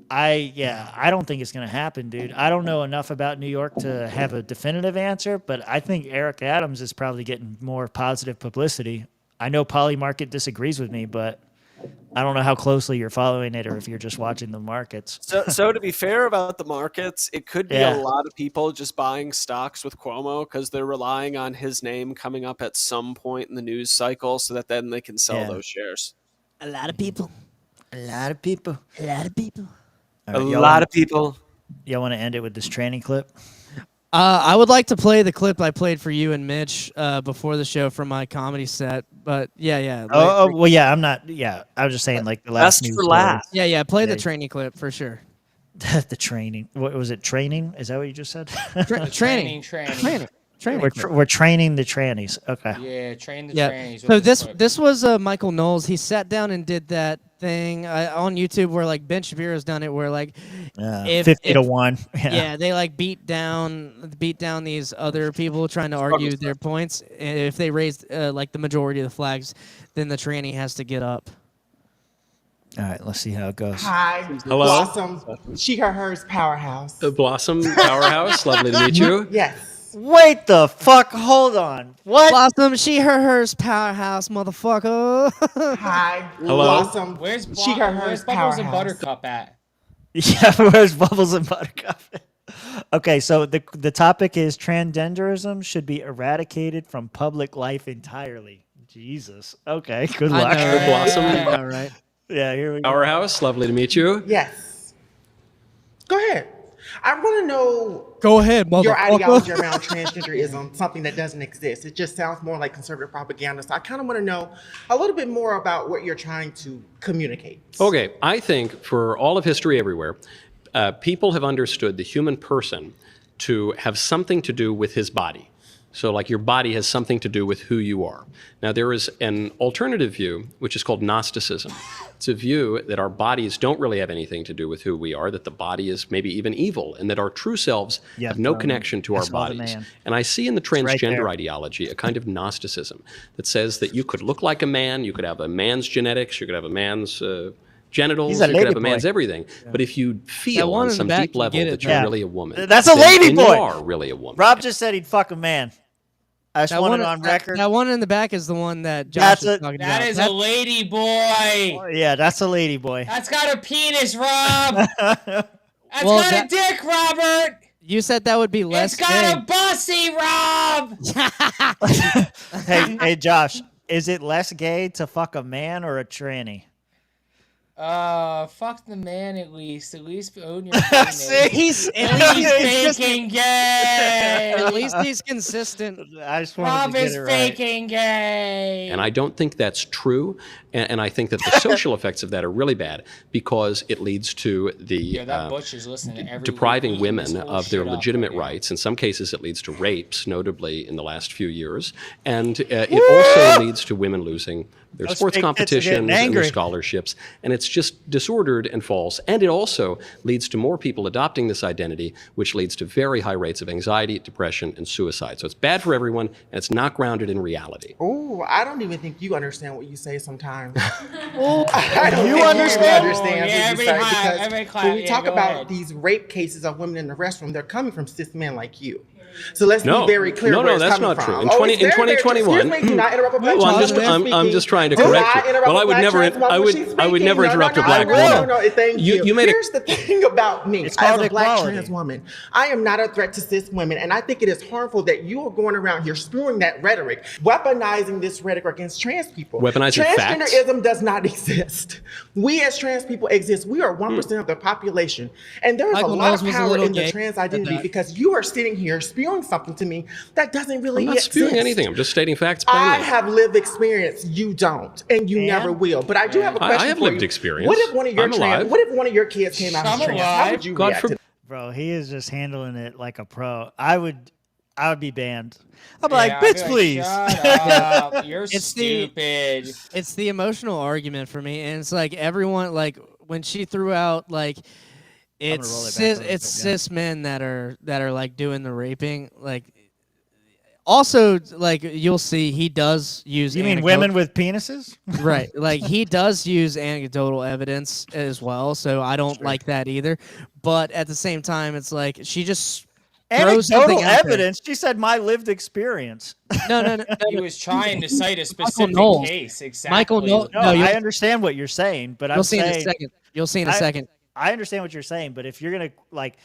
I don't think it's going to happen, dude. I don't know enough about New York to have a definitive answer, but I think Eric Adams is probably getting more positive publicity. I know Polymarket disagrees with me, but I don't know how closely you're following it or if you're just watching the markets. So to be fair about the markets, it could be a lot of people just buying stocks with Cuomo because they're relying on his name coming up at some point in the news cycle so that then they can sell those shares. A lot of people. A lot of people. A lot of people. Right, a lot of people. Y'all want to end it with this training clip? I would like to play the clip I played for you and Mitch before the show from my comedy set. But yeah. Well, yeah, I'm not. Yeah, I was just saying like the last. Best for last. Yeah. Play the training clip for sure. The training. What was it? Training? Is that what you just said? Training. We're training the trannies. Okay. Yeah, train the trannies. So this was Michael Knowles. He sat down and did that thing on YouTube where like Ben Shapiro's done it, where like 50-1. Yeah, they like beat down these other people trying to argue their points. And if they raise like the majority of the flags, then the tranny has to get up. All right, let's see how it goes. Hi, hello. Blossom, she, her, hers powerhouse. The Blossom Powerhouse. Lovely to meet you. Yes. Wait the fuck, hold on. What? Blossom, she, her, hers, powerhouse, motherfucker. Hi. Hello? Blossom. Where's She, her, hers, where's Bubbles and powerhouse. Buttercup at? Yeah, where's Bubbles and Buttercup? Okay, so the topic is transgenderism should be eradicated from public life entirely. Jesus. Okay, good luck. I know, right? Blossom. I know, right? Yeah, here we go. Powerhouse, lovely to meet you. Yes. Go ahead. I want to know Go ahead, motherfucker. your ideology around transgenderism, something that doesn't exist. It just sounds more like conservative propaganda. So I kind of want to know a little bit more about what you're trying to communicate. Okay, I think for all of history everywhere, people have understood the human person to have something to do with his body. So like your body has something to do with who you are. Now there is an alternative view, which is called Gnosticism. It's a view that our bodies don't really have anything to do with who we are, that the body is maybe even evil, and that our true selves have no connection to our bodies. And I see in the transgender ideology a kind of Gnosticism that says that you could look like a man, you could have a man's genetics, you could have a man's genitals, you could have a man's everything. But if you feel on some deep level that you're really a woman, That's a lady then boy. you are really a woman. Rob just said he'd fuck a man. I just want it on record. That one in the back is the one that Josh is talking about. That is a lady boy. Yeah, that's a lady boy. That's got a penis, Rob. That's got a dick, Robert. You said that would be less. It's got a bussy, Rob. Hey, Josh, is it less gay to fuck a man or a tranny? Fuck the man at least. At least own your penis. He's faking gay. At least he's consistent. I just Rob is faking gay. And I don't think that's true. And I think that the social effects of that are really bad because it leads to the that Butch is listening to every depriving week women of their legitimate rights. In some cases, it leads to rapes, notably in the last few years. And it also leads to women losing their sports competitions and their scholarships. And it's just disordered and false. And it also leads to more people adopting this identity, which leads to very high rates of anxiety, depression, and suicide. So it's bad for everyone, and it's not grounded in reality. Oh, I don't even think you understand what you say sometimes. I don't you think understand? You understand Yeah, what you say, because when we yeah, talk go about ahead. these rape cases of women in the restroom, they're coming from cis men like you. So let's No, be very clear. no, where no, it's that's coming not from. true. In Oh, 20 it's in very, very true. 2021 Excuse me, do not interrupt a black well, trans woman I'm just trying to Do correct not you. interrupt Well, a I would black never, trans woman I when would, she's I would speaking. never No, interrupt no, a black no, woman. No, thank you. You made Here's the thing about me It's as called a black equality. trans woman. I am not a threat to cis women, and I think it is harmful that you are going around here spewing that rhetoric, weaponizing this rhetoric against trans people. Weaponizing facts? Transgenderism does not exist. We as trans people exist. We are 1% of the population, and there is Michael a lot Knowles of was a power little in the gay trans at identity that. because you are sitting here spewing something to me that doesn't really I'm not exist. spewing anything. I'm just stating facts plainly. I have lived experience. You don't, and you never will. But I do have a question I have for lived you. experience. What if one of your I'm alive. What if one of your kids came out as trans? How would you God react? forbid. Bro, he is just handling it like a pro. I would be banned. I'd be like, bitch, please. Shut up. You're It's stupid. It's the emotional argument for me, and it's like everyone, like when she threw out, like it's cis men that are like doing the raping, like. Also, like you'll see, he does use. You mean women with penises? Right, like he does use anecdotal evidence as well. So I don't like that either. But at the same time, it's like she just throws something Anecdotal out there. evidence. She said my lived experience. No. He was trying to cite a specific Knowles. case. Exactly. Michael Knowles. No, I understand what you're saying, but You'll I'm see in saying a second. You'll see in a second. I understand what you're saying, but if you're gonna like,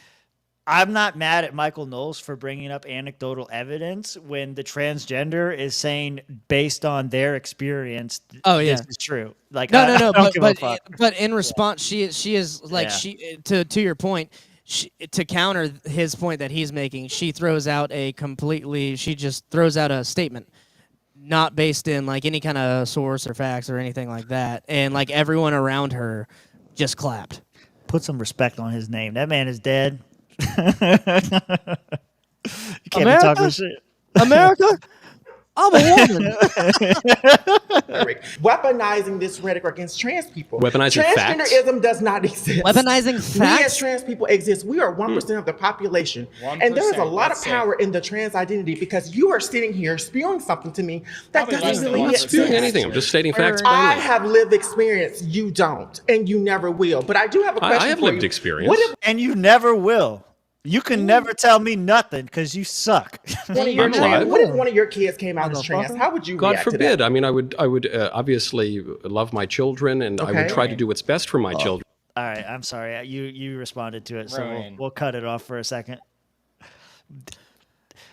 I'm not mad at Michael Knowles for bringing up anecdotal evidence when the transgender is saying based on their experience. Oh yeah, this is true. Like no, I don't give a fuck. but in response, she is like to your point. To counter his point that he's making, she throws out she just throws out a statement, not based in like any kind of source or facts or anything like that, and like everyone around her just clapped. Put some respect on his name. That man is dead. You can't be talking shit. America? I'm a woman. Weaponizing this rhetoric against trans people. Weaponizing facts? Transgenderism does not exist. Weaponizing We as facts? trans people exist. We are 1% of the population. 1%, And there is a lot of that's it. power in the trans identity because you are sitting here spewing something to me that Probably less doesn't than really I'm not exist. spewing anything. I'm just stating facts I plainly. have lived experience. You don't. And you never will. But I do have a question I have for lived you. experience. What if And you never will. You can never tell me nothing because you suck. What if one of your kids came out as trans? How would you God react forbid. to that? I mean, I would obviously love my children, and I would try to do what's best for my children. All right, I'm sorry. You responded to it, so we'll cut it off for a second.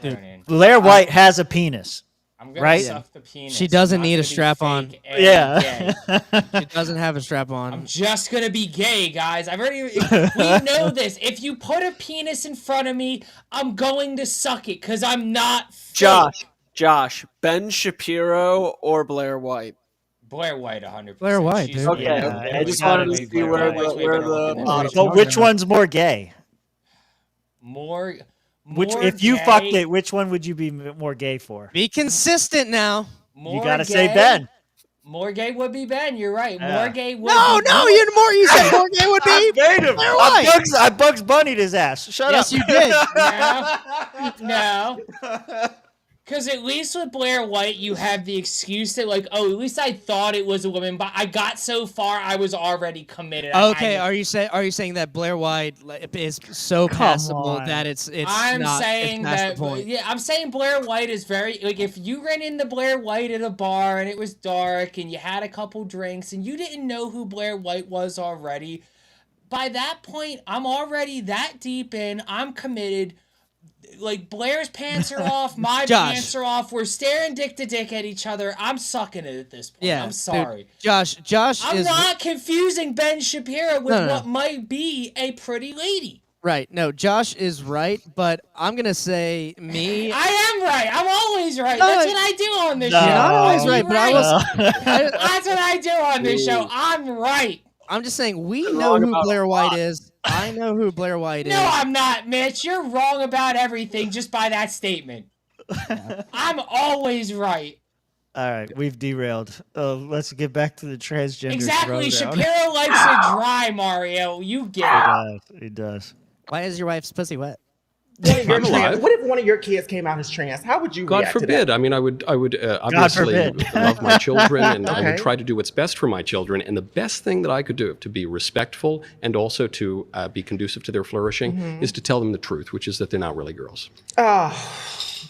Dude, Blair White has a penis. I'm gonna right? suck the penis. She doesn't not need to a be strap on. fake and Yeah. gay. She doesn't have a strap on. I'm just gonna be gay, guys. I've already. We know this. If you put a penis in front of me, I'm going to suck it because I'm not. Fake. Josh, Ben Shapiro or Blair White? Blair White, 100%. Blair White, She's dude. Okay, I just wanted to see where the But which one's more gay? More. If you fucked it, which one would you be more gay for? Be consistent now. You gotta say Ben. More gay would be Ben. You're right. More gay would. No, be you're more. You said more gay would be. Blair White. I Bugs Bunny'd his ass. Shut yes, up. Yes, you did. No. Because at least with Blair White, you have the excuse that, like, oh, at least I thought it was a woman, but I got so far, I was already committed. Okay, are you saying that Blair White is so passable that it's I'm not, saying it's past that. the point? Yeah, I'm saying Blair White is very like if you ran into Blair White at a bar and it was dark and you had a couple drinks and you didn't know who Blair White was already. By that point, I'm already that deep in. I'm committed. Like, Blair's pants are off, my pants are off. We're staring dick to dick at each other. I'm sucking it at this point. Yeah, I'm sorry. Dude, Josh I'm is not confusing Ben Shapiro with what might be a pretty lady. right. No, Josh is right, but I'm gonna say me. I am right. I'm always right. That's what I do on this show. You're not always right, but I was. That's what I do on this show. I'm right. I'm just saying we know who Blair White is. I know who Blair White is. No, I'm not, Mitch. You're wrong about everything just by that statement. I'm always right. All right, we've derailed. Let's get back to the transgender. Exactly. throwdown. Shapiro likes it dry, Mario. You get it. He does. Why is your wife's pussy wet? What if one of your kids came out as trans? How would you God react to forbid. that? I mean, I would obviously love my children, and I Okay. would try to do what's best for my children. And the best thing that I could do to be respectful and also to be conducive to their flourishing is to tell them the truth, which is that they're not really girls. Oh,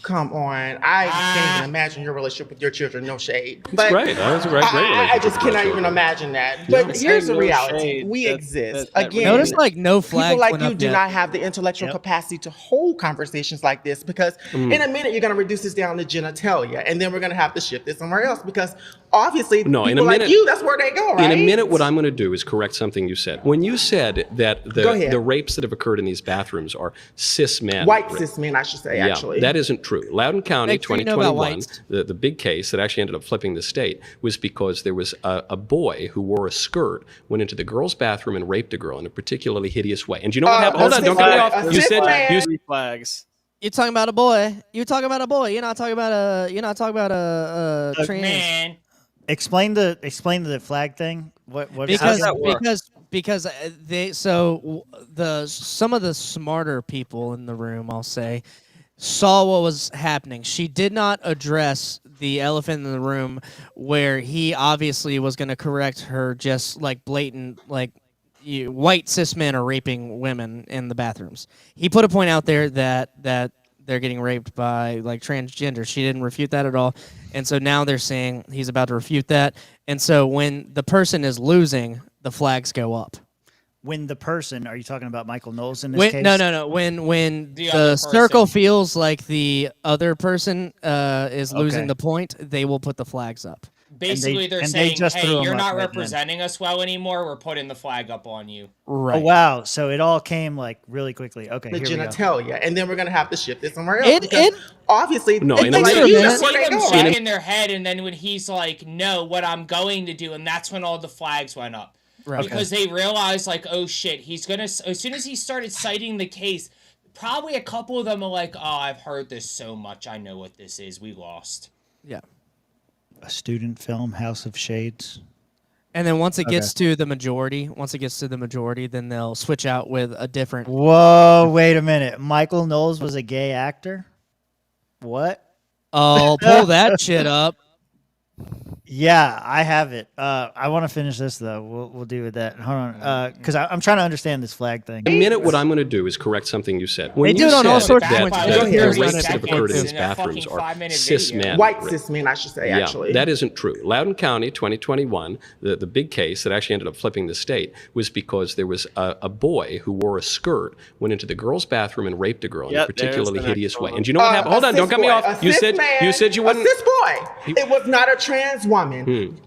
come on. I can't even imagine your relationship with your children. No shade. But great. That was a great relationship. I just with my cannot even children. imagine that. Yeah. But here's the No reality. shade. We exist. that Again, Notice like no flags people like went you up do yet. not have the intellectual capacity to hold conversations like this because in a minute you're going to reduce this down to genitalia and then we're going to have to shift this somewhere else because obviously No, in people a like minute, you, that's where they go, right? In a minute, what I'm going to do is correct something you said. When you said that Go ahead. the rapes that have occurred in these bathrooms are cis men. White cis men, I should say, actually. That isn't true. Loudoun County, Make sure you know about 2021, whites. the big case that actually ended up flipping the state was because there was a boy who wore a skirt, went into the girl's bathroom and raped a girl in a particularly hideous way. And do you know what happened? Hold on, don't get me off. You said Three flags. You're talking about a boy. You're talking about a boy. You're not talking about a trans. Man. Explain the flag thing. What Because how does that work? because they some of the smarter people in the room, I'll say, saw what was happening. She did not address the elephant in the room where he obviously was going to correct her just like blatant white cis men are raping women in the bathrooms. He put a point out there that they're getting raped by like transgender. She didn't refute that at all. And so now they're saying he's about to refute that. And so when the person is losing, the flags go up. When the person, are you talking about Michael Knowles in this case? No. When The other the circle person. feels like the other person is losing Okay. the point, they will put the flags up. Basically, And they're they saying, just threw hey, 'em you're up not right then. representing us well anymore. We're putting the flag up on you. Right. Oh wow! So it all came like really quickly. Okay, The here we go. genitalia, and then we're going to have to shift this somewhere else. It- because it- obviously, No, it in a takes minute- you, You that's see where they them go, shaking right? their head, and then when he's like, no, what I'm going to do, and that's when all the flags went up. Right. Because they realized, like, oh shit, he's gonna, as soon as he started citing the case, probably a couple of them are like, oh, I've heard this so much, I know what this is, we lost. Yeah. A student film, House of Shades. And then once it gets to the majority, then they'll switch out with a different. Whoa! Wait a minute. Michael Knowles was a gay actor. What? Oh, pull that shit up. Yeah, I have it. I want to finish this though. We'll do with that. Hold on, because I'm trying to understand this flag thing. In a minute, what I'm going to do is correct something you said. When They do you it on all said sorts of that, points. that Go ahead. the rapes that have occurred in In these a bathrooms fucking are 5-minute cis video. men. White cis men, I should say, Yeah, actually. that isn't true. Loudoun County, 2021, the big case that actually ended up flipping the state was because there was a boy who wore a skirt, went into the girl's bathroom and raped a girl in a particularly hideous way. And do you know what happened? Hold on, don't cut me off. You said you wouldn't. A cis boy. It was not a trans woman.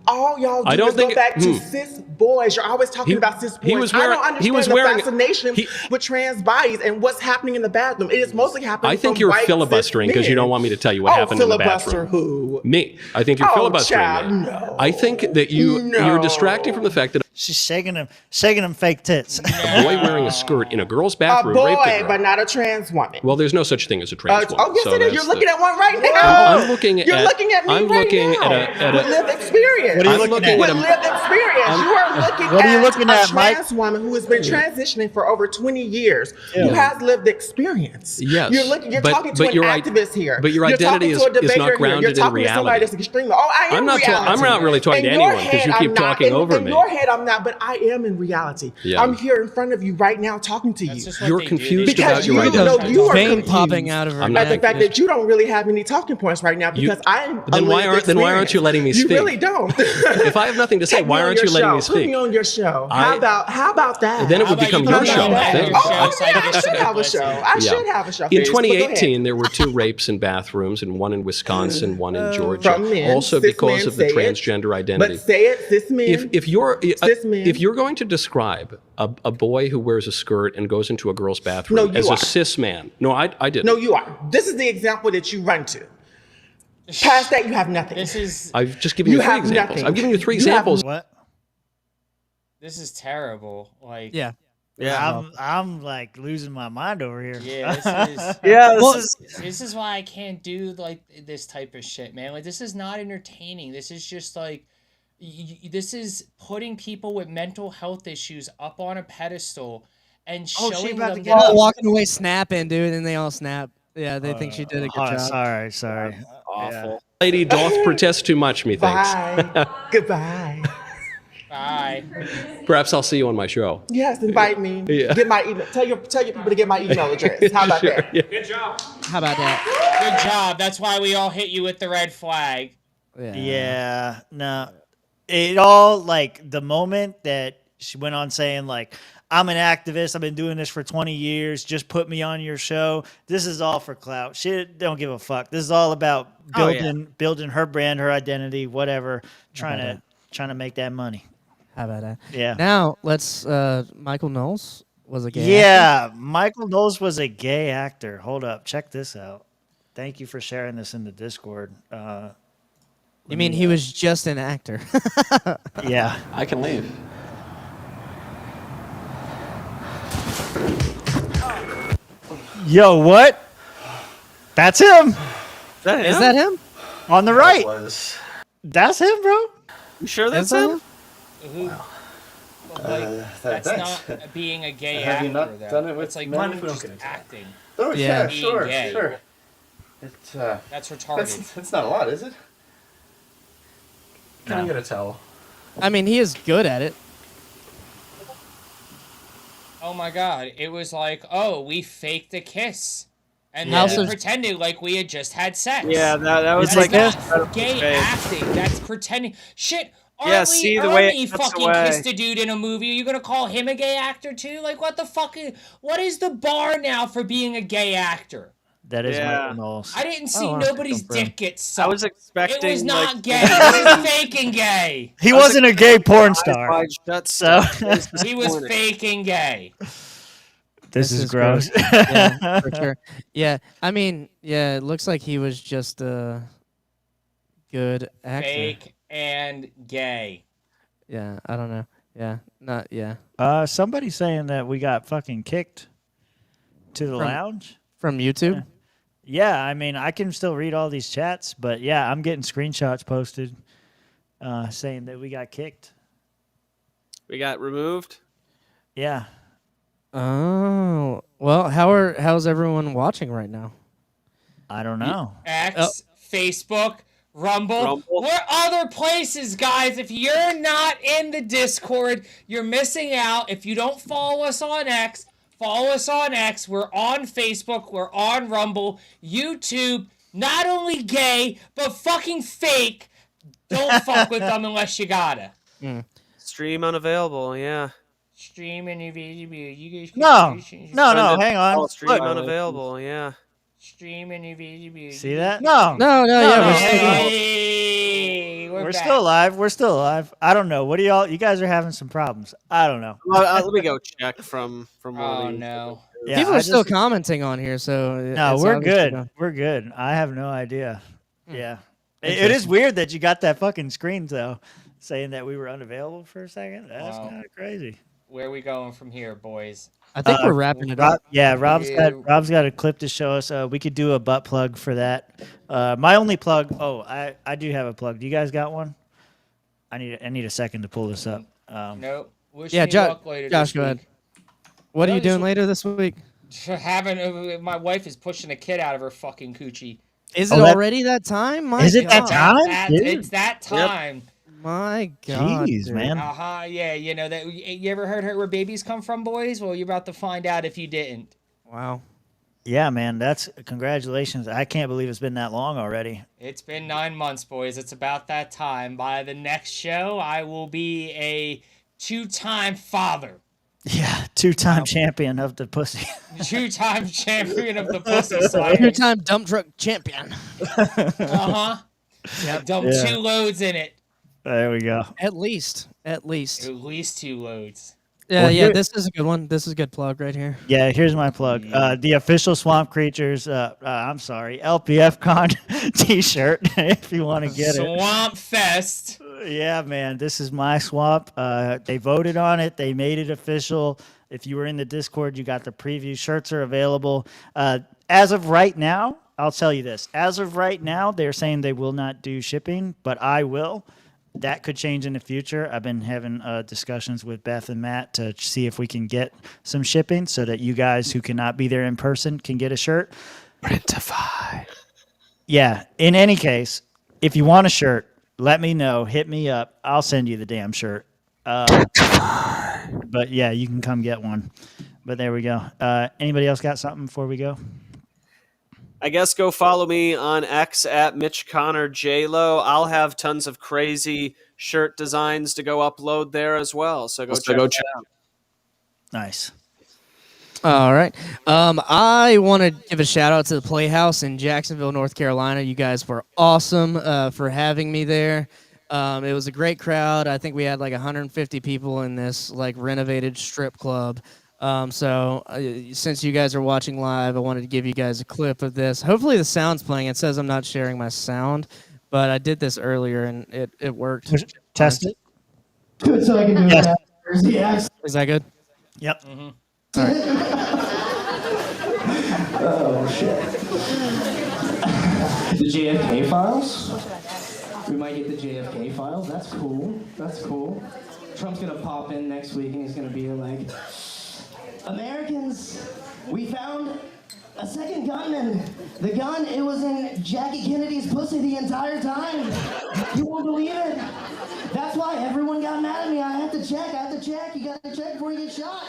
All y'all do is go back to cis boys. You're always talking about cis boys. I don't understand the fascination with trans bodies and what's happening in the bathroom. It is mostly happening. I think from you're white filibustering cis because you men. don't want me to tell you what happened in the bathroom. Filibuster who? Me. I think you're filibustering child, me. no. I think that you're distracting from the fact that She's shaking them fake tits. a boy wearing a skirt in a girl's A bathroom raped a boy, girl. but not a trans woman. Well, there's no such thing as a trans woman. Oh, yes, so it is. that's You're looking the- at one right now. I'm looking at. You're looking at me I'm right looking now. at with lived experience. What are you looking at? With lived experience. You are looking What are you looking at at, a Mike? trans woman who has been transitioning for over 20 years. Yeah. Who has lived experience. Yes. You're But- talking to but an your activist here. but your You're identity talking to a is not debater here. grounded You're in talking to somebody reality. that's extremely. Oh, I am I'm not reality. I'm not really talking In to your anyone because you head, keep I'm not. talking over in me. your head, I'm not, but I am in reality. Yeah. I'm here in front of you right now talking to you. You're confused Because about your you identity. know you are Vein confused popping out of her I'm by not the fact that you don't really have any talking points right now You- because I'm. Then why aren't you letting me speak? You really don't. If I have nothing to say, Take me why on aren't your you letting show. me Put me speak? on your show. I- How about that? Then it would become your show. I think. I should have a show. I should have a show. In But go ahead. 2018, there were 2 rapes in bathrooms, and one in Wisconsin, one in Georgia. From men, Also cis because men, of the say it. transgender identity. But say it, cis men. If you're cis men. if you're going to describe a boy who wears a skirt and goes into a girl's bathroom No, you as are. a cis man, no, I didn't. No, you are. This is the example that you run to. Past that, you have nothing. This is I've just given you 3 have examples. nothing. I've given you 3 You have examples. What? this is terrible. Like Yeah. I'm like losing my mind over here. Yeah, this is Yeah, this Well, is this is why I can't do like this type of shit, man. Like this is not entertaining. This is just like this is putting people with mental health issues up on a pedestal and Oh, she showing about to them get All up. walking away snapping, dude, and they all snap. Yeah, they think she did a good Oh, job. sorry. awful. Lady doth protest too much, methinks. Bye. Goodbye. Bye. Perhaps I'll see you on my show. Yes, invite me. Yeah. Get my email. Tell your people to get my email address. How about Sure, that? yeah. Good job. How about that? Good job. That's why we all hit you with the red flag. Yeah, no. It all like the moment that she went on saying like, I'm an activist. I've been doing this for 20 years. Just put me on your show. This is all for clout. She don't give a fuck. This is all about building her brand, her identity, whatever. Trying to make that money. How about that? Yeah. Now let's. Michael Knowles was a gay. Yeah, Michael Knowles was a gay actor. Hold up, check this out. Thank you for sharing this in the Discord. You mean he was just an actor? Yeah. I can leave. Yo, what? That's him. Is that him? On the right. That's him, bro. You sure that's Is that him? Who, that's thanks. not being a gay Have actor, you not though. done it with It's like men? just acting. Oh, Yeah. yeah, Being sure, gay. sure. It's, That's retarded. that's not a lot, is it? Can I get a towel? I mean, he is good at it. Oh my god, it was like, oh, we faked a kiss. And Yeah. then we pretended like we had just had sex. Yeah, that was That's like not gay acting. That's pretending. Shit, Yeah, see the way it cuts fucking away. kissed a dude in a movie. Are you gonna call him a gay actor too? Like, what the fuck? What is the bar now for being a gay actor? That is Yeah. Michael Knowles. I didn't see wow. nobody's Good for him. dick get sucked. I was expecting. It was not like, gay. It was faking gay. He wasn't a gay porn star. Wide shut So stuff. It was He was disappointing. faking gay. this is gross. Yeah, for sure. Yeah, I mean, yeah, it looks like he was just a good actor. Fake and gay. Yeah, I don't know. Yeah, not yeah. Somebody's saying that we got fucking kicked to the From- lounge. From YouTube. Yeah, I mean, I can still read all these chats, but yeah, I'm getting screenshots posted saying that we got kicked. We got removed. Yeah. Oh well, how's everyone watching right now? I don't know. X, Facebook, Rumble. We're other places, guys. If you're not in the Discord, you're missing out. If you don't follow us on X, follow us on X. We're on Facebook. We're on Rumble. YouTube. Not only gay, but fucking fake. Don't fuck with them unless you gotta. Stream unavailable, yeah. Stream and you guys. No, hang on. Stream Look. unavailable, yeah. Stream and See that? No, yeah. Hey, we're back. still alive. We're still alive. I don't know. What do y'all? You guys are having some problems. I don't know. Let me go check from one Oh of these. no. Yeah, People are still commenting on here, so No, we're good. We're good. I have no idea. Yeah, it is weird that you got that fucking screen though, saying that we were unavailable for a second. That's kind of crazy. Where are we going from here, boys? I think we're wrapping it up. Yeah, Rob's got a clip to show us. We could do a butt plug for that. My only plug. Oh, I do have a plug. Do you guys got one? I need a second to pull this up. Nope. Wish Yeah, me luck later Josh, this go ahead. week. What are you doing later this week? My wife is pushing a kid out of her fucking coochie. Is it already that time? My Is it that God. time? It's that time. My God. Jeez, dude. man. Yeah, you know that. You ever heard where babies come from, boys? Well, you're about to find out if you didn't. Wow. Yeah, man. That's congratulations. I can't believe it's been that long already. It's been 9 months, boys. It's about that time. By the next show, I will be a 2-time father. Yeah, 2-time champion of the pussy. 2-time champion of the pussy side. 2-time dump truck champion. I dumped 2 loads in it. There we go. At least. At least 2 loads. Yeah, Well, this is a good one. This is a good plug right here. Yeah, here's my plug. The official Swamp Creatures, LPF Con t-shirt, if you want to get it. Swamp Fest. Yeah, man, this is my swamp. They voted on it. They made it official. If you were in the Discord, you got the preview. Shirts are available. As of right now, I'll tell you this. As of right now, they're saying they will not do shipping, but I will. That could change in the future. I've been having discussions with Beth and Matt to see if we can get some shipping so that you guys who cannot be there in person can get a shirt. Printify. Yeah. In any case, if you want a shirt, let me know. Hit me up. I'll send you the damn shirt. But yeah, you can come get one. But there we go. Anybody else got something before we go? I guess go follow me on X at Mitch Connor JLo. I'll have tons of crazy shirt designs to go upload there as well. So go check it out. Nice. All right. I want to give a shout out to the Playhouse in Jacksonville, North Carolina. You guys were awesome for having me there. It was a great crowd. I think we had like 150 people in this like renovated strip club. Since you guys are watching live, I wanted to give you guys a clip of this. Hopefully the sound's playing. It says I'm not sharing my sound, but I did this earlier and it worked. Test it. Good, so I can do that. Yes. Is that good? Yep. Mm-hmm. All right. Oh, shit. The JFK files? We might get the JFK files. That's cool. That's cool. Trump's going to pop in next week and he's going to be like, Americans, we found a second gunman. The gun, it was in Jackie Kennedy's pussy the entire time. You won't believe it. That's why everyone got mad at me. I have to check. You got to check before you get shot.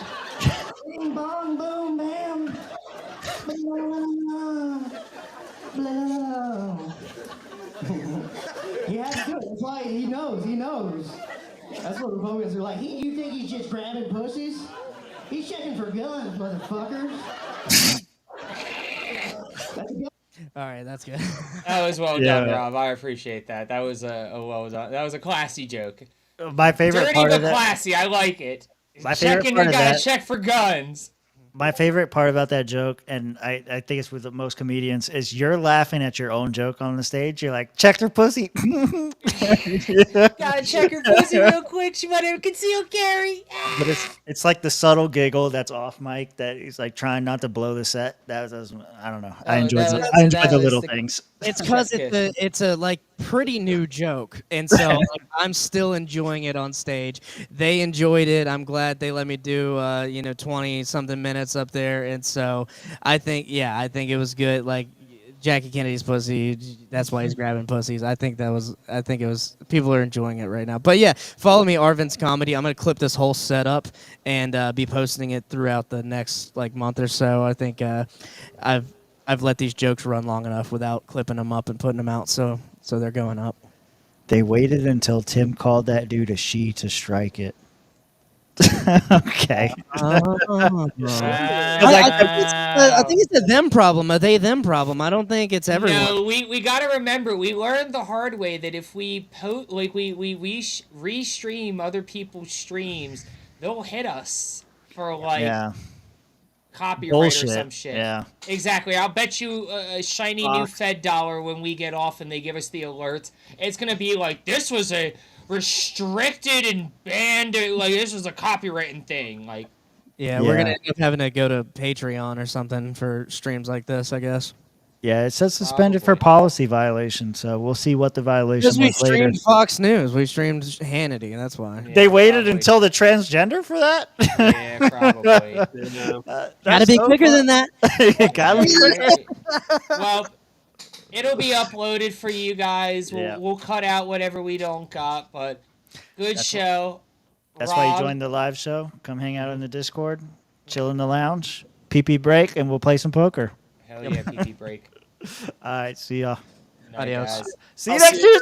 Bing, bong, boom, bam. Blah, blah. He has to do it. That's why he knows. That's what Republicans are like. You think he's just grabbing pussies? He's checking for guns, motherfucker. All right, that's good. That was well done, Rob. I appreciate that. That was well done. That was a classy joke. My favorite Dirty part but of that. classy. I like it. My favorite Checking, part you of gotta that. check for guns. My favorite part about that joke, and I think it's with most comedians, is you're laughing at your own joke on the stage. You're like, check her pussy. Gotta check her pussy real quick. She might have concealed carry. But it's like the subtle giggle that's off mic that he's like trying not to blow the set. That was I don't know. I enjoyed the little things. It's because it's a like pretty new joke, and so like, I'm still enjoying it on stage. They enjoyed it. I'm glad they let me do 20 something minutes up there, and so I think it was good. Like Jackie Kennedy's pussy. That's why he's grabbing pussies. I think it was. People are enjoying it right now. But yeah, follow me, Arvin's Comedy. I'm gonna clip this whole setup and be posting it throughout the next month or so. I think I've let these jokes run long enough without clipping them up and putting them out. So they're going up. They waited until Tim called that dude a she to strike it. Okay. I think it's a them problem, a they them problem. I don't think it's everyone. No, we got to remember, we learned the hard way that if we restream other people's streams, they'll hit us for copyright bullshit. Or some shit. Yeah. Exactly. I'll bet you a shiny new Fed dollar when we get off and they give us the alerts. It's gonna be like, this was a restricted and banned, this was a copywritten thing. Yeah, we're gonna end up having to go to Patreon or something for streams like this, I guess. Yeah, it says suspended for policy violation, so we'll see what the violation was Because we later. streamed Fox News, we streamed Hannity, that's why. They waited until the transgender for that? Yeah, probably. Gotta be quicker than that. Gotta be quicker. Well, it'll be uploaded for you guys. We'll cut out whatever we don't got, but good show. That's why you joined the live show. Come hang out in the Discord, chill in the lounge, pee-pee break, and we'll play some poker. Hell yeah, pee-pee break. All right, see y'all. Adios. See you next Tuesday.